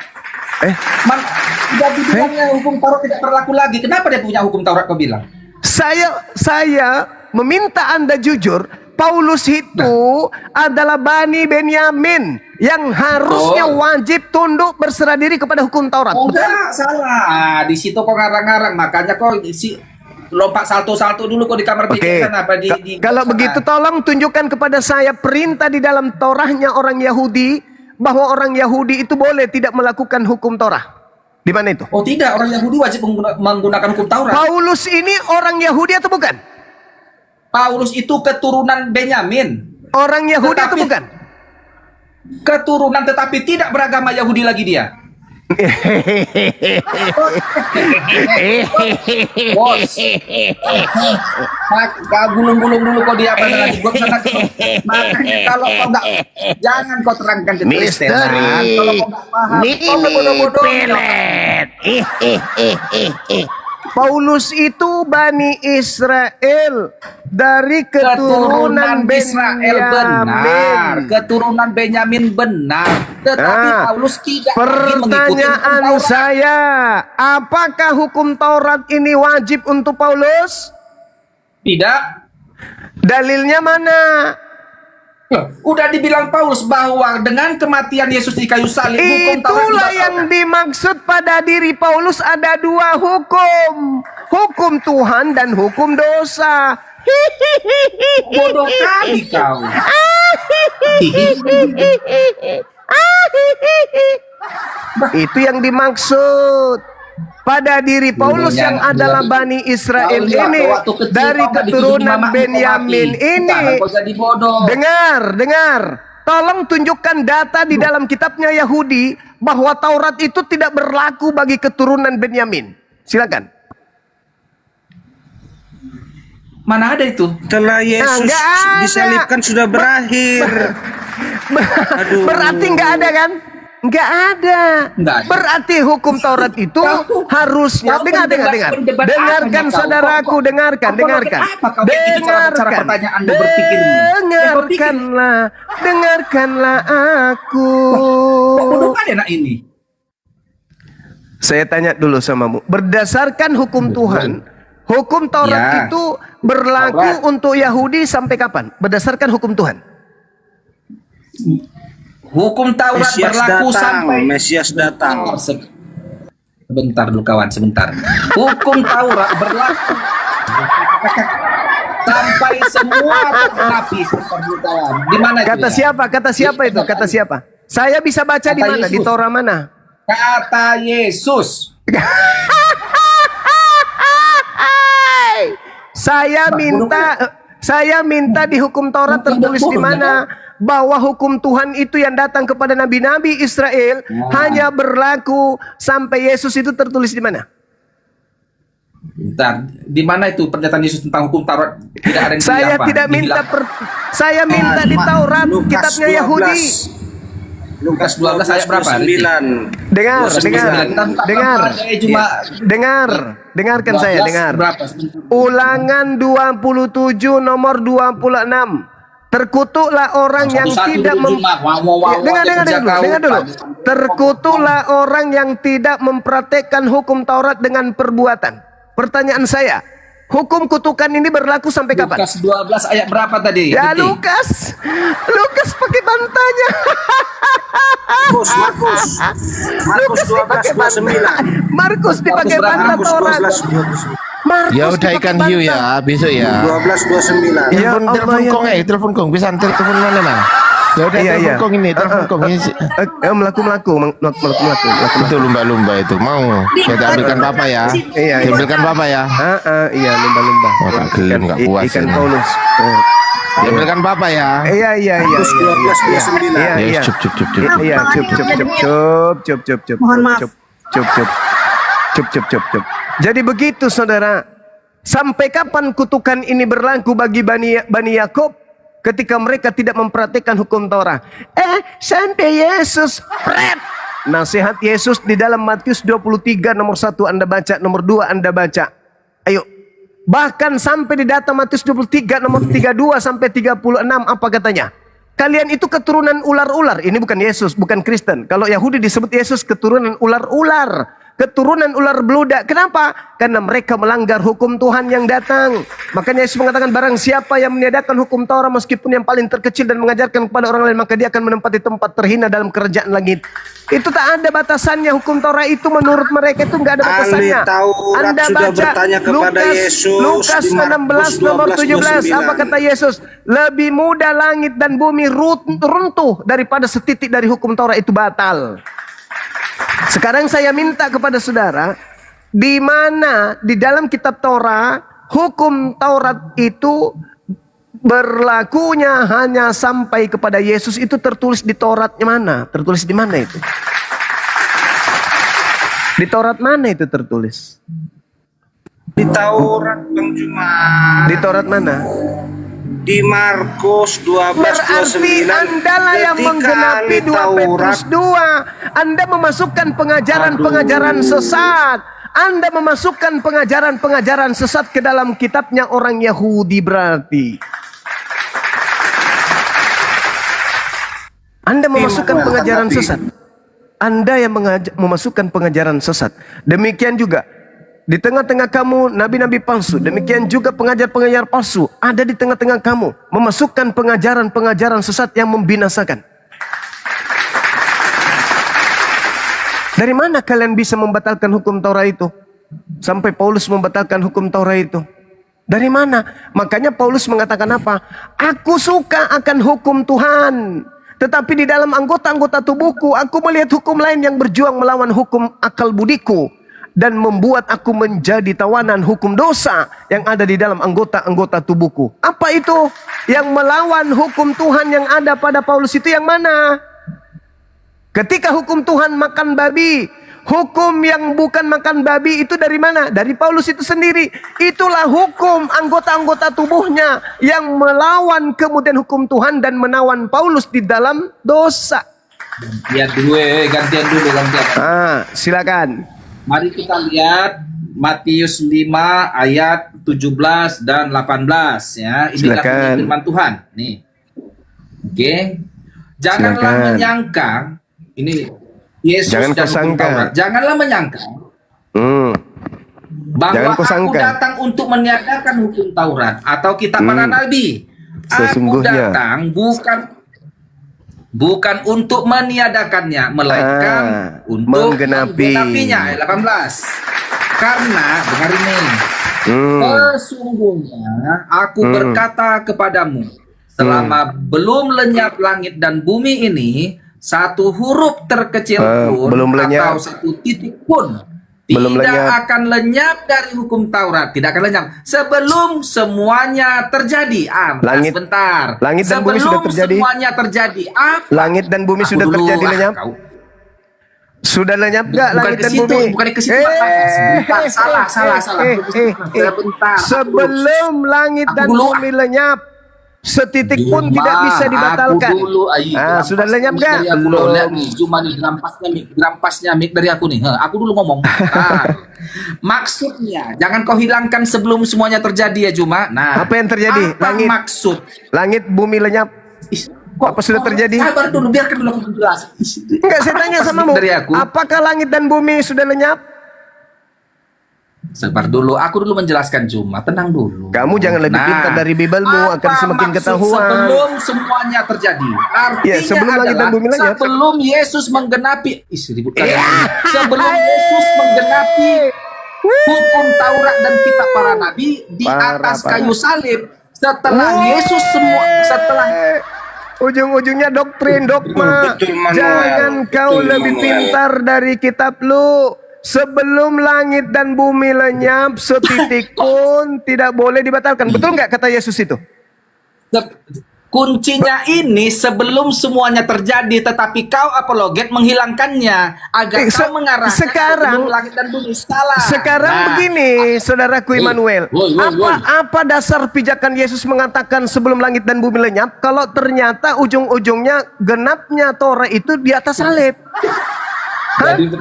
Jadi bilangnya hukum Taurat tidak berlaku lagi. Kenapa dia punya hukum Taurat kau bilang? Saya meminta Anda jujur, Paulus itu adalah Bani Benyamin yang harusnya wajib tunduk berserah diri kepada hukum Taurat. Oh, Betul? enggak, salah. Di situ kok ngarang-ngarang, makanya kok lompat salto-salto dulu kok di kamar pikir apa di Kalau begitu tolong tunjukkan kepada saya perintah di dalam Torahnya orang Yahudi bahwa orang Yahudi itu boleh tidak melakukan hukum Torah. Di mana itu? Oh tidak, orang Yahudi wajib menggunakan hukum Taurat. Paulus ini orang Yahudi atau bukan? Paulus itu keturunan Benyamin. Orang Yahudi atau bukan? Keturunan tetapi tidak beragama Yahudi lagi dia. Bos, kau gulung-gulung dulu kau di apa lagi? Gua sangat makanya kalau kau nggak, jangan kau terangkan ke Kristen. Kalau kau nggak paham, kau bodoh-bodoh. Paulus itu Bani Israel dari keturunan Israel benar, keturunan Benyamin benar, tetapi Paulus tidak lagi mengikuti hukum Pertanyaan Taurat. saya, apakah hukum Taurat ini wajib untuk Paulus? Tidak. Dalilnya mana? Udah dibilang Paulus bahwa dengan kematian Yesus di kayu salib hukum Taurat Itulah dibatalkan. yang dimaksud pada diri Paulus, ada dua hukum. Hukum Tuhan dan hukum dosa. Bodoh kali kau. Itu yang dimaksud pada diri Paulus yang adalah Bani Israel ini dari keturunan Benyamin ini. Dengar, tolong tunjukkan data di dalam kitabnya Yahudi bahwa Taurat itu tidak berlaku bagi keturunan Benyamin. Silakan. Mana ada itu? Setelah Yesus nggak ada. disalibkan sudah berakhir. Aduh. Berarti nggak ada kan? Nggak ada. Nggak ada. Berarti hukum Taurat itu harusnya dengar. Dengarkan saudaraku, dengarkan. Dengarkanlah aku. Bodoh kali anak ini. Saya tanya dulu samamu. Berdasarkan hukum Tuhan, hukum Taurat itu berlaku untuk Yahudi sampai kapan? Berdasarkan hukum Tuhan. Hukum Taurat Mesias berlaku datang, sampai Mesias datang. Sebentar dulu kawan, sebentar. Hukum Taurat berlaku sampai semua nabi. Sebentar dulu kawan. Di mana itu? Kata siapa? Kata siapa itu? Kata siapa? Saya bisa baca di Kata mana? Di Yesus. Torah mana? Kata Yesus. Saya minta di hukum Taurat tertulis di mana bahwa hukum Tuhan itu yang datang kepada nabi-nabi Israel hanya berlaku sampai Yesus, itu tertulis di mana? Bentar, di mana itu pernyataan Yesus tentang hukum Taurat? Tidak ada yang Saya apa? tidak minta saya minta di Taurat, kitabnya Yahudi. Lukas 12 ayat berapa? 9. Dengarkan saya, dengar. Berapa? Ulangan 27 nomor 26. Terkutuklah orang yang tidak dengar dulu. Terkutuklah orang yang tidak mempraktekkan hukum Taurat dengan perbuatan. Pertanyaan saya, hukum kutukan ini berlaku sampai kapan? Lukas 12 ayat berapa tadi? Ya Ikuti. Lukas pakai bantanya. Markus 12:29. Markus dipakai bantah Taurat. Markus Ya udah ikan hiu ya besok ya. 12:29. Ya Telepon Allah, telepon ya. kong telepon kong bisa telepon mana mah? Ya udah Iya, telepon iya. kong ini telepon kong ini. Melaku. Itu lumba-lumba itu mau. Saya ambilkan papa ya. Iya, iya. Ambilkan papa ya. Iya lumba-lumba. Oh, tak gelem, nggak puas Ikan ini. Paulus. Ambilkan papa ya. Iya. Markus 12:29. Ya cup. Iya, cup. Mohon maaf. Cup. Jadi begitu saudara. Sampai kapan kutukan ini berlaku bagi Bani Yakub ketika mereka tidak mempraktikkan hukum Taurat? Sampai Yesus nasihat Yesus di dalam Matius 23 nomor 1 Anda baca, nomor 2 Anda baca. Ayo. Bahkan sampai di data Matius 23 nomor 32 sampai 36 apa katanya? Kalian itu keturunan ular-ular. Ini bukan Yesus, bukan Kristen. Kalau Yahudi disebut Yesus keturunan ular-ular. Keturunan ular beludak. Kenapa? Karena mereka melanggar hukum Tuhan yang datang. Makanya Yesus mengatakan barang siapa yang meniadakan hukum Taurat meskipun yang paling terkecil dan mengajarkan kepada orang lain, maka dia akan menempati tempat terhina dalam kerajaan langit. Itu tak ada batasannya. Hukum Taurat itu menurut mereka itu nggak ada batasannya. Ahli Taurat Anda sudah baca bertanya kepada Yesus Lukas di Markus 16 nomor 17. 12:29. Apa kata Yesus? Lebih mudah langit dan bumi runtuh daripada setitik dari hukum Taurat itu batal. Sekarang saya minta kepada saudara, di mana di dalam kitab Taurat, hukum Taurat itu berlakunya hanya sampai kepada Yesus, itu tertulis di Tauratnya mana? Tertulis di mana itu? Di Taurat mana itu tertulis? Di Taurat Bang Juma. Di Taurat mana? Di Markus Berarti 12:29. Anda yang menggenapi 2 Petrus 2. Anda memasukkan pengajaran-pengajaran sesat. Anda memasukkan pengajaran-pengajaran sesat ke dalam kitabnya orang Yahudi berarti. Anda memasukkan pengajaran sesat. Anda yang memasukkan pengajaran sesat. Demikian juga di tengah-tengah kamu nabi-nabi palsu, demikian juga pengajar-pengajar palsu ada di tengah-tengah kamu, memasukkan pengajaran-pengajaran sesat yang membinasakan. Dari mana kalian bisa membatalkan hukum Taurat itu? Sampai Paulus membatalkan hukum Taurat itu. Dari mana? Makanya Paulus mengatakan apa? Aku suka akan hukum Tuhan, tetapi di dalam anggota-anggota tubuhku aku melihat hukum lain yang berjuang melawan hukum akal budiku dan membuat aku menjadi tawanan hukum dosa yang ada di dalam anggota-anggota tubuhku. Apa itu? Yang melawan hukum Tuhan yang ada pada Paulus itu yang mana? Ketika hukum Tuhan makan babi, hukum yang bukan makan babi itu dari mana? Dari Paulus itu sendiri. Itulah hukum anggota-anggota tubuhnya yang melawan kemudian hukum Tuhan dan menawan Paulus di dalam dosa. Gantian dulu. Silakan. Mari kita lihat Matius 5 ayat 17 dan 18 ya. Ini Silakan. firman Tuhan. Nih. Oke. Janganlah Silakan. menyangka ini Yesus Jangan dan kau hukum sangka. Taurat. Janganlah menyangka bahwa Jangan kau aku sangka. datang untuk meniadakan hukum Taurat atau kitab para nabi. Sesungguhnya. Aku datang bukan untuk meniadakannya, melainkan untuk menggenapinya. Ayat 18. Karena dengar ini, sesungguhnya aku berkata kepadamu, selama belum lenyap langit dan bumi ini, satu huruf terkecil pun belum lenyap. atau satu titik pun Belum tidak lenyap. akan lenyap dari hukum Taurat, tidak akan lenyap sebelum semuanya terjadi. Sebentar. Langit dan bumi sudah terjadi. Semuanya terjadi. Apa? Langit dan bumi sudah Dulu, terjadi lenyap. Sudah lenyap gak Bukan langit ke dan situ, bumi? bukan ke situ. Sebentar, salah. Sebelum langit dan dulu. bumi lenyap, Setitik pun tidak bisa dibatalkan. Aku dulu, Sudah lenyap mic gak? dari aku loh. Lihat nih, cuma nih gerampasnya mic dari aku nih. Aku dulu ngomong. Maksudnya, jangan kau hilangkan sebelum semuanya terjadi ya Juma. Nah, Apa yang terjadi? Apa Langit. maksud? Langit bumi lenyap. Apa sudah terjadi? Sabar dulu, biarkan dulu aku menjelaskan. Enggak, saya tanya Apa samamu. dari aku? Apakah langit dan bumi sudah lenyap? Sabar dulu, aku dulu menjelaskan Juma. Tenang dulu. Kamu jangan lebih pintar dari Bibelmu, akan apa semakin maksud ketahuan. Sebelum semuanya terjadi. Artinya Ya, sebelum langit dan adalah bumi lenyap. sebelum Yesus menggenapi sebelum Yesus menggenapi hukum Taurat dan kitab para nabi di atas kayu salib. Setelah Yesus setelah Ujung-ujungnya doktrin, dogma. Betul, Manuel. Jangan kau Betul, lebih Manuel. pintar dari kitab lu. Sebelum langit dan bumi lenyap, setitik pun tidak boleh dibatalkan. Betul nggak kata Yesus itu? kuncinya ini sebelum semuanya terjadi, tetapi kau apologet menghilangkannya agar kau mengarahkan sebelum langit dan bumi. Salah. Sekarang begini, saudaraku Immanuel. Apa dasar pijakan Yesus mengatakan sebelum langit dan bumi lenyap, kalau ternyata ujung-ujungnya genapnya Torah itu di atas salib? Jadi,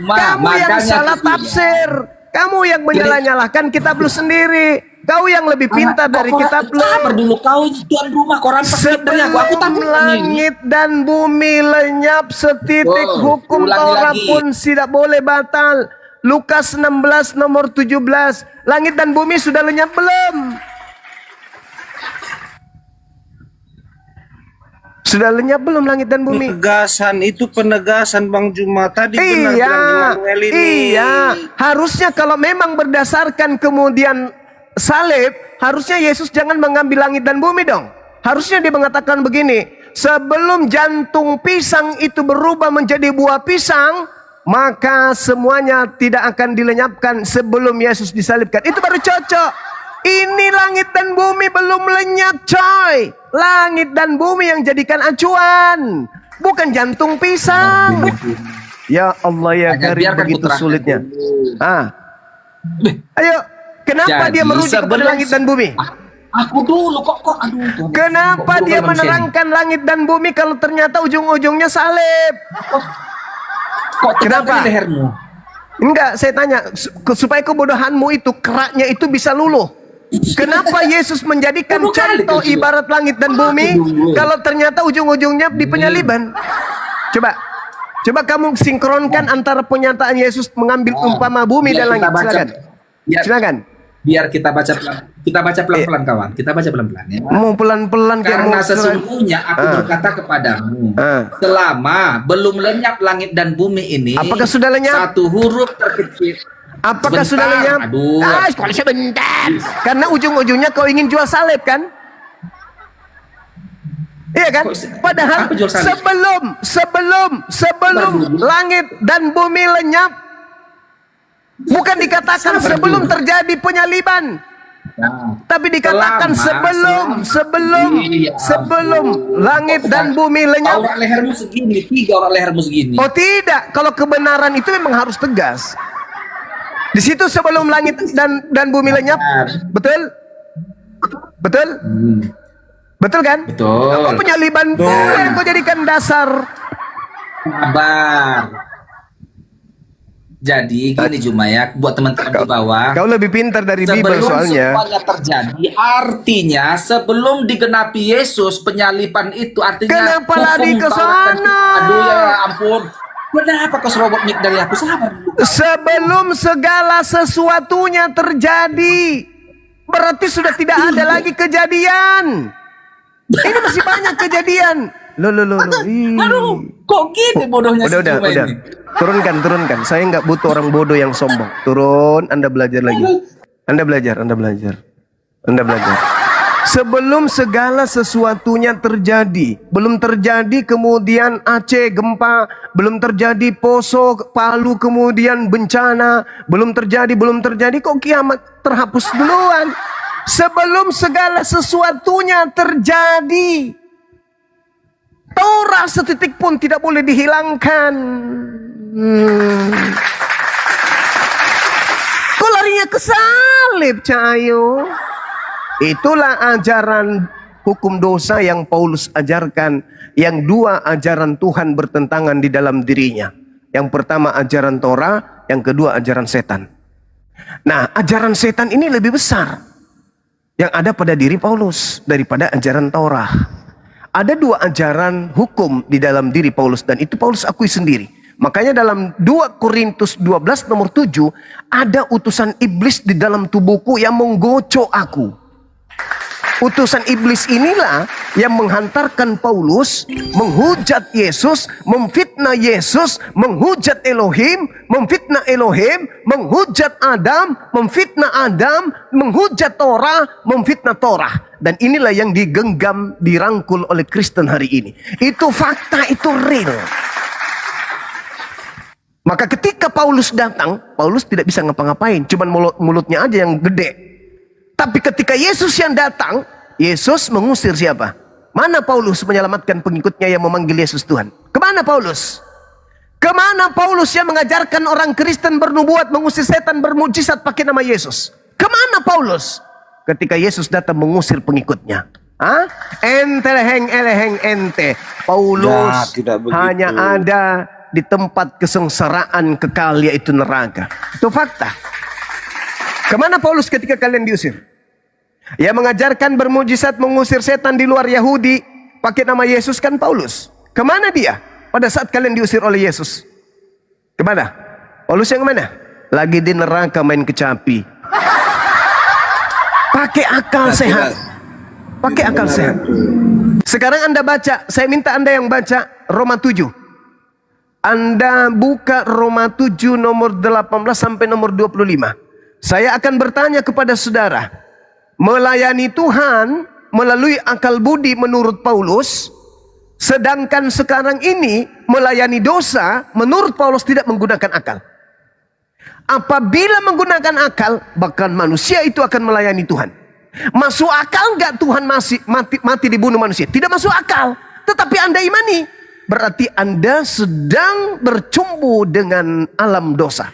Kamu yang salah tafsir. Kamu yang menyalah-nyalahkan kitab lu sendiri. Kau yang lebih pintar dari kitab lu. Sabar dulu, kau tuan rumah, koran dari aku takut langit dan bumi lenyap, setitik hukum Torah pun tidak boleh batal. Lukas 16 nomor 17. Langit dan bumi sudah lenyap belum? Sudah lenyap belum langit dan bumi? Penegasan itu penegasan Bang Juma tadi benar bilang Immanuel ini. Iya, harusnya kalau memang berdasarkan kemudian salib, harusnya Yesus jangan mengambil langit dan bumi dong. Harusnya dia mengatakan begini, sebelum jantung pisang itu berubah menjadi buah pisang, maka semuanya tidak akan dilenyapkan sebelum Yesus disalibkan. Itu baru cocok. Ini langit dan bumi belum lenyap, coy. Langit dan bumi yang jadikan acuan, bukan jantung pisang. Ya Allah ya Karim, begitu sulitnya. Ayo, kenapa dia merujuk kepada langit dan bumi? Aku dulu kok aduh. Kenapa dia menerangkan langit dan bumi kalau ternyata ujung-ujungnya salib? Kok kenapa? Lehermu? Enggak, saya tanya supaya kebodohanmu itu, keraknya itu bisa luluh. Kenapa Yesus menjadikan contoh ibarat langit dan bumi kalau ternyata ujung-ujungnya di penyaliban? Coba kamu sinkronkan antara pernyataan Yesus mengambil umpama bumi dan langit. Silakan. Biar kita baca pelan-pelan kawan. Kita baca pelan-pelan ya. Mau pelan-pelan karena sesungguhnya aku berkata kepadamu, selama belum lenyap langit dan bumi ini, apakah sudah lenyap? Satu huruf terkecil. Apakah sudah lenyap? Aduh. Sebentar. Karena ujung-ujungnya kau ingin jual salib kan? Iya kan? Padahal sebelum langit dan bumi lenyap, bukan dikatakan sebelum terjadi penyaliban. Tapi dikatakan sebelum langit dan bumi lenyap. Aurat lehermu segini, 3 aurat lehermu segini. Oh tidak, kalau kebenaran itu memang harus tegas. Di situ sebelum langit dan bumi lenyap, betul? Betul kan? Betul. Apa penyaliban yang kau jadikan dasar? Sabar. Jadi gini Jumaya, buat teman-teman di bawah. Kau lebih pintar dari Bible soalnya. Sebelum semuanya terjadi, artinya sebelum digenapi Yesus penyaliban itu artinya. Kenapa lari ke sana? Aduh ya ampun. Kenapa kau serobot mic dari aku? Sabar dulu. Sebelum segala sesuatunya terjadi, berarti sudah tidak ada lagi kejadian. Ini masih banyak kejadian. Aduh, kok gini bodohnya udah. ini? Turunkan. Saya nggak butuh orang bodoh yang sombong. Turun, Anda belajar lagi. Anda belajar. Sebelum segala sesuatunya terjadi, belum terjadi kemudian Aceh gempa, belum terjadi Poso, Palu kemudian bencana, belum terjadi, kok kiamat terhapus duluan. Sebelum segala sesuatunya terjadi, Torah setitik pun tidak boleh dihilangkan. Kok larinya ke salib, Cahayu? Itulah ajaran hukum dosa yang Paulus ajarkan, yang dua ajaran Tuhan bertentangan di dalam dirinya. Yang pertama ajaran Torah, yang kedua ajaran setan. Nah, ajaran setan ini lebih besar yang ada pada diri Paulus daripada ajaran Torah. Ada dua ajaran hukum di dalam diri Paulus, dan itu Paulus akui sendiri. Makanya dalam 2 Korintus 12 nomor 7, ada utusan iblis di dalam tubuhku yang menggocok aku. Utusan iblis inilah yang menghantarkan Paulus menghujat Yesus, memfitnah Yesus, menghujat Elohim, memfitnah Elohim, menghujat Adam, memfitnah Adam, menghujat Torah, memfitnah Torah. Dan inilah yang digenggam, dirangkul oleh Kristen hari ini. Itu fakta, itu real. Maka ketika Paulus datang, Paulus tidak bisa ngapa-ngapain, cuman mulutnya aja yang gede. Tapi ketika Yesus yang datang, Yesus mengusir siapa? Mana Paulus menyelamatkan pengikutnya yang memanggil Yesus Tuhan? Kemana Paulus? Kemana Paulus yang mengajarkan orang Kristen bernubuat, mengusir setan, bermujizat pakai nama Yesus? Kemana Paulus? Ketika Yesus datang mengusir pengikutnya. Hah? Ente eleheng ente. Paulus hanya ada di tempat kesengsaraan kekal, yaitu neraka. Itu fakta. Kemana Paulus ketika kalian diusir? Yang mengajarkan bermujizat mengusir setan di luar Yahudi pakai nama Yesus kan Paulus. Kemana dia pada saat kalian diusir oleh Yesus? Kemana? Paulus yang mana? Lagi di neraka main kecapi. Pakai akal sehat. Pakai akal sehat. Sekarang Anda baca, saya minta Anda yang baca Roma 7. Anda buka Roma 7 nomor 18 sampai nomor 25. Saya akan bertanya kepada saudara, melayani Tuhan melalui akal budi menurut Paulus, sedangkan sekarang ini melayani dosa menurut Paulus tidak menggunakan akal. Apabila menggunakan akal, bahkan manusia itu akan melayani Tuhan. Masuk akal nggak Tuhan mati dibunuh manusia? Tidak masuk akal. Tetapi Anda imani, berarti Anda sedang bercumbu dengan alam dosa.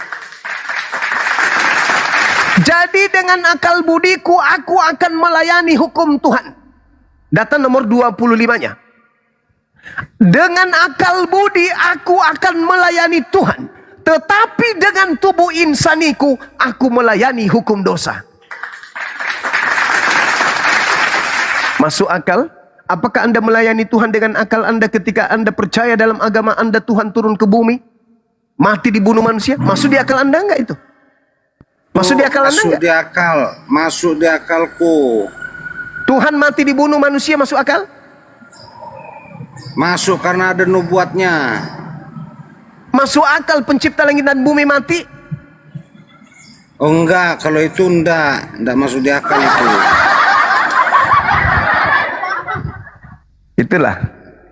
Jadi dengan akal budiku aku akan melayani hukum Tuhan. Data nomor 25-nya. Dengan akal budi aku akan melayani Tuhan. Tetapi dengan tubuh insaniku aku melayani hukum dosa. Masuk akal? Apakah Anda melayani Tuhan dengan akal Anda ketika Anda percaya dalam agama Anda Tuhan turun ke bumi? Mati dibunuh manusia? Masuk di akal Anda enggak itu? Masuk di akal Anda enggak? Masuk di akal. Masuk di akalku. Tuhan mati dibunuh manusia masuk akal? Masuk karena ada nubuatnya. Masuk akal pencipta langit dan bumi mati? Oh enggak, kalau itu enggak masuk di akal itu.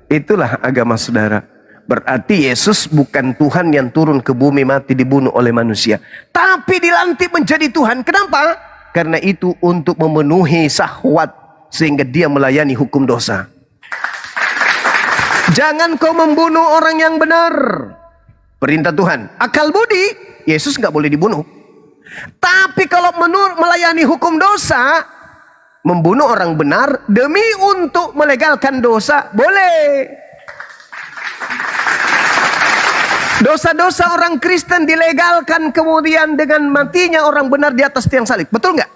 Itulah agama saudara. Berarti Yesus bukan Tuhan yang turun ke bumi mati dibunuh oleh manusia, tapi dilantik menjadi Tuhan. Kenapa? Karena itu untuk memenuhi syahwat sehingga dia melayani hukum dosa. Jangan kau membunuh orang yang benar. Perintah Tuhan. Akal budi, Yesus nggak boleh dibunuh. Tapi kalau melayani hukum dosa, membunuh orang benar demi untuk melegalkan dosa, boleh. Dosa-dosa orang Kristen dilegalkan kemudian dengan matinya orang benar di atas tiang salib. Betul nggak?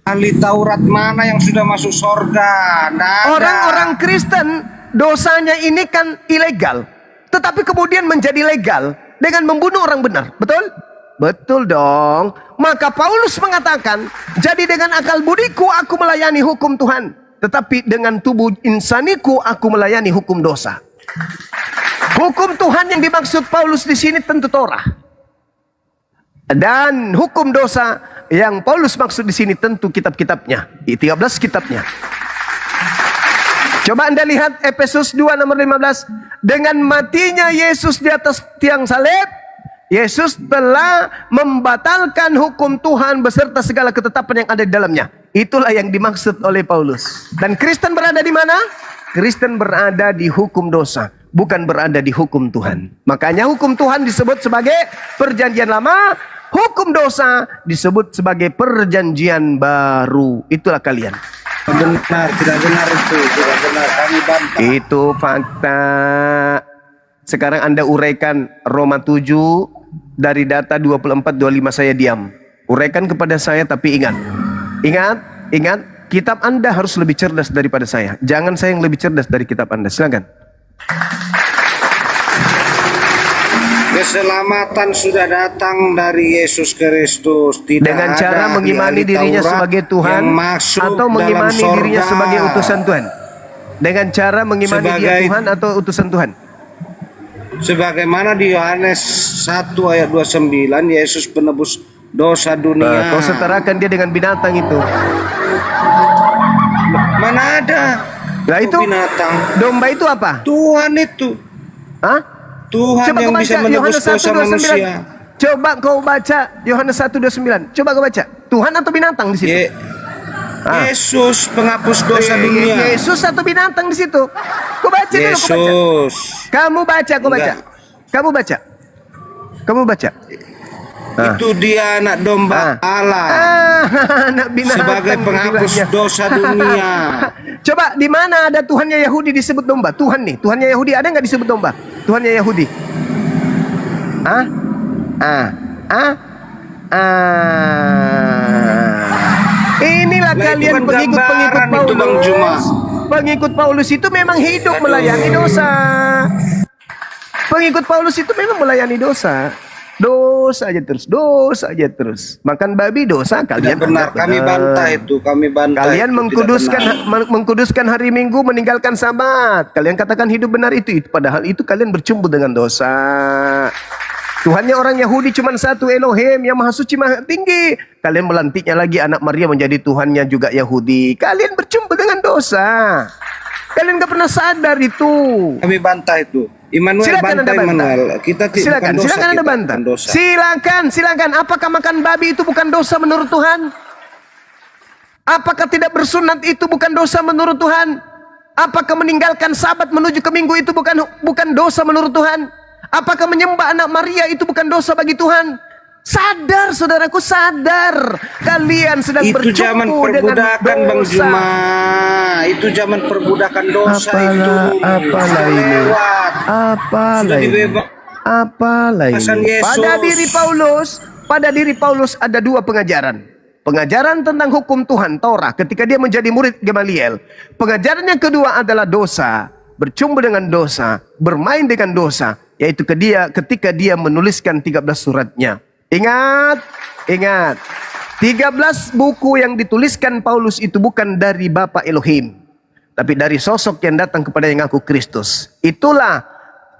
Ahli Taurat mana yang sudah masuk sorga? Orang-orang Kristen dosanya ini kan ilegal, tetapi kemudian menjadi legal dengan membunuh orang benar. Betul? Betul dong. Maka Paulus mengatakan, jadi dengan akal budiku aku melayani hukum Tuhan, tetapi dengan tubuh insaniku aku melayani hukum dosa. Hukum Tuhan yang dimaksud Paulus di sini tentu Torah. Dan hukum dosa yang Paulus maksud di sini tentu kitab-kitabnya. 13 kitabnya. Coba Anda lihat Efesus 2 nomor 15. Dengan matinya Yesus di atas tiang salib, Yesus telah membatalkan hukum Tuhan beserta segala ketetapan yang ada di dalamnya. Itulah yang dimaksud oleh Paulus. Dan Kristen berada di mana? Kristen berada di hukum dosa, bukan berada di hukum Tuhan. Makanya hukum Tuhan disebut sebagai perjanjian lama, Hukum dosa disebut sebagai perjanjian baru. Itulah kalian. Benar, tidak benar itu, tidak benar. Kami bantah. Itu fakta. Sekarang Anda uraikan Roma 7 dari data 24-25 saya diam. Uraikan kepada saya tapi ingat. Ingat, kitab Anda harus lebih cerdas daripada saya. Jangan saya yang lebih cerdas dari kitab Anda. Silakan. Keselamatan sudah datang dari Yesus Kristus. Tidak Dengan cara ada mengimani di ahli dirinya Taurat sebagai Tuhan yang masuk atau dalam mengimani dirinya sorga. sebagai utusan Tuhan. Dengan cara mengimani dia Sebagai- Tuhan atau utusan Tuhan. Sebagaimana di Yohanes 1 ayat 29, Yesus penebus dosa dunia. Kau setarakan dia dengan binatang itu. Mana ada? Nah itu Binatang. domba itu apa? Tuhan itu. Hah? Tuhan Coba yang kau bisa baca menebus Yohanes dosa 1:29. manusia. Coba kau baca Yohanes 1:29. Coba kau baca. Tuhan atau binatang di situ? Yesus penghapus dosa dunia. Yesus atau binatang di situ? Kau baca dulu, kau baca. Yesus. Kamu baca, kau baca. Enggak. Kamu baca. Kamu baca. Itu dia anak domba Allah. Anak binatang. Sebagai penghapus bilangnya. dosa dunia. Coba di mana ada Tuhannya Yahudi disebut domba? Tuhan nih, Tuhannya Yahudi ada nggak disebut domba? Tuhannya Yahudi. Inilah Nah, itu kalian kan pengikut-pengikut gambaran itu, Bang Paulus. Juma. Pengikut Paulus itu memang hidup melayani dosa. Pengikut Paulus itu memang melayani dosa. Dosa aja terus. Makan babi dosa kalian. Tidak benar, anggap kami benar. bantah itu, kami bantah. Kalian itu, mengkuduskan hari Minggu, meninggalkan Sabat. Kalian katakan hidup benar itu. Padahal itu kalian bercumbu dengan dosa. Tuhannya orang Yahudi cuma satu, Elohim yang maha suci maha tinggi. Kalian melantiknya lagi anak Maria menjadi Tuhannya juga Yahudi. Kalian bercumbu dengan dosa. Kalian gak pernah sadar itu. Kami bantah itu. Immanuel Silakan Anda bantah bantah. Immanuel. Kita tidak Silakan bukan dosa, Anda kita bantah. bukan dosa. Silakan. Apakah makan babi itu bukan dosa menurut Tuhan? Apakah tidak bersunat itu bukan dosa menurut Tuhan? Apakah meninggalkan Sabat menuju ke Minggu itu bukan dosa menurut Tuhan? Apakah menyembah anak Maria itu bukan dosa bagi Tuhan? Sadar, saudaraku, sadar. Kalian sedang Itu zaman bercumbu dengan perbudakan, Bang dosa. Juma. Itu zaman perbudakan dosa itu. Apalah Sudah ini? lewat. Apalah Sudah ini? dibebas. Apalah Pasal ini? Yesus. Pada diri Paulus ada dua pengajaran. Pengajaran tentang hukum Tuhan, Torah, ketika dia menjadi murid Gamaliel. Pengajaran yang kedua adalah dosa, bercumbu dengan dosa, bermain dengan dosa, yaitu ketika dia menuliskan 13 suratnya. Ingat, 13 buku yang dituliskan Paulus itu bukan dari Bapa Elohim, tapi dari sosok yang datang kepada yang ngaku Kristus. Itulah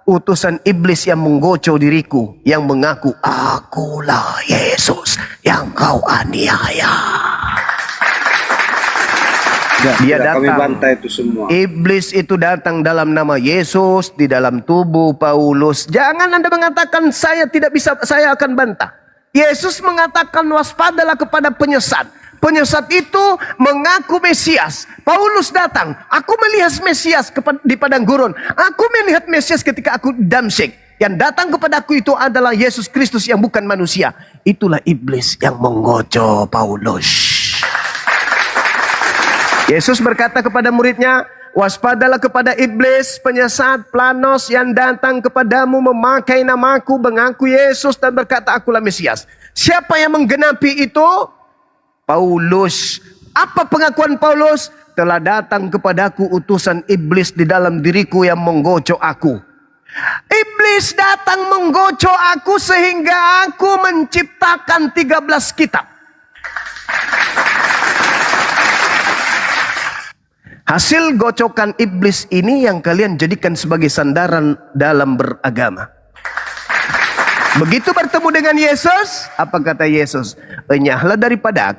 utusan iblis yang menggocok diriku, yang mengaku akulah Yesus yang kau aniaya. Dia Kami datang. bantah itu semua. Iblis itu datang dalam nama Yesus di dalam tubuh Paulus. Jangan Anda mengatakan saya tidak bisa, saya akan bantah. Yesus mengatakan waspadalah kepada penyesat. Penyesat itu mengaku Mesias. Paulus datang. Aku melihat Mesias di padang gurun. Aku melihat Mesias ketika aku di Damsyik. Yang datang kepada aku itu adalah Yesus Kristus yang bukan manusia. Itulah iblis yang menggocok Paulus. Yesus berkata kepada muridnya, waspadalah kepada iblis, penyesat, planos yang datang kepadamu memakai namaku, mengaku Yesus dan berkata akulah Mesias. Siapa yang menggenapi itu? Paulus. Apa pengakuan Paulus? Telah datang kepadaku utusan iblis di dalam diriku yang menggocok aku. Iblis datang menggocok aku sehingga aku menciptakan 13 kitab. Hasil gocokan iblis ini yang kalian jadikan sebagai sandaran dalam beragama. Begitu bertemu dengan Yesus, apa kata Yesus? Enyahlah daripada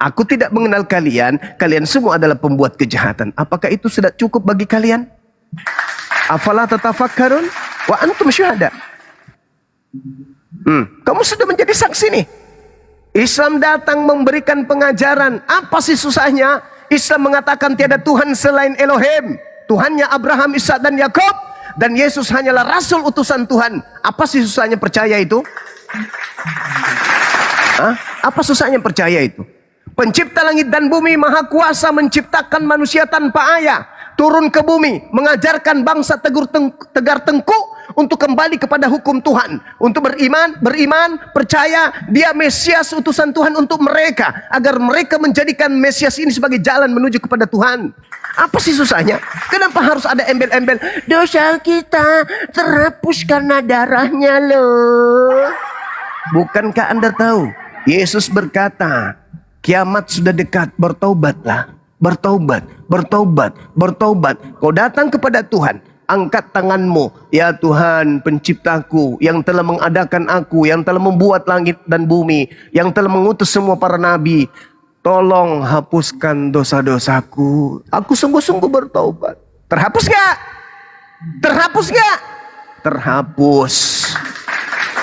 aku tidak mengenal kalian, kalian semua adalah pembuat kejahatan. Apakah itu sudah cukup bagi kalian? Afala tatafakkarun wa antum syuhada. Kamu sudah menjadi saksi nih. Islam datang memberikan pengajaran. Apa sih susahnya? Islam mengatakan tiada Tuhan selain Elohim. Tuhannya Abraham, Ishak dan Yakub. Dan Yesus hanyalah rasul utusan Tuhan. Apa sih susahnya percaya itu? Hah? Apa susahnya percaya itu? Pencipta langit dan bumi, maha kuasa menciptakan manusia tanpa ayah, turun ke bumi, mengajarkan bangsa tegar tengkuk untuk kembali kepada hukum Tuhan, untuk beriman, percaya dia Mesias utusan Tuhan untuk mereka, agar mereka menjadikan Mesias ini sebagai jalan menuju kepada Tuhan. Apa sih susahnya? Kenapa harus ada embel-embel dosa kita terhapus karena darahnya loh? Bukankah Anda tahu Yesus berkata, kiamat sudah dekat, bertobatlah, bertobat, bertobat, bertobat. Kau datang kepada Tuhan, angkat tanganmu, ya Tuhan penciptaku, yang telah mengadakan aku, yang telah membuat langit dan bumi, yang telah mengutus semua para nabi. Tolong hapuskan dosa-dosaku. Aku sungguh-sungguh bertobat. Terhapus gak? Terhapus gak? Terhapus.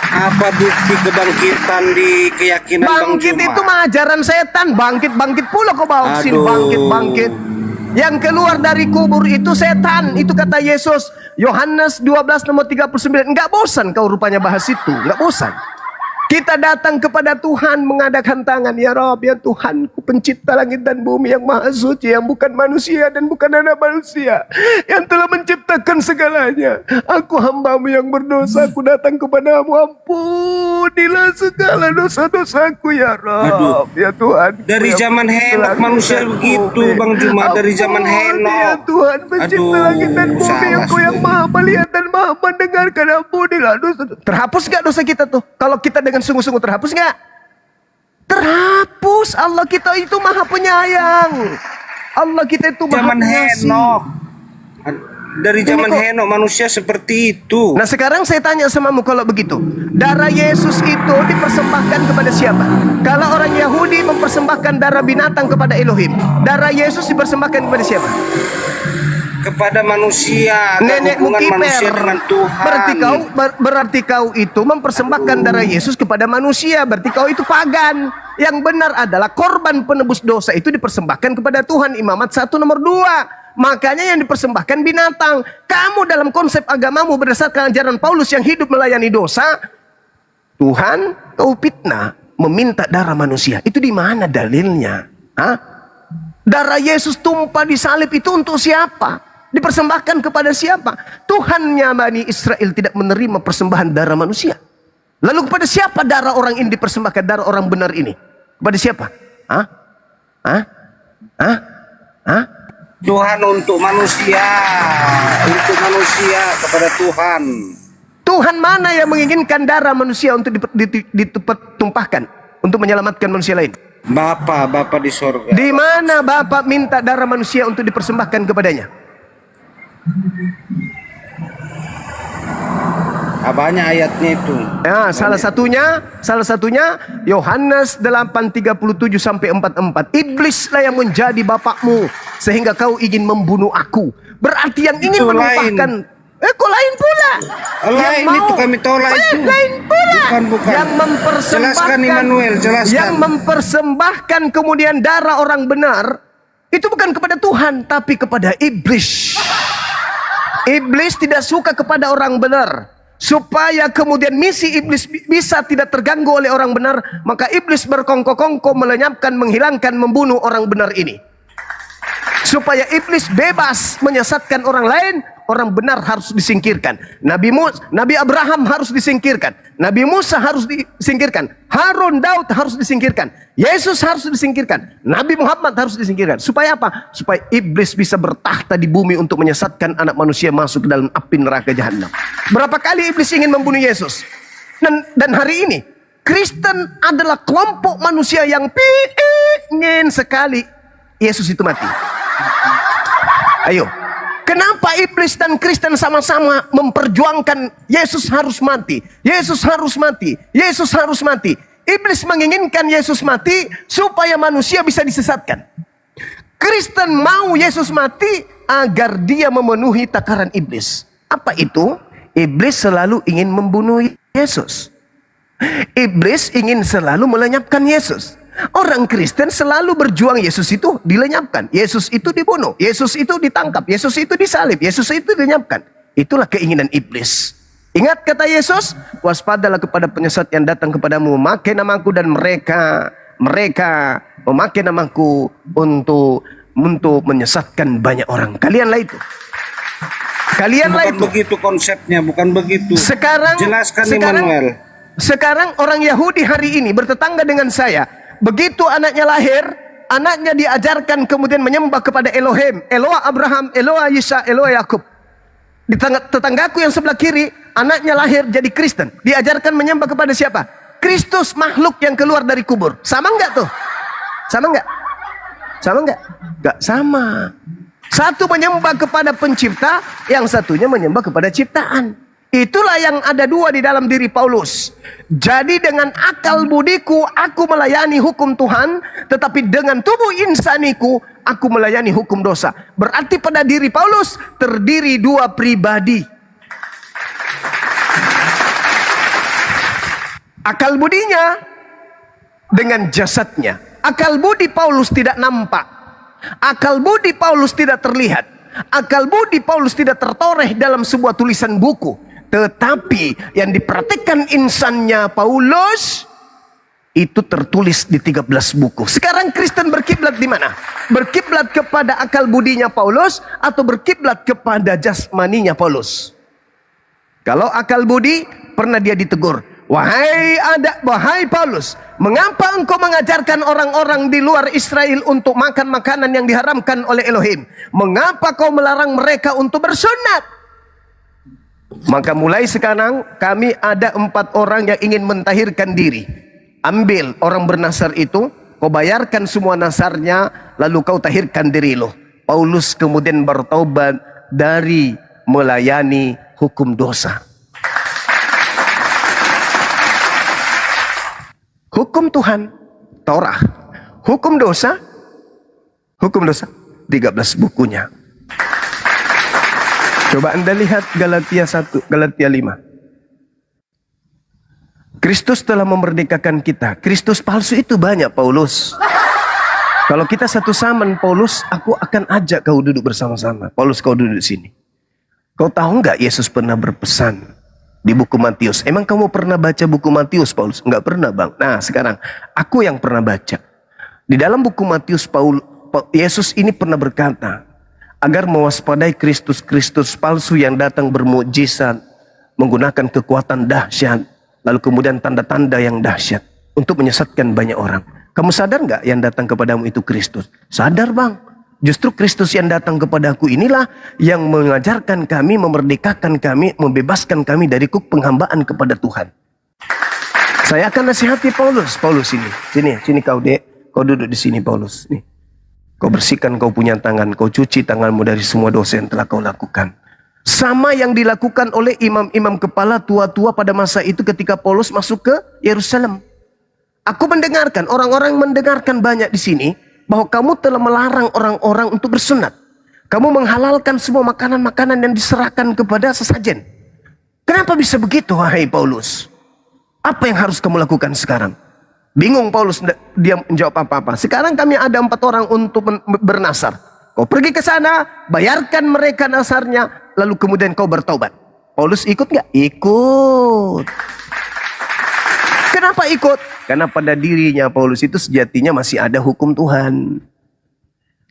Apa bukti kebangkitan di keyakinan Bangkit Bang Juma? itu mah ajaran setan. Bangkit pula kau bawa ke sini. Aduh. Bangkit. Yang keluar dari kubur itu setan. Itu kata Yesus. Yohanes 12 nomor 39. Enggak bosan kau rupanya bahas itu. Enggak bosan. Kita datang kepada Tuhan mengadakan tangan. Ya Rob, ya Tuhanku pencipta langit dan bumi yang maha suci, yang bukan manusia dan bukan anak manusia, yang telah menciptakan segalanya. Aku hambamu yang berdosa, aku datang kepadamu. Ampunilah segala dosa-dosaku ya Rob. Ya Tuhan. Dari zaman Henok manusia begitu Bang Juma, dari zaman Henok. Ya Tuhan pencipta langit dan bumi, Engkau yang maha melihat dan maha mendengarkan. Ampunilah dosa. Terhapus gak dosa kita tuh? Kalau kita dengan sungguh-sungguh terhapus nggak? Terhapus. Allah kita itu maha penyayang. Allah kita itu maha Zaman pengasih. Henok. Dari zaman Ini kok- Henok manusia seperti itu. Nah sekarang saya tanya samamu, kalau begitu darah Yesus itu dipersembahkan kepada siapa? Kalau orang Yahudi mempersembahkan darah binatang kepada Elohim, darah Yesus dipersembahkan kepada siapa? Kepada manusia, ada Nenek hubungan Mukiper. manusia dengan Tuhan. Berarti kau itu mempersembahkan darah Yesus kepada manusia. Berarti kau itu pagan. Yang benar adalah korban penebus dosa itu dipersembahkan kepada Tuhan. Imamat 1 nomor 2. Makanya yang dipersembahkan binatang. Kamu dalam konsep agamamu berdasarkan ajaran Paulus yang hidup melayani dosa, Tuhan kau fitnah meminta darah manusia. Itu di mana dalilnya? Hah? Darah Yesus tumpah di salib itu untuk siapa? Dipersembahkan kepada siapa? Tuhannya Bani Israel tidak menerima persembahan darah manusia. Lalu kepada siapa darah orang ini dipersembahkan, darah orang benar ini? Kepada siapa? Hah? Hah? Hah? Hah? Tuhan untuk manusia, kepada Tuhan. Tuhan mana yang menginginkan darah manusia untuk ditumpahkan untuk menyelamatkan manusia lain? Bapa di sorga. Di mana Bapa minta darah manusia untuk dipersembahkan kepadanya? Banyak ayatnya itu. Ya, salah satunya Yohanes 8:37 sampai 44. Iblislah yang menjadi bapakmu sehingga kau ingin membunuh aku. Berarti yang ingin Itu menumpahkan kok lain pula. Lain itu kami tolak itu. Lain pula. Bukan. Yang mempersembahkan, Jelaskan Immanuel, jelaskan. Yang mempersembahkan kemudian darah orang benar itu bukan kepada Tuhan tapi kepada iblis. Iblis tidak suka kepada orang benar. Supaya kemudian misi iblis bisa tidak terganggu oleh orang benar, maka iblis berkongko-kongko melenyapkan, menghilangkan, membunuh orang benar ini. Supaya iblis bebas menyesatkan orang lain, orang benar harus disingkirkan. Nabi Abraham harus disingkirkan. Nabi Musa harus disingkirkan. Harun, Daud harus disingkirkan. Yesus harus disingkirkan. Nabi Muhammad harus disingkirkan. Supaya apa? Supaya iblis bisa bertahta di bumi untuk menyesatkan anak manusia masuk ke dalam api neraka jahanam. Berapa kali iblis ingin membunuh Yesus? Dan hari ini Kristen adalah kelompok manusia yang ingin sekali Yesus itu mati. Ayo, kenapa iblis dan Kristen sama-sama memperjuangkan Yesus harus mati? Yesus harus mati. Yesus harus mati. Iblis menginginkan Yesus mati supaya manusia bisa disesatkan. Kristen mau Yesus mati agar dia memenuhi takaran iblis. Apa itu? Iblis selalu ingin membunuh Yesus. Iblis ingin selalu melenyapkan Yesus. Orang Kristen selalu berjuang Yesus itu dilenyapkan, Yesus itu dibunuh, Yesus itu ditangkap, Yesus itu disalib, Yesus itu dilenyapkan. Itulah keinginan iblis. Ingat kata Yesus, waspadalah kepada penyesat yang datang kepadamu, memakai namaku, dan mereka memakai namaku untuk menyesatkan banyak orang. Kalianlah itu. Kalianlah Bukan itu. begitu konsepnya, bukan begitu. Sekarang, Jelaskan Immanuel. sekarang orang Yahudi hari ini bertetangga dengan saya. Begitu anaknya lahir, anaknya diajarkan kemudian menyembah kepada Elohim, Eloah Abraham, Eloah Isa, Eloah Yakub. Di tetanggaku yang sebelah kiri, anaknya lahir jadi Kristen, diajarkan menyembah kepada siapa? Kristus, makhluk yang keluar dari kubur. Sama enggak tuh? Sama enggak? Sama enggak? Enggak sama. Satu menyembah kepada pencipta, yang satunya menyembah kepada ciptaan. Itulah yang ada dua di dalam diri Paulus. Jadi dengan akal budiku aku melayani hukum Tuhan, tetapi dengan tubuh insaniku aku melayani hukum dosa. Berarti pada diri Paulus terdiri dua pribadi. Akal budinya dengan jasadnya. Akal budi Paulus tidak nampak. Akal budi Paulus tidak terlihat. Akal budi Paulus tidak tertoreh dalam sebuah tulisan buku. Tetapi yang diperhatikan insannya Paulus itu tertulis di 13 buku. Sekarang Kristen berkiblat di mana? Berkiblat kepada akal budinya Paulus atau berkiblat kepada jasmaninya Paulus? Kalau akal budi, pernah dia ditegur, wahai Paulus, mengapa engkau mengajarkan orang-orang di luar Israel untuk makan makanan yang diharamkan oleh Elohim? Mengapa kau melarang mereka untuk bersunat? Maka mulai sekarang kami ada 4 orang yang ingin mentahirkan diri. Ambil orang bernasar itu, kau bayarkan semua nasarnya, lalu kau tahirkan diri lo. Paulus kemudian bertaubat dari melayani hukum dosa. Hukum Tuhan, Taurat. Hukum dosa, 13 bukunya. Coba Anda lihat Galatia 1, Galatia 5. Kristus telah memerdekakan kita. Kristus palsu itu banyak, Paulus. Kalau kita satu zaman, Paulus, aku akan ajak kau duduk bersama-sama. Paulus, kau duduk di sini. Kau tahu nggak Yesus pernah berpesan di buku Matius? Emang kamu pernah baca buku Matius, Paulus? Enggak pernah, Bang. Nah, sekarang aku yang pernah baca. Di dalam buku Matius, Yesus ini pernah berkata, agar mewaspadai Kristus palsu yang datang bermukjizat, menggunakan kekuatan dahsyat, lalu kemudian tanda-tanda yang dahsyat untuk menyesatkan banyak orang. Kamu sadar nggak yang datang kepadamu itu Kristus? Sadar, Bang. Justru Kristus yang datang kepadaku inilah yang mengajarkan kami, memerdekakan kami, membebaskan kami dari penghambaan kepada Tuhan. Saya akan nasihati Paulus. Paulus sini kau dek, kau duduk di sini Paulus. Nih. Kau bersihkan kau punya tangan, kau cuci tanganmu dari semua dosa yang telah kau lakukan. Sama yang dilakukan oleh imam-imam kepala tua-tua pada masa itu ketika Paulus masuk ke Yerusalem. Aku mendengarkan, orang-orang mendengarkan banyak di sini, bahwa kamu telah melarang orang-orang untuk bersunat. Kamu menghalalkan semua makanan-makanan yang diserahkan kepada sesajen. Kenapa bisa begitu, wahai Paulus? Apa yang harus kamu lakukan sekarang? Bingung Paulus, dia menjawab apa-apa. Sekarang kami ada 4 orang untuk bernasar. Kau pergi ke sana, bayarkan mereka nasarnya, lalu kemudian kau bertobat. Paulus ikut nggak? Ikut. Kenapa ikut? Karena pada dirinya Paulus itu sejatinya masih ada hukum Tuhan.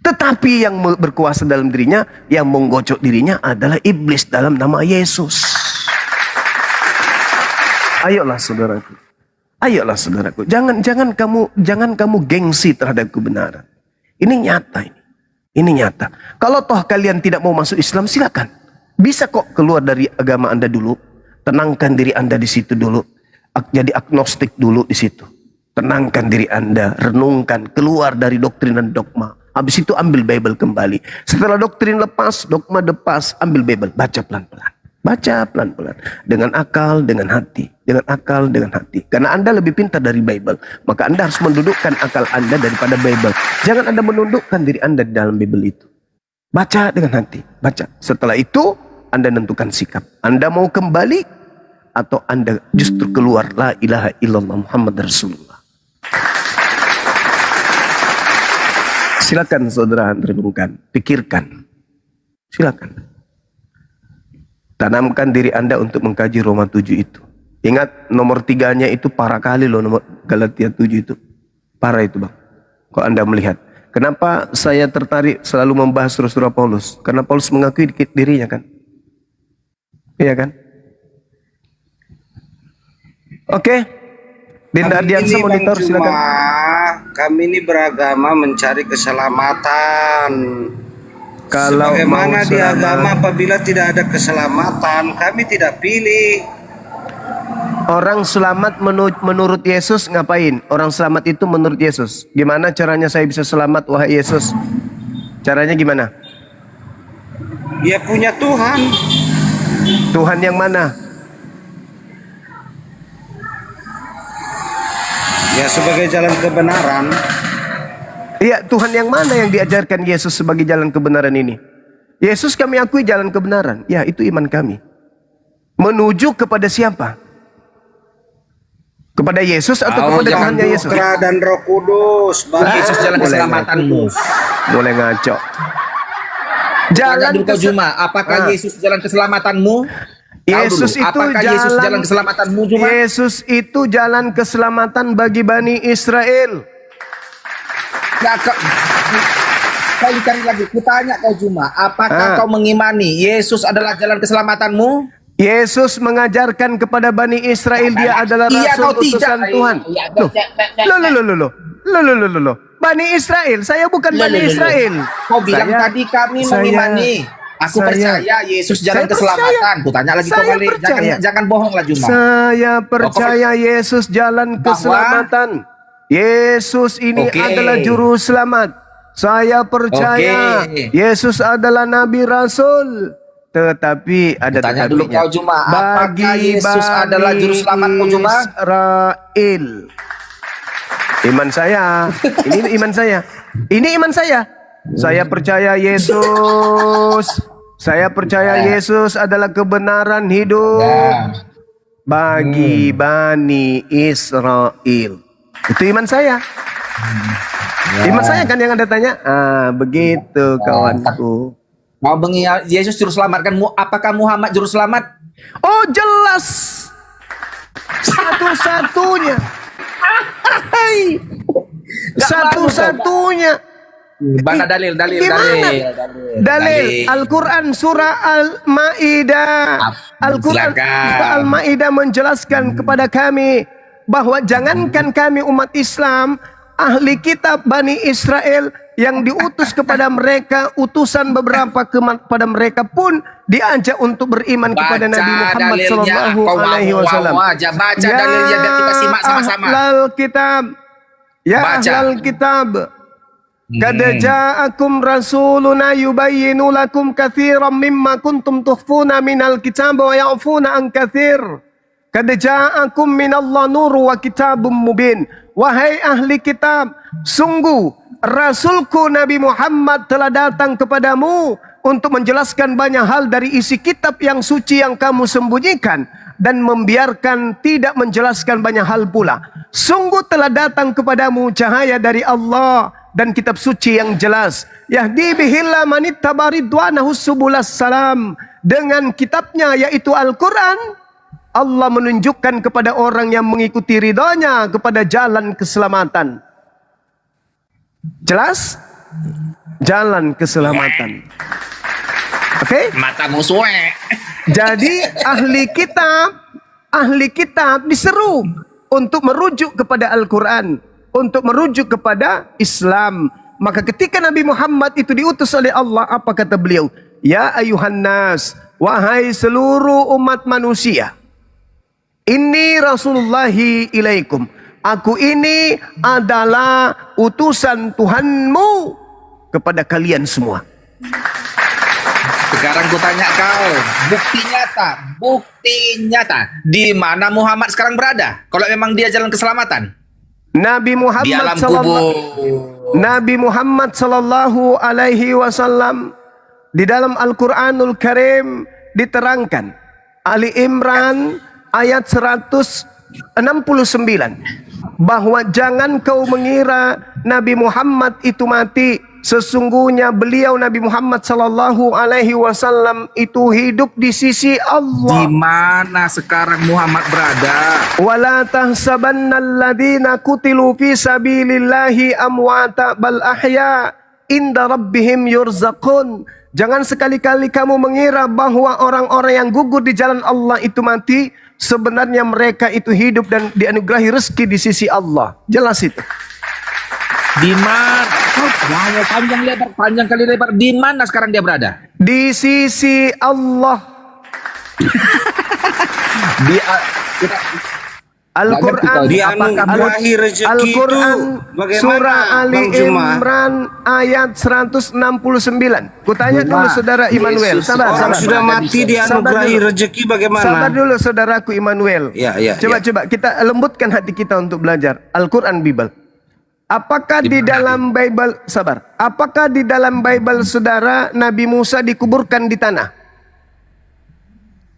Tetapi yang berkuasa dalam dirinya, yang menggocok dirinya adalah iblis dalam nama Yesus. Ayolah saudaraku. Ayolah saudaraku, jangan kamu gengsi terhadap kebenaran. Ini nyata ini. Ini nyata. Kalau toh kalian tidak mau masuk Islam, silakan. Bisa kok keluar dari agama Anda dulu. Tenangkan diri Anda di situ dulu. Jadi agnostik dulu di situ. Tenangkan diri Anda, renungkan, keluar dari doktrin dan dogma. Habis itu ambil Bible kembali. Setelah doktrin lepas, dogma lepas, ambil Bible, baca pelan-pelan. Baca pelan-pelan. Dengan akal, dengan hati. Dengan akal, dengan hati. Karena Anda lebih pintar dari Bible. Maka Anda harus mendudukkan akal Anda daripada Bible. Jangan Anda menundukkan diri Anda di dalam Bible itu. Baca dengan hati. Baca. Setelah itu, Anda tentukan sikap. Anda mau kembali, atau Anda justru keluar. La ilaha illallah Muhammad Rasulullah. Silakan saudara renungkan. Pikirkan. Silakan. Tanamkan diri Anda untuk mengkaji Roma 7 itu. Ingat nomor 3-nya itu parah kali loh, nomor Galatia 7 itu. Parah itu Bang. Kalau Anda melihat. Kenapa saya tertarik selalu membahas surah-surah Paulus? Karena Paulus mengakui dirinya kan. Iya kan? Oke. Dinda Ardiansa monitor silakan. Kami ini beragama mencari keselamatan. Kalau Sebagaimana mau di selamat- agama apabila tidak ada keselamatan, kami tidak pilih. Orang selamat menurut Yesus ngapain? Orang selamat itu menurut Yesus. Gimana caranya saya bisa selamat wahai Yesus? Caranya gimana? Dia punya Tuhan. Tuhan yang mana? Ya sebagai jalan kebenaran. Iya, Tuhan yang mana yang diajarkan Yesus sebagai jalan kebenaran ini? Yesus kami akui jalan kebenaran. Ya, itu iman kami. Menuju kepada siapa? Kepada Yesus atau kepada jangan Tuhannya Yesus? Putra dan Roh Kudus. Yesus jalan Boleh keselamatanmu. Boleh ngaco. Jalan Jalan dulu kau Juma, apakah Yesus jalan keselamatanmu? Yesus Tahu dulu, itu apakah Yesus jalan keselamatanmu Juma? Yesus itu jalan keselamatan bagi Bani Israel. Nggak, kau dicari lagi. Kutanya kau Juma, apakah kau mengimani Yesus adalah jalan keselamatanmu? Yesus mengajarkan kepada Bani Israel dia adalah Iya, rasul kau tidak. utusan Tuhan. Loh. Bani Israel, saya bukan Bani Israel. Kau bilang Saya- tadi kami saya- mengimani. Aku percaya Yesus jalan saya keselamatan. Kutanya lagi kau Saya balik. percaya. Jangan bohong lah Juma. Saya percaya Yesus jalan keselamatan. Yesus ini Oke. adalah juru selamat. Saya percaya Oke. Yesus adalah nabi rasul. Tetapi ada Tanya dulu tetapinya. kau Juma, apakah Bagi Yesus adalah juru selamatmu Juma? Israel. Iman saya. Ini iman saya. Ini iman saya. Saya percaya Yesus. Saya percaya Yesus adalah kebenaran hidup bagi Bani Israel. Itu iman saya. Iman saya kan yang Anda tanya. Begitu kawanku. Mau mengira Yesus juru selamat kan? Apakah Muhammad juru selamat? Oh jelas. Satu-satunya. Satu-satunya. Mana dalil? Gimana? Dalil Al-Quran surah Al-Ma'idah. Al-Quran surah Al-Ma'idah menjelaskan kepada kami bahwa jangankan kami umat Islam, ahli kitab Bani Israel yang diutus kepada mereka, utusan beberapa kepada mereka pun diajak untuk beriman kepada Nabi Muhammad sallallahu alaihi wasallam. Baca dalilnya biar kita simak sama-sama. Ahlal kitab. Ya ahlal kitab. Qad ja'akum rasuluna yubayyinu lakum katsiran mimma kuntum tukhfuna minal kitab wa ya'funa an katsir. Qad ja'akum minallahi nurun wa kitabun mubin. Wahai ahli kitab, sungguh Rasulku Nabi Muhammad telah datang kepadamu untuk menjelaskan banyak hal dari isi kitab yang suci yang kamu sembunyikan dan membiarkan tidak menjelaskan banyak hal pula. Sungguh telah datang kepadamu cahaya dari Allah dan kitab suci yang jelas. Yahdi bihillah manittaba ridwanahu subulas salam. Dengan kitabnya yaitu Al-Quran, Allah menunjukkan kepada orang yang mengikuti ridhonya kepada jalan keselamatan. Jelas? Jalan keselamatan. Oke? Matamu suwe. Jadi ahli kitab diseru untuk merujuk kepada Al-Quran, untuk merujuk kepada Islam. Maka ketika Nabi Muhammad itu diutus oleh Allah, apa kata beliau? Ya ayuhan nas, wahai seluruh umat manusia, inni rasulullahi ilaikum. Aku ini adalah utusan Tuhanmu kepada kalian semua. Sekarang ku tanya kau, bukti nyata, di mana Muhammad sekarang berada? Kalau memang dia jalan keselamatan, Nabi di alam kubur. Nabi Muhammad sallallahu alaihi wasallam di dalam Al-Qur'anul Karim diterangkan Ali Imran ayat 169 bahwa jangan kau mengira Nabi Muhammad itu mati Sesungguhnya beliau Nabi Muhammad sallallahu alaihi wasallam itu hidup di sisi Di Allah. mana sekarang Muhammad berada? Wala tahsabanna alladhina kutilu fi sabilillahi amwata bal ahya inda rabbihim yurzaqun. Jangan sekali-kali kamu mengira bahwa orang-orang yang gugur di jalan Allah itu mati. Sebenarnya mereka itu hidup dan dianugerahi rezeki di sisi Allah. Jelas itu. Di mana? Wow, panjang kali lebar. Di mana sekarang dia berada? Di sisi Allah. Di Al-Quran, dianugerahi rezeki Al-Quran itu bagaimana, surah Ali Bang Zuma? Imran ayat 169. Kutanya dulu saudara Immanuel. Sabar, Orang sabar. sudah mati dianugerahi rezeki bagaimana? Sabar dulu saudaraku Immanuel. Coba kita lembutkan hati kita untuk belajar Al-Quran Bible. Apakah di dalam Bible, sabar. Apakah di dalam Bible saudara Nabi Musa dikuburkan di tanah?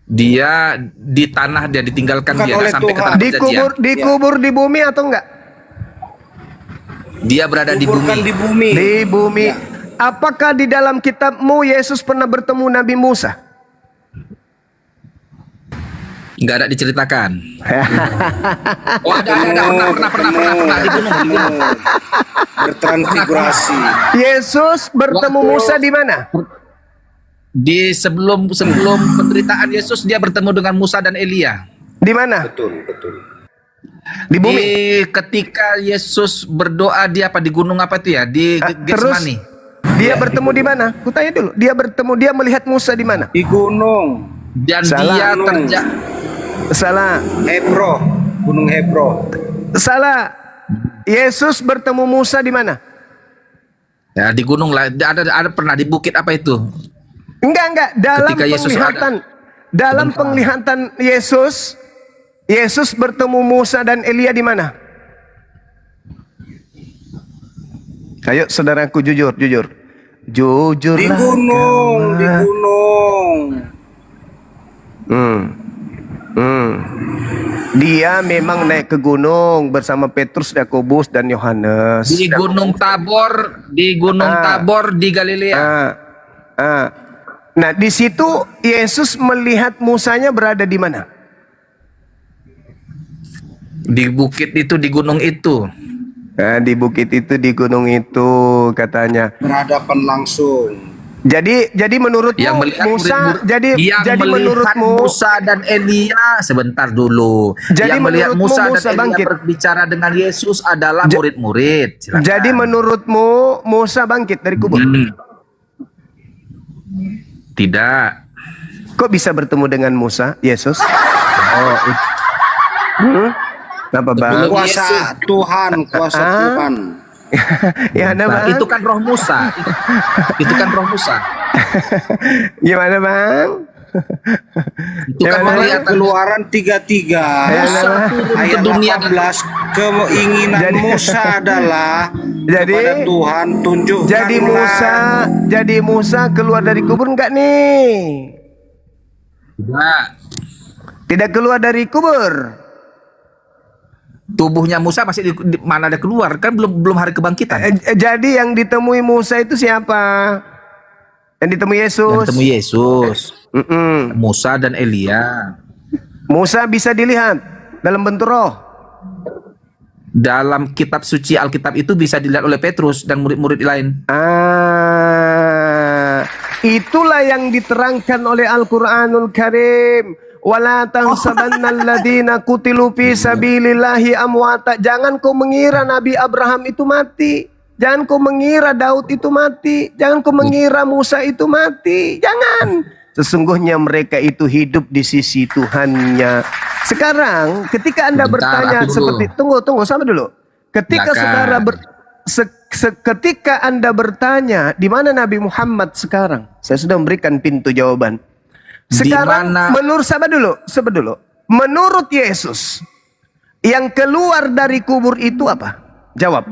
Dia di tanah, dia ditinggalkan, Bukan dia oleh sampai ke Tuhan. tanah perjanjian. Dikubur di bumi atau enggak? Dia berada di Kuburkan bumi. di bumi. Di bumi. Apakah di dalam kitabmu Yesus pernah bertemu Nabi Musa? Nggak ada diceritakan. Oh, ada, pernah di gunung. Bertransfigurasi. Yesus bertemu Musa di mana? Di sebelum penderitaan Yesus, dia bertemu dengan Musa dan Elia. Di mana? Betul. Di bumi. Ketika Yesus berdoa, dia apa di gunung apa itu ya? Di Terus Getsemani. dia bertemu di mana? Kutanya dulu. Dia melihat Musa di mana? Di gunung. Dan Salah. dia Salah. Hebro. Gunung Hebro. Salah. Yesus bertemu Musa di mana? ya, di gunung lah. Ada pernah di bukit apa itu? Enggak. Dalam Ketika Yesus penglihatan Yesus bertemu Musa dan Elia di mana? Ayo saudaraku jujur. Jujurlah. Di gunung. Dia memang naik ke gunung bersama Petrus, Yakobus dan Yohanes. Di Gunung Tabor, di Galilea. Nah, di situ Yesus melihat Musanya berada di mana? Di bukit itu, di gunung itu. Nah, di bukit itu, di gunung itu katanya. Berhadapan langsung. Jadi menurutmu Yang melihat Musa, murid-murid, yang jadi melihat menurutmu Musa dan Elia, sebentar dulu. Jadi Yang melihat menurutmu Musa Musa dan Elia bangkit? berbicara dengan Yesus adalah murid-murid. Silakan. Jadi menurutmu Musa bangkit dari kubur? Tidak. Kok bisa bertemu dengan Musa, Yesus? Kenapa bang? Kuasa Tuhan. Ya ada bang. Itu kan roh Musa. Itu kan roh Musa. Gimana bang? Itu kan melihat Keluaran 33 ayat 18, keinginan Musa adalah kepada Tuhan tunjukkanlah. Jadi Musa keluar dari kubur enggak nih? Tidak keluar dari kubur. Tubuhnya Musa masih di mana ada keluar, kan belum hari kebangkitan. Jadi yang ditemui Musa itu siapa? Yang ditemui Yesus. Yang ditemui Yesus. Musa dan Elia. Musa bisa dilihat dalam bentuk roh. Dalam kitab suci Alkitab itu bisa dilihat oleh Petrus dan murid-murid lain. Itulah yang diterangkan oleh Al-Quranul Karim. Wala tahsabannal ladzina qutilu fi sabilillahi amwata. Jangan kau mengira Nabi Abraham itu mati. Jangan kau mengira Daud itu mati. Jangan kau mengira Musa itu mati. Jangan. Sesungguhnya mereka itu hidup di sisi Tuhannya. Sekarang ketika Anda bertanya seperti tunggu sabar dulu. Ketika saudara ketika Anda bertanya di mana Nabi Muhammad sekarang? Saya sudah memberikan pintu jawaban. Sekarang menurut sabar dulu. Menurut Yesus, yang keluar dari kubur itu apa? Jawab.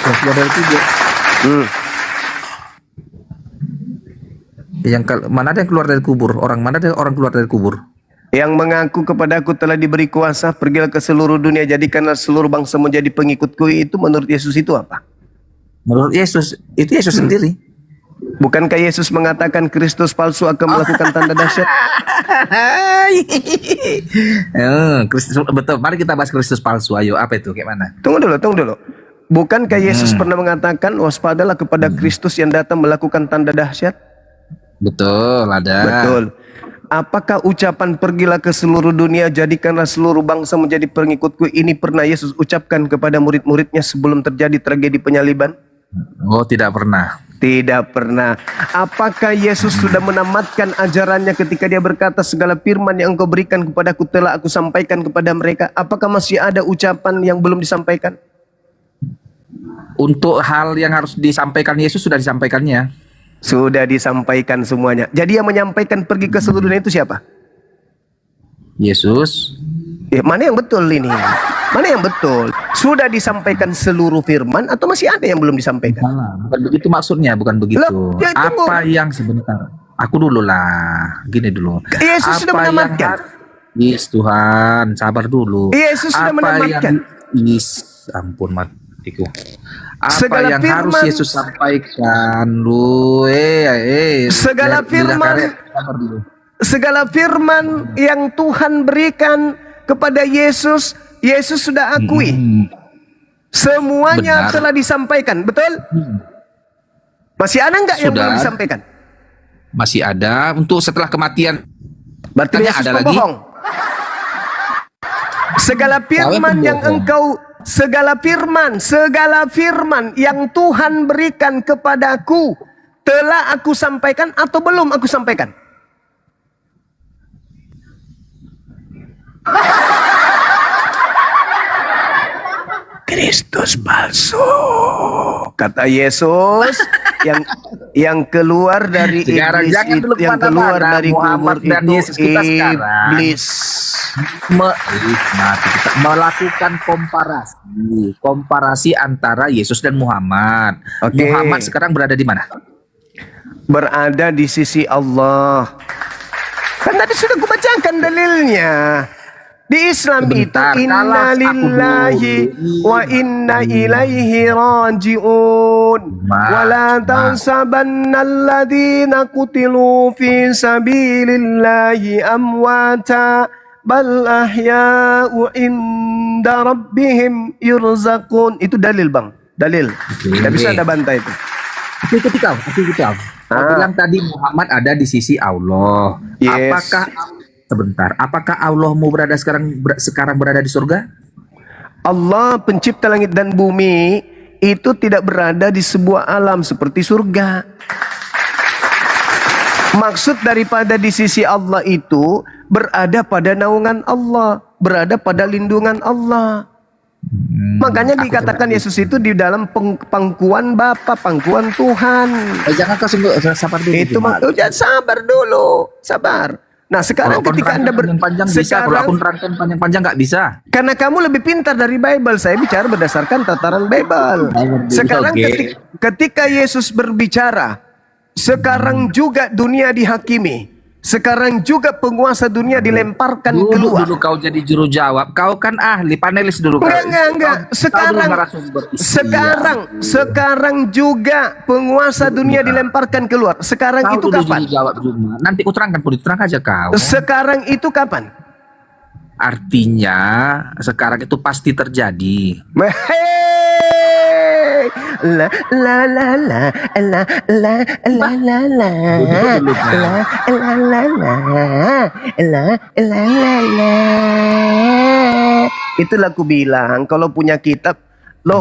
Keluar dari kubur. Mana ada yang keluar dari kubur? Mana ada orang keluar dari kubur? Yang mengaku kepadaku telah diberi kuasa, pergilah ke seluruh dunia, jadikanlah seluruh bangsa menjadi pengikutku, itu menurut Yesus itu apa? Menurut Yesus, itu Yesus sendiri. Bukankah Yesus mengatakan Kristus palsu akan melakukan tanda dahsyat? Kristus betul. Mari kita bahas Kristus palsu. Ayo, apa itu? Kayak mana? Tunggu dulu. Bukankah Yesus pernah mengatakan waspadalah kepada Kristus yang datang melakukan tanda dahsyat? Betul, ada. Betul. Apakah ucapan pergilah ke seluruh dunia, jadikanlah seluruh bangsa menjadi pengikutku, ini pernah Yesus ucapkan kepada murid-muridnya sebelum terjadi tragedi penyaliban? Oh, tidak pernah. Tidak pernah. Apakah Yesus sudah menamatkan ajarannya ketika dia berkata segala firman yang engkau berikan kepadaku telah aku sampaikan kepada mereka? Apakah masih ada ucapan yang belum disampaikan? Untuk hal yang harus disampaikan Yesus sudah disampaikannya. Sudah disampaikan semuanya. Jadi yang menyampaikan pergi ke seluruh dunia itu siapa? Yesus. Mana yang betul ini? Mana yang betul? Sudah disampaikan seluruh firman atau masih ada yang belum disampaikan? Bukan begitu maksudnya, bukan begitu. Loh, ya apa yang sebentar? Aku dulu lah. Gini dulu. Yesus sudah menamatkan. Yes, Tuhan, sabar dulu. Yesus sudah menamatkan. Ampun matiku. Apa Segala yang firman, harus Yesus sampaikan lu? Segala firman. Segala firman yang Tuhan berikan kepada Yesus, Yesus sudah akui. Semuanya Benar. telah disampaikan, betul? Masih ada nggak yang belum disampaikan? Masih ada untuk setelah kematian. Berarti Yesus ada pembohong. Segala firman yang segala firman yang Tuhan berikan kepadaku telah aku sampaikan atau belum aku sampaikan? Kristus palsu, kata Yesus. yang keluar dari Sekarang iblis jangan itu, yang keluar dari kubur dan itu Yesus kita sekarang iblis. Melakukan komparasi antara Yesus dan Muhammad. Oke. Muhammad sekarang berada di mana? Berada di sisi Allah. Kan tadi sudah kubacakan dalilnya. Di Islam Sebentar, itu inna lillahi wa inna ilaihi raji'un. Wa la tahsabanna alladhina qutilu fi sabilillahi amwata bal ahya'u inda rabbihim yurzaqun. Itu dalil, Bang. Dalil. Tidak bisa ada bantah itu. Aku ikut kau. Kau bilang tadi Muhammad ada di sisi Allah. Yes. Apakah Allahmu sekarang berada di surga? Allah pencipta langit dan bumi itu tidak berada di sebuah alam seperti surga. Maksud daripada di sisi Allah itu berada pada naungan Allah, berada pada lindungan Allah. Makanya dikatakan Yesus itu di dalam pangkuan Bapa, pangkuan Tuhan. Jangan kau sabar dulu. Itu sabar dulu, sabar. Nah sekarang ketika Anda kalau aku nerangkan panjang-panjang nggak bisa. Karena kamu lebih pintar dari Bible. Saya bicara berdasarkan tataran Bible. Sekarang ketika Yesus berbicara, sekarang juga dunia dihakimi. Sekarang juga penguasa dunia dilemparkan keluar. Dulu kau jadi juru jawab. Kau kan ahli panelis dulu. Enggak. Sekarang juga penguasa dunia dilemparkan keluar. Sekarang kau itu kapan? Jawab cuma. Nanti ku terangkan, terang aja kau. Sekarang itu kapan? Artinya sekarang itu pasti terjadi. La la la la la la la la la la. Itulah aku bilang kalau punya kitab,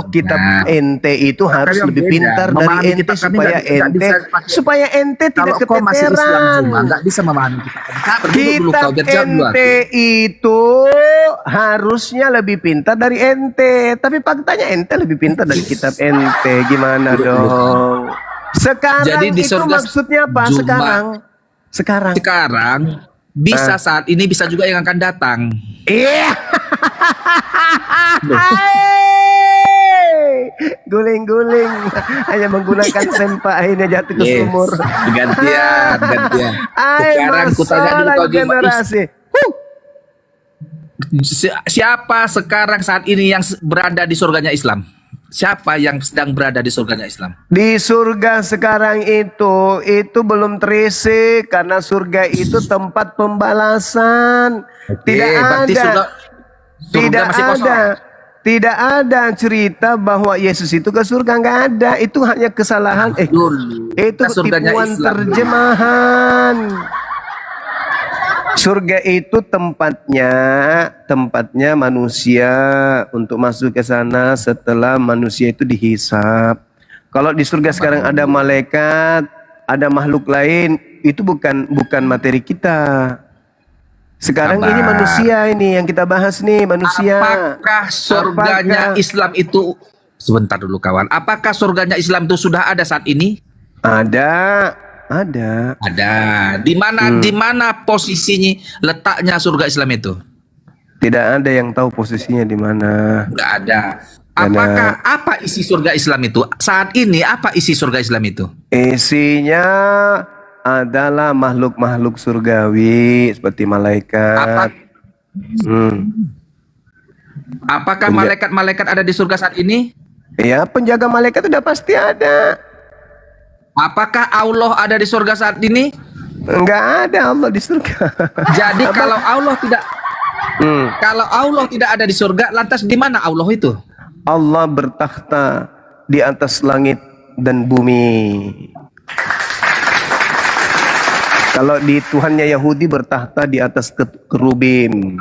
kitab ente itu harus lebih pintar dari ente supaya ente tidak keteteran. Nggak bisa memahami kitab ente itu harusnya lebih pintar dari ente, tapi faktanya ente lebih pintar dari kitab ente. Gimana dong? Sekarang jadi di itu surga maksudnya apa? Sekarang bisa saat ini, bisa juga yang akan datang. Iya. Guling-guling hanya menggunakan sempak, akhirnya jatuh ke sumur. Gantian. Sekarang kutanya dulu kau generasi. Siapa sekarang saat ini yang berada di surganya Islam? siapa yang sedang berada di surganya Islam? Di surga sekarang itu belum terisi karena surga itu tempat pembalasan. Tidak berarti ada. surga Tidak masih kosong. ada. Tidak ada cerita bahwa Yesus itu ke surga, nggak ada. Itu hanya kesalahan. Dulu. Itu Surganya tipuan Islam. terjemahan. Surga itu tempatnya manusia untuk masuk ke sana setelah manusia itu dihisap. Kalau di surga sekarang ada malaikat, ada makhluk lain, itu bukan materi kita. Sekarang ini manusia ini yang kita bahas nih, manusia. Apakah surganya Islam itu, sebentar dulu kawan, apakah surganya Islam itu sudah ada saat ini? Ada. Di mana posisinya, letaknya surga Islam itu? Tidak ada yang tahu posisinya di mana. Nggak ada. Apakah apa isi surga Islam itu? Saat ini apa isi surga Islam itu? Isinya adalah makhluk-makhluk surgawi seperti malaikat. Apakah malaikat-malaikat ada di surga saat ini? Ya, penjaga malaikat sudah pasti ada. Apakah Allah ada di surga saat ini? Enggak ada Allah di surga. Jadi kalau Allah tidak ada di surga, lantas di mana Allah itu? Allah bertakhta di atas langit dan bumi. Kalau di Tuhannya Yahudi bertakhta di atas kerubim.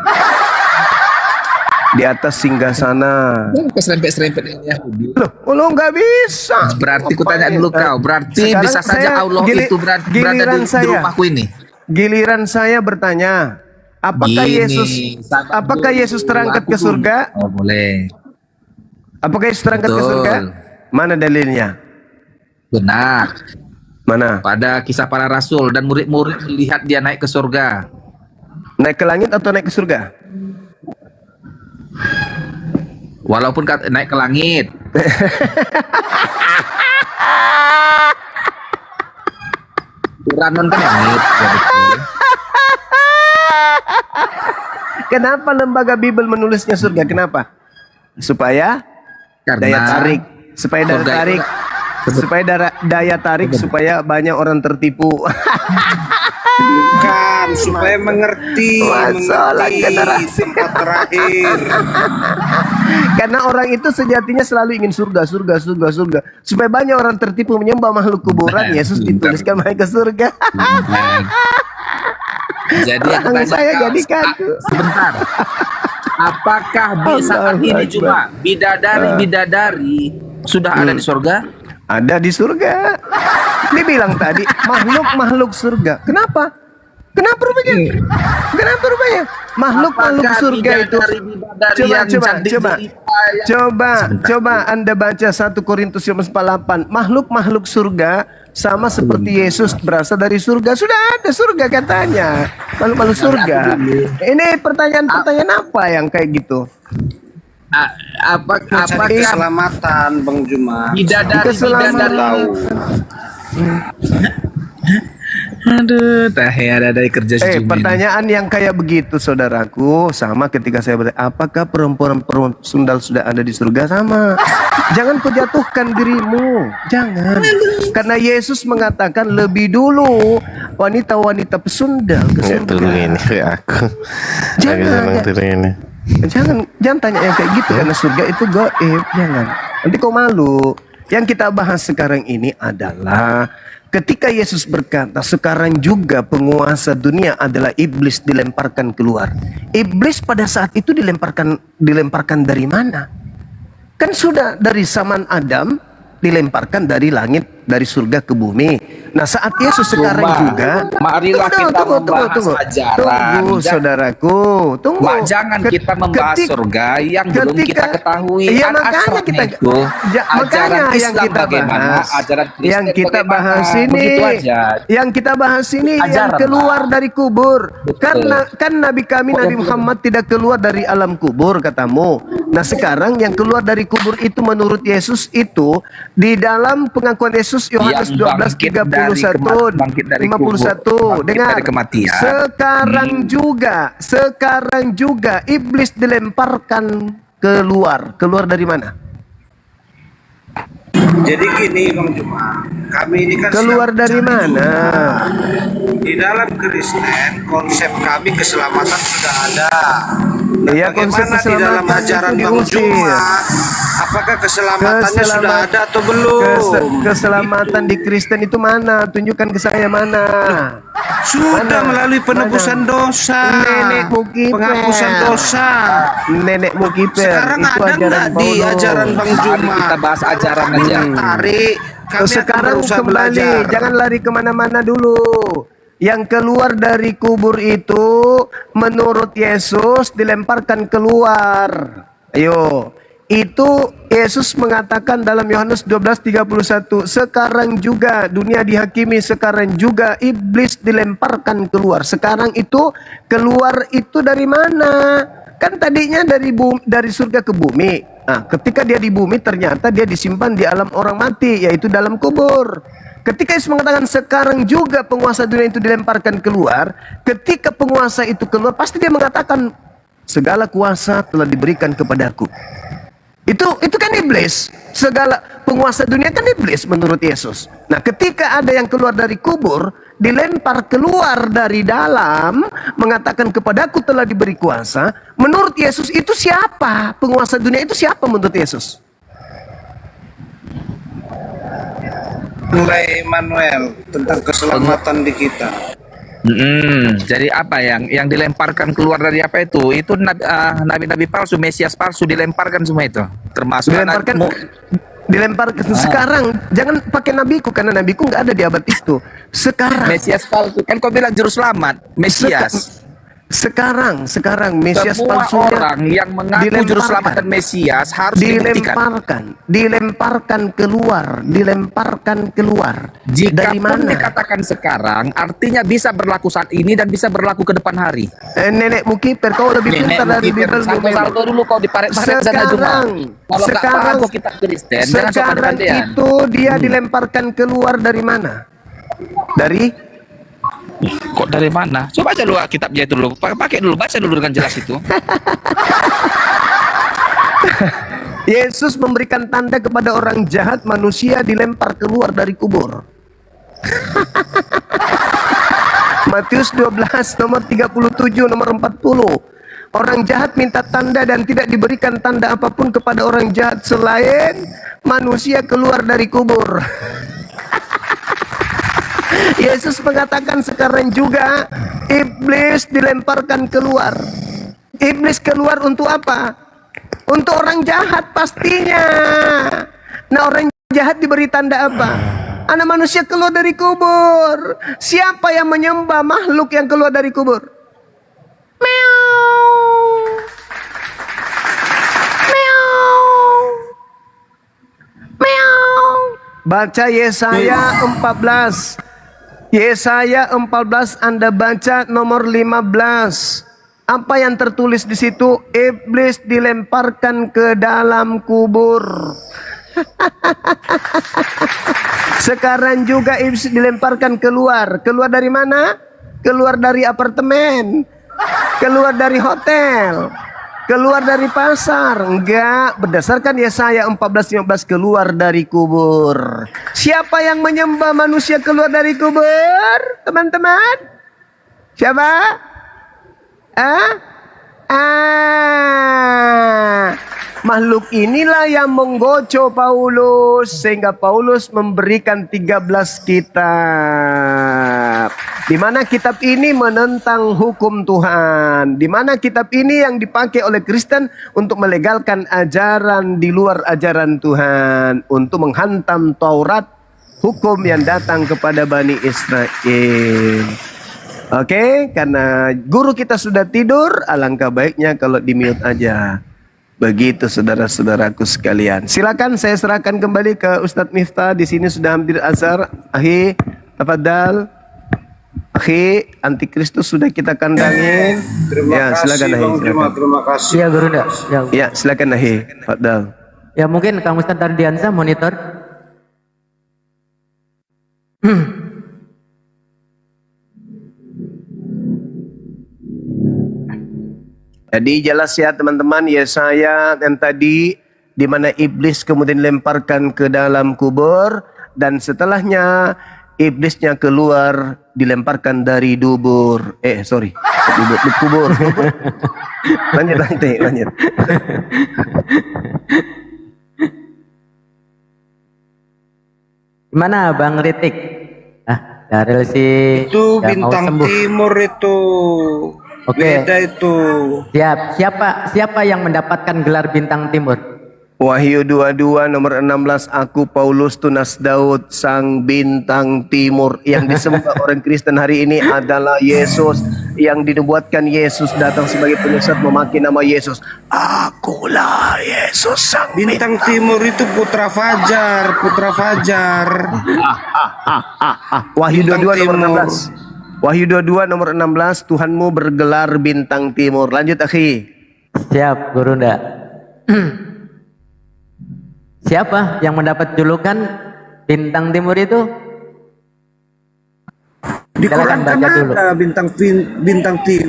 Di atas singgasana. Serempet-serempet Yahudi. Loh nggak bisa. Berarti kutanya dulu kau. Berarti Sekarang bisa saja Allah itu berada di rumahku ini. Giliran saya bertanya, apakah Yesus terangkat ke surga? Oh, boleh. Apakah Yesus terangkat ke surga? Mana dalilnya? Benar. Mana? Pada kisah para rasul dan murid-murid melihat dia naik ke surga. Naik ke langit atau naik ke surga? Walaupun naik ke langit. Uranon kan langit. Kenapa lembaga Bible menulisnya surga? Kenapa? Supaya daya tarik. Supaya daya tarik supaya banyak orang tertipu. Bukan, supaya mengerti tempat terakhir. Karena orang itu sejatinya selalu ingin surga. Supaya banyak orang tertipu menyembah makhluk kuburan, Yesus dituliskan naik ke surga. Jadi sebentar. Apakah di saat ini cuma bidadari sudah ada di surga? Ada di surga. Dibilang tadi makhluk surga. Kenapa rupanya? Makhluk surga itu. Coba Anda baca 1 Korintus 4:8. Makhluk surga sama seperti Yesus berasal dari surga. Sudah ada surga katanya. Makhluk surga. Ini pertanyaan apa yang kayak gitu? Apakah keselamatan, Bang Juma? Bidadari. Aduh, ada kerja pertanyaan yang kayak begitu, saudaraku, sama ketika saya bertanya, apakah perempuan sundal sudah ada di surga? Sama. Jangan kau jatuhkan dirimu, jangan. Karena Yesus mengatakan lebih dulu wanita-wanita pesundal ke surga. Jangan tanya yang kayak gitu karena surga itu gaib, jangan. Nanti kau malu. Yang kita bahas sekarang ini adalah ketika Yesus berkata sekarang juga penguasa dunia adalah iblis dilemparkan keluar. Iblis pada saat itu dilemparkan dari mana? Kan sudah dari zaman Adam dilemparkan dari langit, dari surga ke bumi. Nah saat Yesus sekarang juga, marilah kita membahas ajaran. Tunggu saudaraku, tunggu. Jangan kita membahas surga yang belum kita ketahui. Iya makanya yang kita bahas ini yang keluar dari kubur. Karena kan Nabi Muhammad tidak keluar dari alam kubur katamu. Nah sekarang yang keluar dari kubur itu menurut Yesus itu di dalam pengakuan Yesus Yohanes 12:51 dengar sekarang juga iblis dilemparkan keluar dari mana? Jadi gini Bang Juma, kami ini kan Keluar sedang dari mencari mana? sumber. Di dalam Kristen konsep kami keselamatan sudah ada. Nah, Iya, konsep bagaimana di dalam keselamatan ajaran itu Bang diusir. Juma? Apakah keselamatannya sudah ada atau belum? Keselamatan di Kristen itu mana? Tunjukkan ke saya mana. Sudah Mana? melalui penebusan dosa, Nenekmu kiper. penghapusan dosa. Nenekmu kiper. Sekarang Itu ada ajaran nggak di Paulus. ajaran Bang Juma? Kita bahas ajaran aja. Tarik. Kami akan Sekarang berusaha kembali, belajar. jangan lari kemana-mana dulu. Yang keluar dari kubur itu menurut Yesus dilemparkan keluar. Ayo, itu Yesus mengatakan dalam Yohanes 12:31, sekarang juga dunia dihakimi, sekarang juga iblis dilemparkan keluar. Sekarang itu keluar itu dari mana? Kan tadinya dari surga ke bumi. Nah, ketika dia di bumi ternyata dia disimpan di alam orang mati, yaitu dalam kubur. Ketika Yesus mengatakan sekarang juga penguasa dunia itu dilemparkan keluar, ketika penguasa itu keluar pasti dia mengatakan segala kuasa telah diberikan kepadaku. Itu kan iblis. Segala penguasa dunia kan iblis menurut Yesus. Nah, ketika ada yang keluar dari kubur, dilempar keluar dari dalam, mengatakan kepadaku telah diberi kuasa, menurut Yesus itu siapa? Penguasa dunia itu siapa menurut Yesus? Mulai Emmanuel tentang keselamatan di kita. Jadi apa yang dilemparkan keluar dari apa itu? Itu nabi-nabi palsu, Mesias palsu dilemparkan semua itu. Termasuk Dilemparkan sekarang. Jangan pakai nabiku karena nabiku nggak ada di abad itu. Sekarang Mesias palsu. Kan kau bilang juru selamat, Mesias. Sekarang Mesias Semua palsunya orang yang mengaku juru selamat dan Mesias harus dibuktikan. dilemparkan keluar. Jika Dari pun mana? dikatakan sekarang, artinya bisa berlaku saat ini dan bisa berlaku ke depan hari. Nenekmu kiper, kau lebih pintar dari Bible. Salto dulu kau diparet-paret sana cuma. Kalau nggak paham kau kitab Kristen, jangan sok Sekarang pandai-pandaian. itu dia dilemparkan keluar dari mana? Dari Kok dari mana? Coba aja lu kitabnya itu dulu. Pakai dulu, baca dulu dengan jelas itu. Yesus memberikan tanda kepada orang jahat, manusia dilempar keluar dari kubur. Matius 12 nomor 37 nomor 40. Orang jahat minta tanda dan tidak diberikan tanda apapun kepada orang jahat selain manusia keluar dari kubur. Yesus mengatakan sekarang juga iblis dilemparkan keluar. Iblis keluar untuk apa? Untuk orang jahat pastinya. Nah, orang jahat diberi tanda apa? Anak manusia keluar dari kubur. Siapa yang menyembah makhluk yang keluar dari kubur? Meow. Meow. Meow. Baca Yesaya 14. Yesaya 14 Anda baca nomor 15. Apa yang tertulis di situ? Iblis dilemparkan ke dalam kubur. Sekarang juga iblis dilemparkan keluar. Keluar dari mana? Keluar dari apartemen. Keluar dari hotel. Keluar dari pasar. Enggak, berdasarkan Yesaya 14:15 keluar dari kubur. Siapa yang menyembah manusia keluar dari kubur? Teman-teman? Siapa? Makhluk inilah yang menggocoh Paulus sehingga Paulus memberikan 13 kitab. Di mana kitab ini menentang hukum Tuhan. Di mana kitab ini yang dipakai oleh Kristen untuk melegalkan ajaran di luar ajaran Tuhan, untuk menghantam Taurat, hukum yang datang kepada Bani Israel. Oke, karena guru kita sudah tidur, alangkah baiknya kalau di-mute aja. Begitu saudara-saudaraku sekalian. Silakan saya serahkan kembali ke Ustadz Miftah. Di sini sudah hampir azhar. Ahi, tafadhal. Ahi, antikristus sudah kita kandangin. Terima kasih silakan Ahi. Bang Juma, terima kasih. Ya guru ndak. Ya, silakan Ahi. Tafadhal. Ya mungkin Kang Ustadz Tardiansa monitor. Jadi jelas ya teman-teman, Yesaya yang tadi di mana iblis kemudian dilemparkan ke dalam kubur, dan setelahnya iblisnya keluar dilemparkan dari dubur. Kubur. Lanjut. Gimana Bang Ritik? Daril sih Itu nggak mau bintang sembuh. timur itu. Oke. Beda itu. Siap. Siapa yang mendapatkan gelar bintang timur? Wahyu 22 nomor 16, aku Paulus tunas Daud sang bintang timur. Yang disembah orang Kristen hari ini adalah Yesus, yang dinubuatkan Yesus datang sebagai penyesat memakai nama Yesus. Akulah Yesus sang Bintang timur itu putra Fajar. Wahyu Bintang 22 nomor timur. 16. Wahyu 22 nomor 16, Tuhanmu bergelar bintang timur. Lanjut akhi. Siap, Guru Nda. Siapa yang mendapat julukan bintang timur itu? Di Quran Silakan kan baca dulu. ada bintang timur.